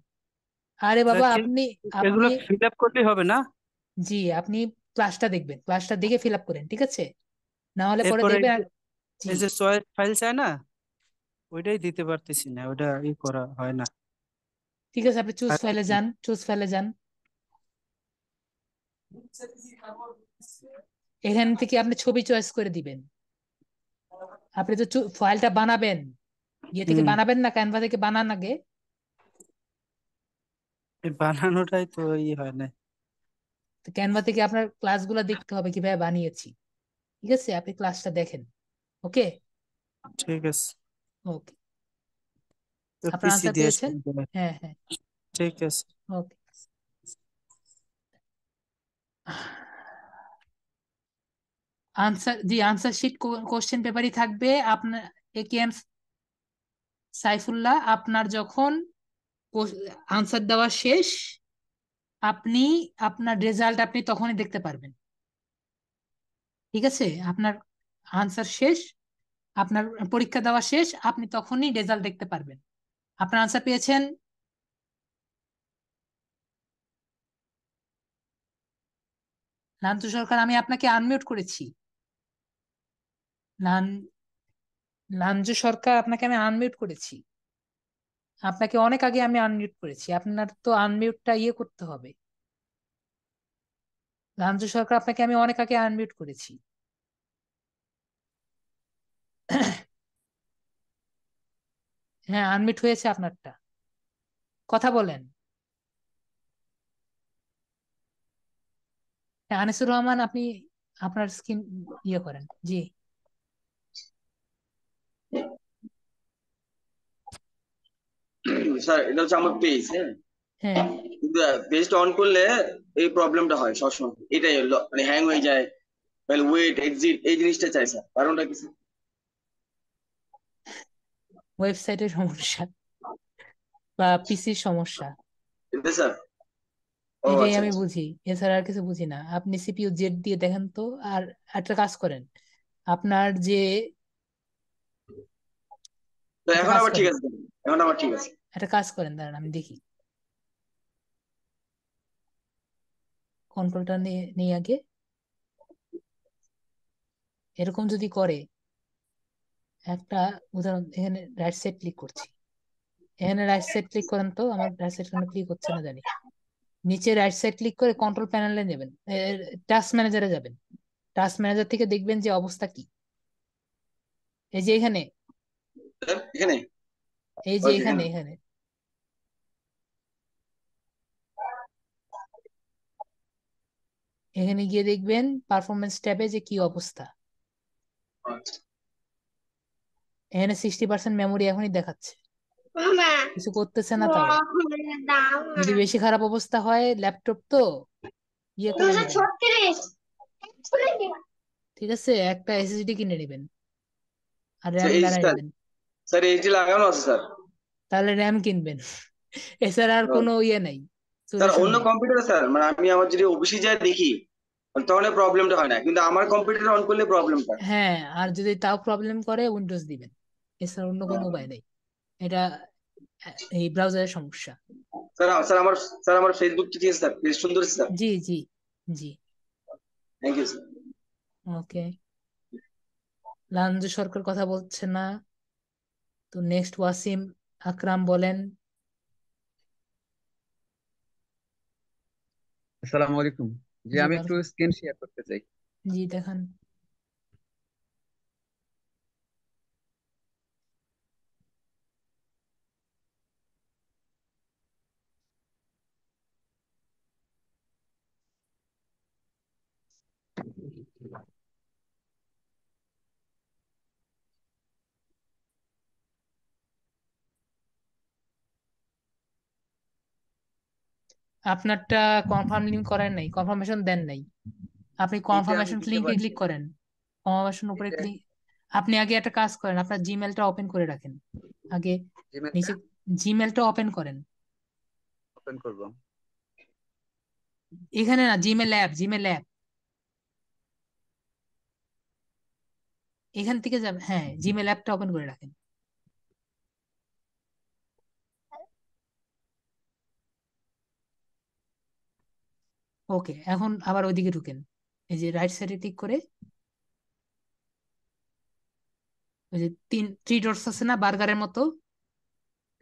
আরে বাবা, কি- আপনি আপনি এগুলো ফিল আপ করলেই হবে না? জি, আপনি ক্লাসটা দেখবেন, ক্লাসটা দেখে ফিল আপ করেন, ঠিক আছে, না হলে পরে এরপরে দেখবেন। জি, এই যে চয়েস ফাইল চায় না, ওইটাই দিতে পারতেছি না, ওইটা করা হয় না। ঠিক আছে, আপনি চুজ আর ফাইলে যান, চুজ ফাইলে যান। এখান থেকে আপনি ছবি চয়েস করে দিবেন। আপনি তো ফাইলটা বানাবেন, ইয়ে থেকে হুম, বানাবেন না, ক্যানভা থেকে বানান আগে। এই বানানোটাই তো হয় না। তো ক্যানভা থেকে আপনার ক্লাসগুলো দেখতে হবে কিভাবে বানিয়েছি, ঠিক আছে, আপনি ক্লাসটা দেখেন। ওকে, ঠিক আছে, ওকে, তো আপনার পিসি আনসার দিয়ে পেয়েছেন। শুরু করা। হ্যাঁ, হ্যাঁ, ঠিক আছে। ওকে। আনসার, জি, আনসার শিট কোশ্চেন পেপারই থাকবে আপনার। একেএম সাইফুল্লাহ, আপনার যখন আনসার দেওয়া শেষ, আপনি আপনার রেজাল্ট আপনি তখনই দেখতে পারবেন, ঠিক আছে। আপনার আনসার শেষ, আপনার পরীক্ষা দেওয়া শেষ, আপনি তখনই রেজাল্ট দেখতে পারবেন। আপনার আনসার পেয়েছেন। নান্তু সরকার, আমি আপনাকে আনমিউট করেছি। নান লাঞ্জু সরকার, আপনাকে আমি আনমিউট করেছি। আপনাকে অনেক আগে আমি আনমিউট করেছি, আপনার তো আনমিউটটা ইয়ে করতে হবে। রাঞ্জু সরকার, আপনাকে আমি অনেক আগে আনমিউট করেছি। হ্যাঁ, আনমিউট হয়েছে আপনারটা, কথা বলেন। হ্যাঁ, আনিসুর রহমান, আপনি আপনার স্ক্রিন ইয়ে করেন। জি। স্যার এটা হচ্ছে আমার পেজ, হ্যাঁ, হ্যাঁ, কিন্তু পেজটা অন করলে এই প্রবলেমটা হয় সবসময়, এটাই হলো, মানে হ্যাং হয়ে যায়, তাহলে ওয়েট এক্সিট এই জিনিসটা চাই স্যার, কারণটা কি স্যার? ওয়েবসাইটের সমস্যা বা পিসির সমস্যা, এটা স্যার? ও এটাই আচ্ছা আমি আচ্ছা। বুঝি, এছাড়া আর কিছু বুঝি না। আপনি সিপিইউ জেড দিয়ে দেখেন তো। আর একটা কাজ করেন, আপনার যে তো একটা এখন কাজ আবার ঠিক করেন আছে স্যার, এখন আবার ঠিক আছে। একটা কাজ করেন, দাঁড়ান আমি দেখি কন্ট্রোলটা নিয়ে নিয়ে আগে। এরকম যদি করে, একটা উদাহরণ, এখানে রাইট সাইড ক্লিক করছি, এখানে রাইট সাইড ক্লিক করেন তো। আমার রাইট সাইড কেন ক্লিক হচ্ছে না জানি। নিচে রাইট সাইড ক্লিক করে কন্ট্রোল প্যানেলে যাবেন, টাস্ক ম্যানেজারে যাবেন। টাস্ক ম্যানেজার থেকে দেখবেন যে অবস্থা কি। এই যে এখানে, স্যার এখানে, এই যে ওকে এখানে এখানে। এখানে এখানে গিয়ে দেখবেন পারফরমেন্স ট্যাবে যে কি অবস্থা। আচ্ছা। এখানে 60% মেমোরি এখনই দেখাচ্ছে, কিছু করতেছে না। তাও যদি বেশি খারাপ অবস্থা হয়, ল্যাপটপ তো ইয়ে করে নেবেন, ঠিক আছে? একটা এসএসডি কিনে নেবেন আর স্যার র্যাম এই বাড়ায় স্যার, নেবেন। স্যার এইচডি লাগানো আছে স্যার। তাহলে র্যাম কিনবেন। এছাড়া আর ও, কোনো ইয়ে নাই, স্যার সলিউশন অন্য নাই। কম্পিউটারে স্যার, মানে আমি আমার যদি অফিসে যাই দেখি তখন প্রবলেমটা হয় না, কিন্তু আমার কম্পিউটার অন করলে প্রবলেমটা। হ্যাঁ, আর যদি তাও প্রবলেম করে, উইন্ডোজ দিবেন, এছাড়া অন্য কোনো উপায় নেই। এটা এই ব্রাউজারের সমস্যা। স্যার স্যার আমার ফেসবুক ঠিক আছে স্যার, বেশ সুন্দর আছে স্যার। জি জি জি। Thank you sir. Okay, Lanju Sarkar কথা বলছে না, তো নেক্সট ওয়াসিম আকরাম বলেন। আসসালামু আলাইকুম। জি, জি আমি বল। একটু স্ক্রিন শেয়ার করতে চাই। জি দেখান। আপনারটা কনফার্ম লিঙ্ক করেন নাই, কনফার্মেশন দেন নাই। আপনি এটা আমি কনফার্মেশন দিতে লিঙ্কে পারছি ক্লিক না। করেন, কনফার্মেশন উপরে এটা ক্লিক। আপনি আগে একটা কাজ করেন, আপনার জিমেলটা ওপেন করে রাখেন আগে। জিমেলটা নিচে জিমেলটা ওপেন করেন। ওপেন করব। এখানে না, জিমেল অ্যাপ, জিমেল অ্যাপ, এখান থেকে যাবেন। হ্যাঁ, জিমেল অ্যাপটা ওপেন করে রাখেন। ওকে, এখন আবার ওইদিকে ঢুকেন। এই যে রাইট সাইডে ক্লিক করে, ওই যে থ্রি ডটস আছে না, বার্গারের মতো,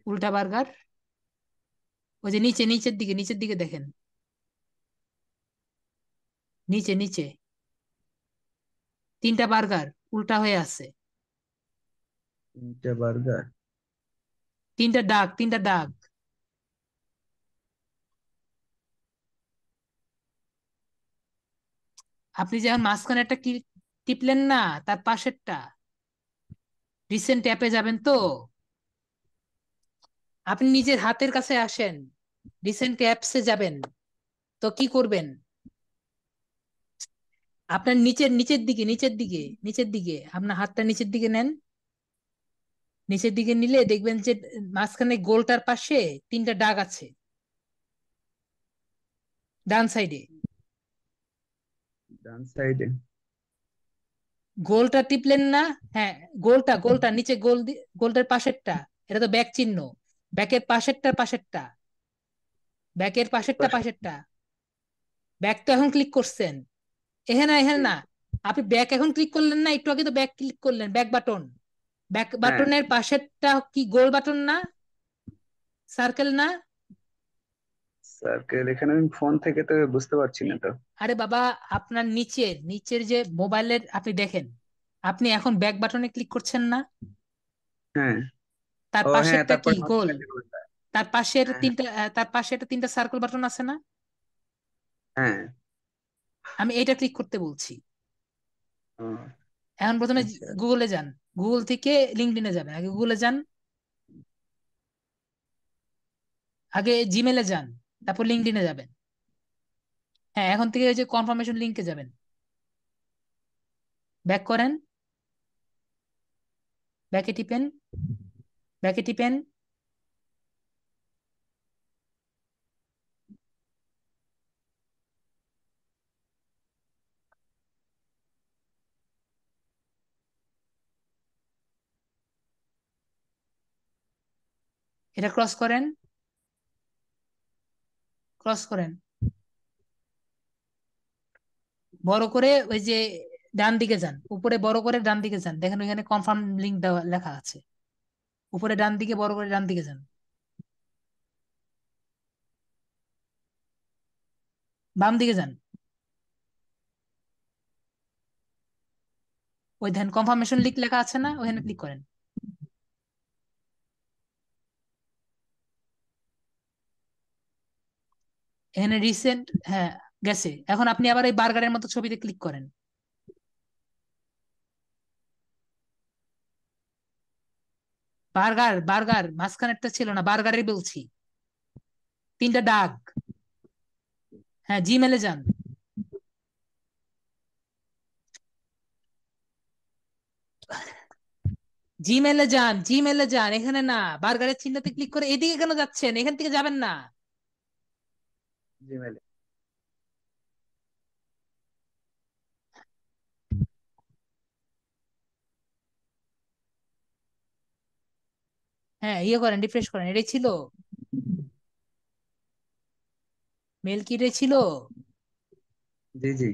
উল্টা বার্গার, ওই যে নিচে, নিচের দিকে দেখেন, নিচে নিচে তিনটা বার্গার উল্টা হয়ে আছে, এটা বার্গার। তিনটা দাগ। আপনি যখন মাঝখানে একটা টিপলেন না, তার পাশেরটা রিসেন্ট অ্যাপে যাবেন তো। আপনি নিজের হাতের কাছে আসেন, রিসেন্ট অ্যাপসে যাবেন, তো কি করবেন? আপনার নিচের দিকে আপনার হাতটা নিচের দিকে নেন। নিচের দিকে নিলে দেখবেন যে মাঝখানে গোলটার পাশে তিনটা দাগ আছে, ডান সাইডে। ডান সাইডে। গোলটা টিপলেন না? হ্যাঁ, গোলটা নিচে, গোলটার পাশেরটা, এটা তো ব্যাক চিহ্ন, ব্যাকের পাশেরটা, ব্যাকের পাশেরটা। ব্যাক তো এখন ক্লিক করছেন, এখানে না। আপনি ব্যাক এখন ক্লিক করলেন না, একটু আগে তো ব্যাক ক্লিক করলেন, ব্যাক বাটন। ব্যাক হ্যাঁ, বাটনের পাশেরটা কি গোল বাটন না? সার্কেল না? স্যারকে এখানে আমি ফোন থেকে তো বুঝতে পারছি না তো। আরে বাবা, আপনার নিচের যে মোবাইলের আপনি দেখেন, আপনি এখন ব্যাক বাটনে ক্লিক করছেন না? হ্যাঁ। তার ও হ্যাঁ, পাশেরটা কি তারপর গোল? তার পাশে এটা হ্যাঁ তিনটা তার পাশে এটা তিনটা সার্কেল বাটন আছে না? হ্যাঁ। আমি এটা ক্লিক করতে বলছি। ও এখন প্রথমে আচ্ছা। গুগলে যান, গুগল থেকে লিঙ্কডইনে যাবেন। আগে গুগলে যান, আগে জিমেলে যান, তারপর লিঙ্কডইনে যাবেন। হ্যাঁ, এখন থেকে ওই যে কনফার্মেশন লিঙ্কে যাবেন, ব্যাক করেন, ব্যাকে টিপেন, ব্যাকে টিপেন। এটা ক্রস করেন, ক্রস করেন, বড় করে ওই যে ডান দিকে যান, উপরে বড় করে ডান দিকে যান, দেখেন ওইখানে কনফার্ম লিঙ্ক দেওয়া লেখা আছে। উপরে ডান দিকে বড় করে ডান দিকে যান, বাম দিকে যান, ওই দেখেন কনফার্মেশন লিঙ্ক লেখা আছে না, ওখানে ক্লিক করেন। এখানে রিসেন্ট, হ্যাঁ গেছে। এখন আপনি আবার এই বার্গারের মতো ছবিতে ক্লিক করেন। বার্গার, বার্গার মাঝখানেরটা ছিল না, বার্গারই বলছি, তিনটা দাগ। হ্যাঁ, জিমেলে যান, জিমেলে যান, জিমেলে যান, এখানে না, বার্গারের চিহ্নতে ক্লিক করে এদিকে কেন যাচ্ছেন? এখান থেকে যাবেন না। জিমেলে। হ্যাঁ, ইয়ে করেন, রিফ্রেশ করেন। এটাই ছিল মেল, কি এটাই ছিল? জি জি।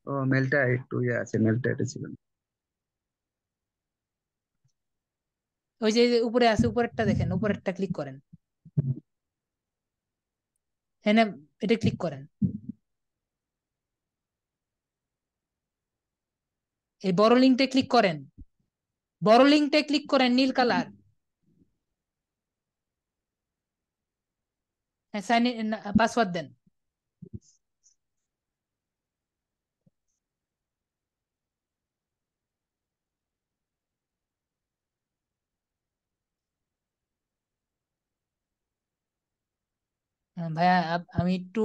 ও মেলটা একটু ইয়ে আছে, মেলটা এটা ছিল না। ওই যে যে উপরে আছে, উপরেরটা দেখেন, উপরেরটা ক্লিক করেন। হ্যাঁ, এটা ক্লিক করেন, এই বড় লিঙ্কটা ক্লিক করেন, বড় লিঙ্কটা ক্লিক করেন, নীল কালার। হ্যাঁ, সাইন ইন, পাসওয়ার্ড দেন। ভাইয়া, আমি একটু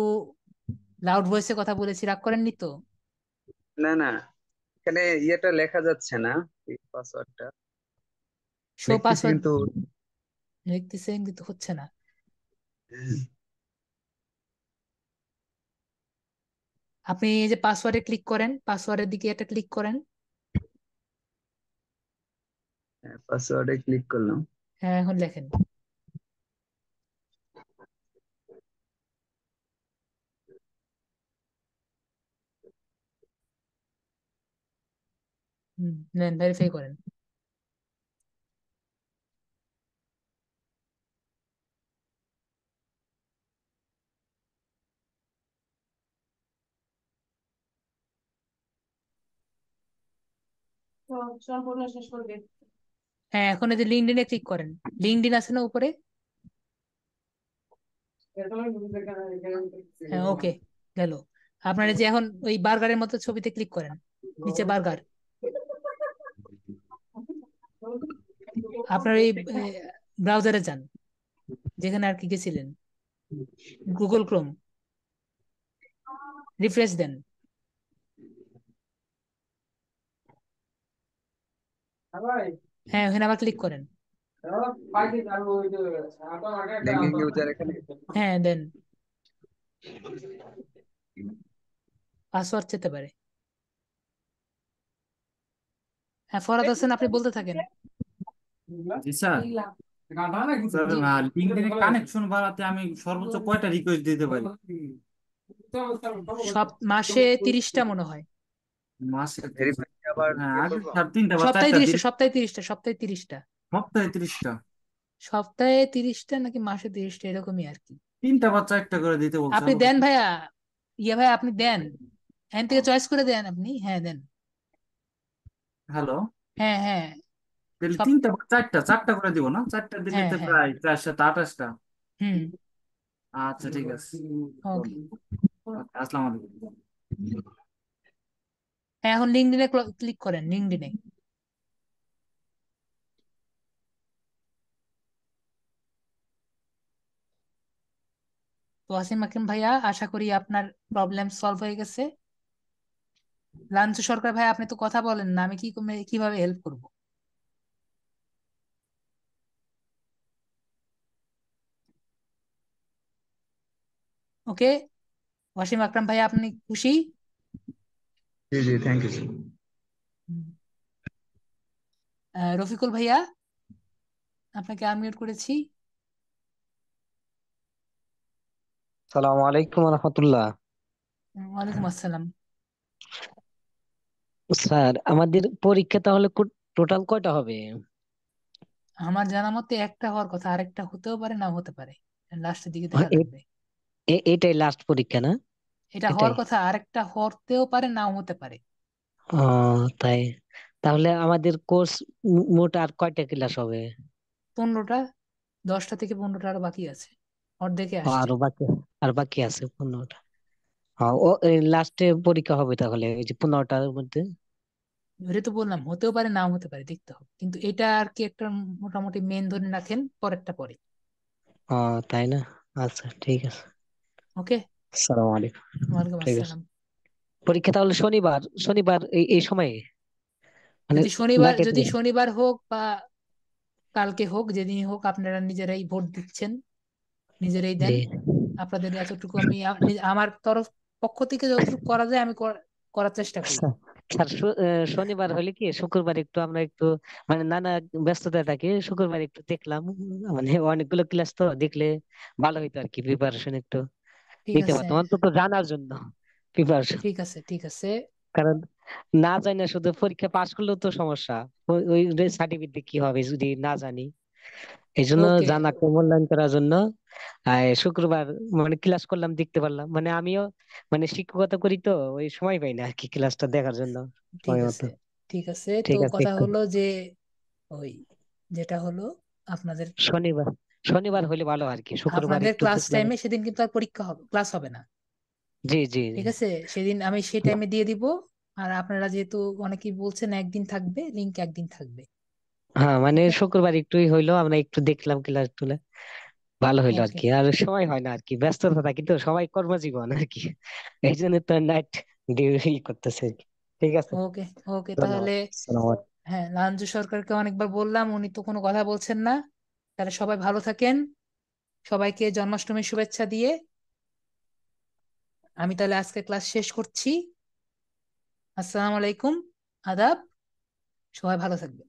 লাউড ভয়েসে কথা বলেছি, রাগ করেননি তো? না না, এখানে ইয়েটা লেখা যাচ্ছে না, এই পাসওয়ার্ডটা শো লিখতেছি পাসওয়ার্ড কিন্তু। লিখতেছেন কিন্তু হচ্ছে না। আপনি এই যে পাসওয়ার্ডে ক্লিক করেন, পাসওয়ার্ডের দিকে একটা ক্লিক করেন। পাসওয়ার্ডে ক্লিক করলাম। হ্যাঁ, এখন লেখেন। নেন, ভেরিফাই করেন। হ্যাঁ, এখন এই যে লিঙ্কডইনে ক্লিক করেন, লিঙ্কডইন আছে না উপরে? হ্যাঁ, ওকে, গেল। আপনারা যে এখন ওই বার্গারের মতো ছবিতে ক্লিক করেন, নিচে বার্গার। আপনার এই ব্রাউজারে যান, যেখানে আর কি গেছিলেন, গুগল ক্রোম, রিফ্রেশ দেন। হ্যাঁ, ওখানে আবার ক্লিক করেন। ব্যাংকিং ইউজার এখানে। হ্যাঁ, দেন। পাসওয়ার্ড যেতে পারে। হ্যাঁ, ফরহাদ হোসেন, আপনি বলতে থাকেন। জি স্যার। স্যার, লিঙ্কডইনে কানেকশন বাড়াতে আমি সর্বোচ্চ কয়টা রিকোয়েস্ট দিতে পারি? সব মাসে 30টা মনে হয়। মাসে? ভেরিফাই আবার হ্যাঁ, ইয়ে আগে করবো। স্যার 3টা বা সপ্তাহে 4টা 30টা, দিন। সপ্তাহে 30টা, সপ্তাহে 30টা। সপ্তাহে 30টা। সপ্তাহে 30টা নাকি মাসে 30টা, এরকমই আর কি। 3টা বা 4টা করে দিতে বলছে আপনি আরো দেন বেশি। ভাইয়া, ইয়ে ভাই আপনি দেন, এখান থেকে চয়েস করে দেন আপনি, হ্যাঁ দেন। হ্যালো, হ্যাঁ হ্যাঁ তাহলে সব, 3টা বা 4টা করে দিব না? 4টা দিলে হ্যাঁ তো হ্যাঁ, প্রায় 4 7 28টা। হুম, আচ্ছা ঠিক আছে। ওকে। আসসালামু আলাইকুম। হ্যাঁ এখন লিঙ্কডিনে ক্লিক করেন, লিঙ্কডিনে। তো ওয়াসিম আকরাম ভাইয়া, আশা করি আপনার প্রবলেম সলভ হয়ে গেছে। লাঞ্চু সরকার ভাই, আপনি তো কথা বলেন না, আমি কিভাবে হেল্প করব? ওকে, ওয়াসিম আকরাম ভাইয়া, আপনি খুশি? জি জি, থ্যাংক ইউ স্যার। হুম। রফিকুল ভাইয়া, আপনাকে আনমিউট করেছি। সালামু আলাইকুম রহমতুল্লাহ। ওয়ালাইকুম আসসালাম। স্যার, আমাদের পরীক্ষা তাহলে টোটাল কয়টা হবে? আমার জানা মতে একটা হওয়ার কথা, আরেকটা হতেও পারে, নাও হতে পারে, লাস্টের দিকে হ্যাঁ, দেখা লাগবে। এটাই লাস্ট পরীক্ষা না? এটা হওয়ার এটাই। কথা, আরেকটা হতেও পারে, নাও হতে পারে। ও, তাই। তাহলে আমাদের কোর্স মোট আর কয়টা ক্লাস হবে? 15টা, 10টা থেকে 15টা আরো বাকি আছে, অর্ধেকে ও, আসছে। আর বাকি আছে 15টা। হ্যাঁ, ও লাস্টে পরীক্ষা হবে তাহলে ওই যে 15টার মধ্যে। ধরে তো বললাম, হতেও পারে নাও হতে পারে, দেখতে হবে, কিন্তু এটা আর কি একটা মোটামুটি মেন ধরে রাখেন, পরেরটা পরে। ও, তাই না? আচ্ছা ঠিক আছে। ওকে, আসসালামু আলাইকুম। ওয়ালাইকুম ঠিক আছে। আসসালাম। পরীক্ষা তাহলে শনিবার শনিবার এই সময়ে, মানে নাকি যদি শনিবার হোক বা কালকে হোক, যেদিনই হোক, আপনারা নিজেরাই ভোট দিচ্ছেন, নিজেরাই জি। দেন। আপনাদের এতটুকু আমি আমার তরফ পক্ষ থেকে যতটুকু করা যায় আমি করার চেষ্টা করি। স্যার, স্যার, শনিবার হলে কি শুক্রবার একটু আমরা একটু মানে নানা ব্যস্ততা থাকে, শুক্রবার একটু দেখলাম, মানে অনেকগুলো ক্লাস তো দেখলে ভালো হইতো আর কি, প্রিপারেশন একটু ঠিক নিতে আছে, পারতাম অন্তত জানার জন্য প্রিপারেশন। ঠিক আছে, ঠিক আছে। কারণ না জানি না শুধু পরীক্ষা পাশ করলেও তো সমস্যা, ওই সার্টিফিকেট কি হবে যদি না জানি। এই জন্য ওকে, জানাকে মূল্যায়ন করার জন্য শুক্রবার মানে ক্লাস করলাম, দেখতে পারলাম, মানে আমিও মানে শিক্ষকতা করি তো ওই সময় পাই না আর কি ক্লাসটা দেখার জন্য ঠিক সময় মতো। আছে, ঠিক আছে। তো ঠিক আছে, কথা একটু হলো যে ওই যেটা হলো আপনাদের শনিবার শনিবার হলে ভালো আর কি, শুক্রবার আপনাদের একটু ক্লাস দেখলাম। টাইমে সেদিন কিন্তু আর পরীক্ষা হবে, ক্লাস হবে না। জি জি জি। ঠিক আছে, সেদিন আমি সেই টাইমে দিয়ে দিব। আর আপনারা যেহেতু অনেকেই বলছেন একদিন থাকবে, লিঙ্ক একদিন থাকবে। হ্যাঁ, মানে ওকে, শুক্রবার একটুই হইলো, আমরা একটু দেখলাম ক্লাস তুলে, ভালো হইলো আর ওকে, কি। আর সময় হয় না আর কি, ব্যস্ততা থাকি তো, সবাই কর্মজীবন আর কি, এই জন্য তো নাইট ডিউটি করতেছে আর কি। ঠিক আছে, ওকে, ওকে, ধন্যবাদ। তাহলে আসসালামু আলাইকুম। হ্যাঁ, লাঞ্জু সরকারকে অনেকবার বললাম, উনি তো কোনো কথা বলছেন না। তাহলে সবাই ভালো থাকেন, সবাইকে জন্মাষ্টমীর শুভেচ্ছা দিয়ে আমি তাহলে আজকে ক্লাস শেষ করছি। আসসালামু আলাইকুম, আদাব, সবাই ভালো থাকবেন।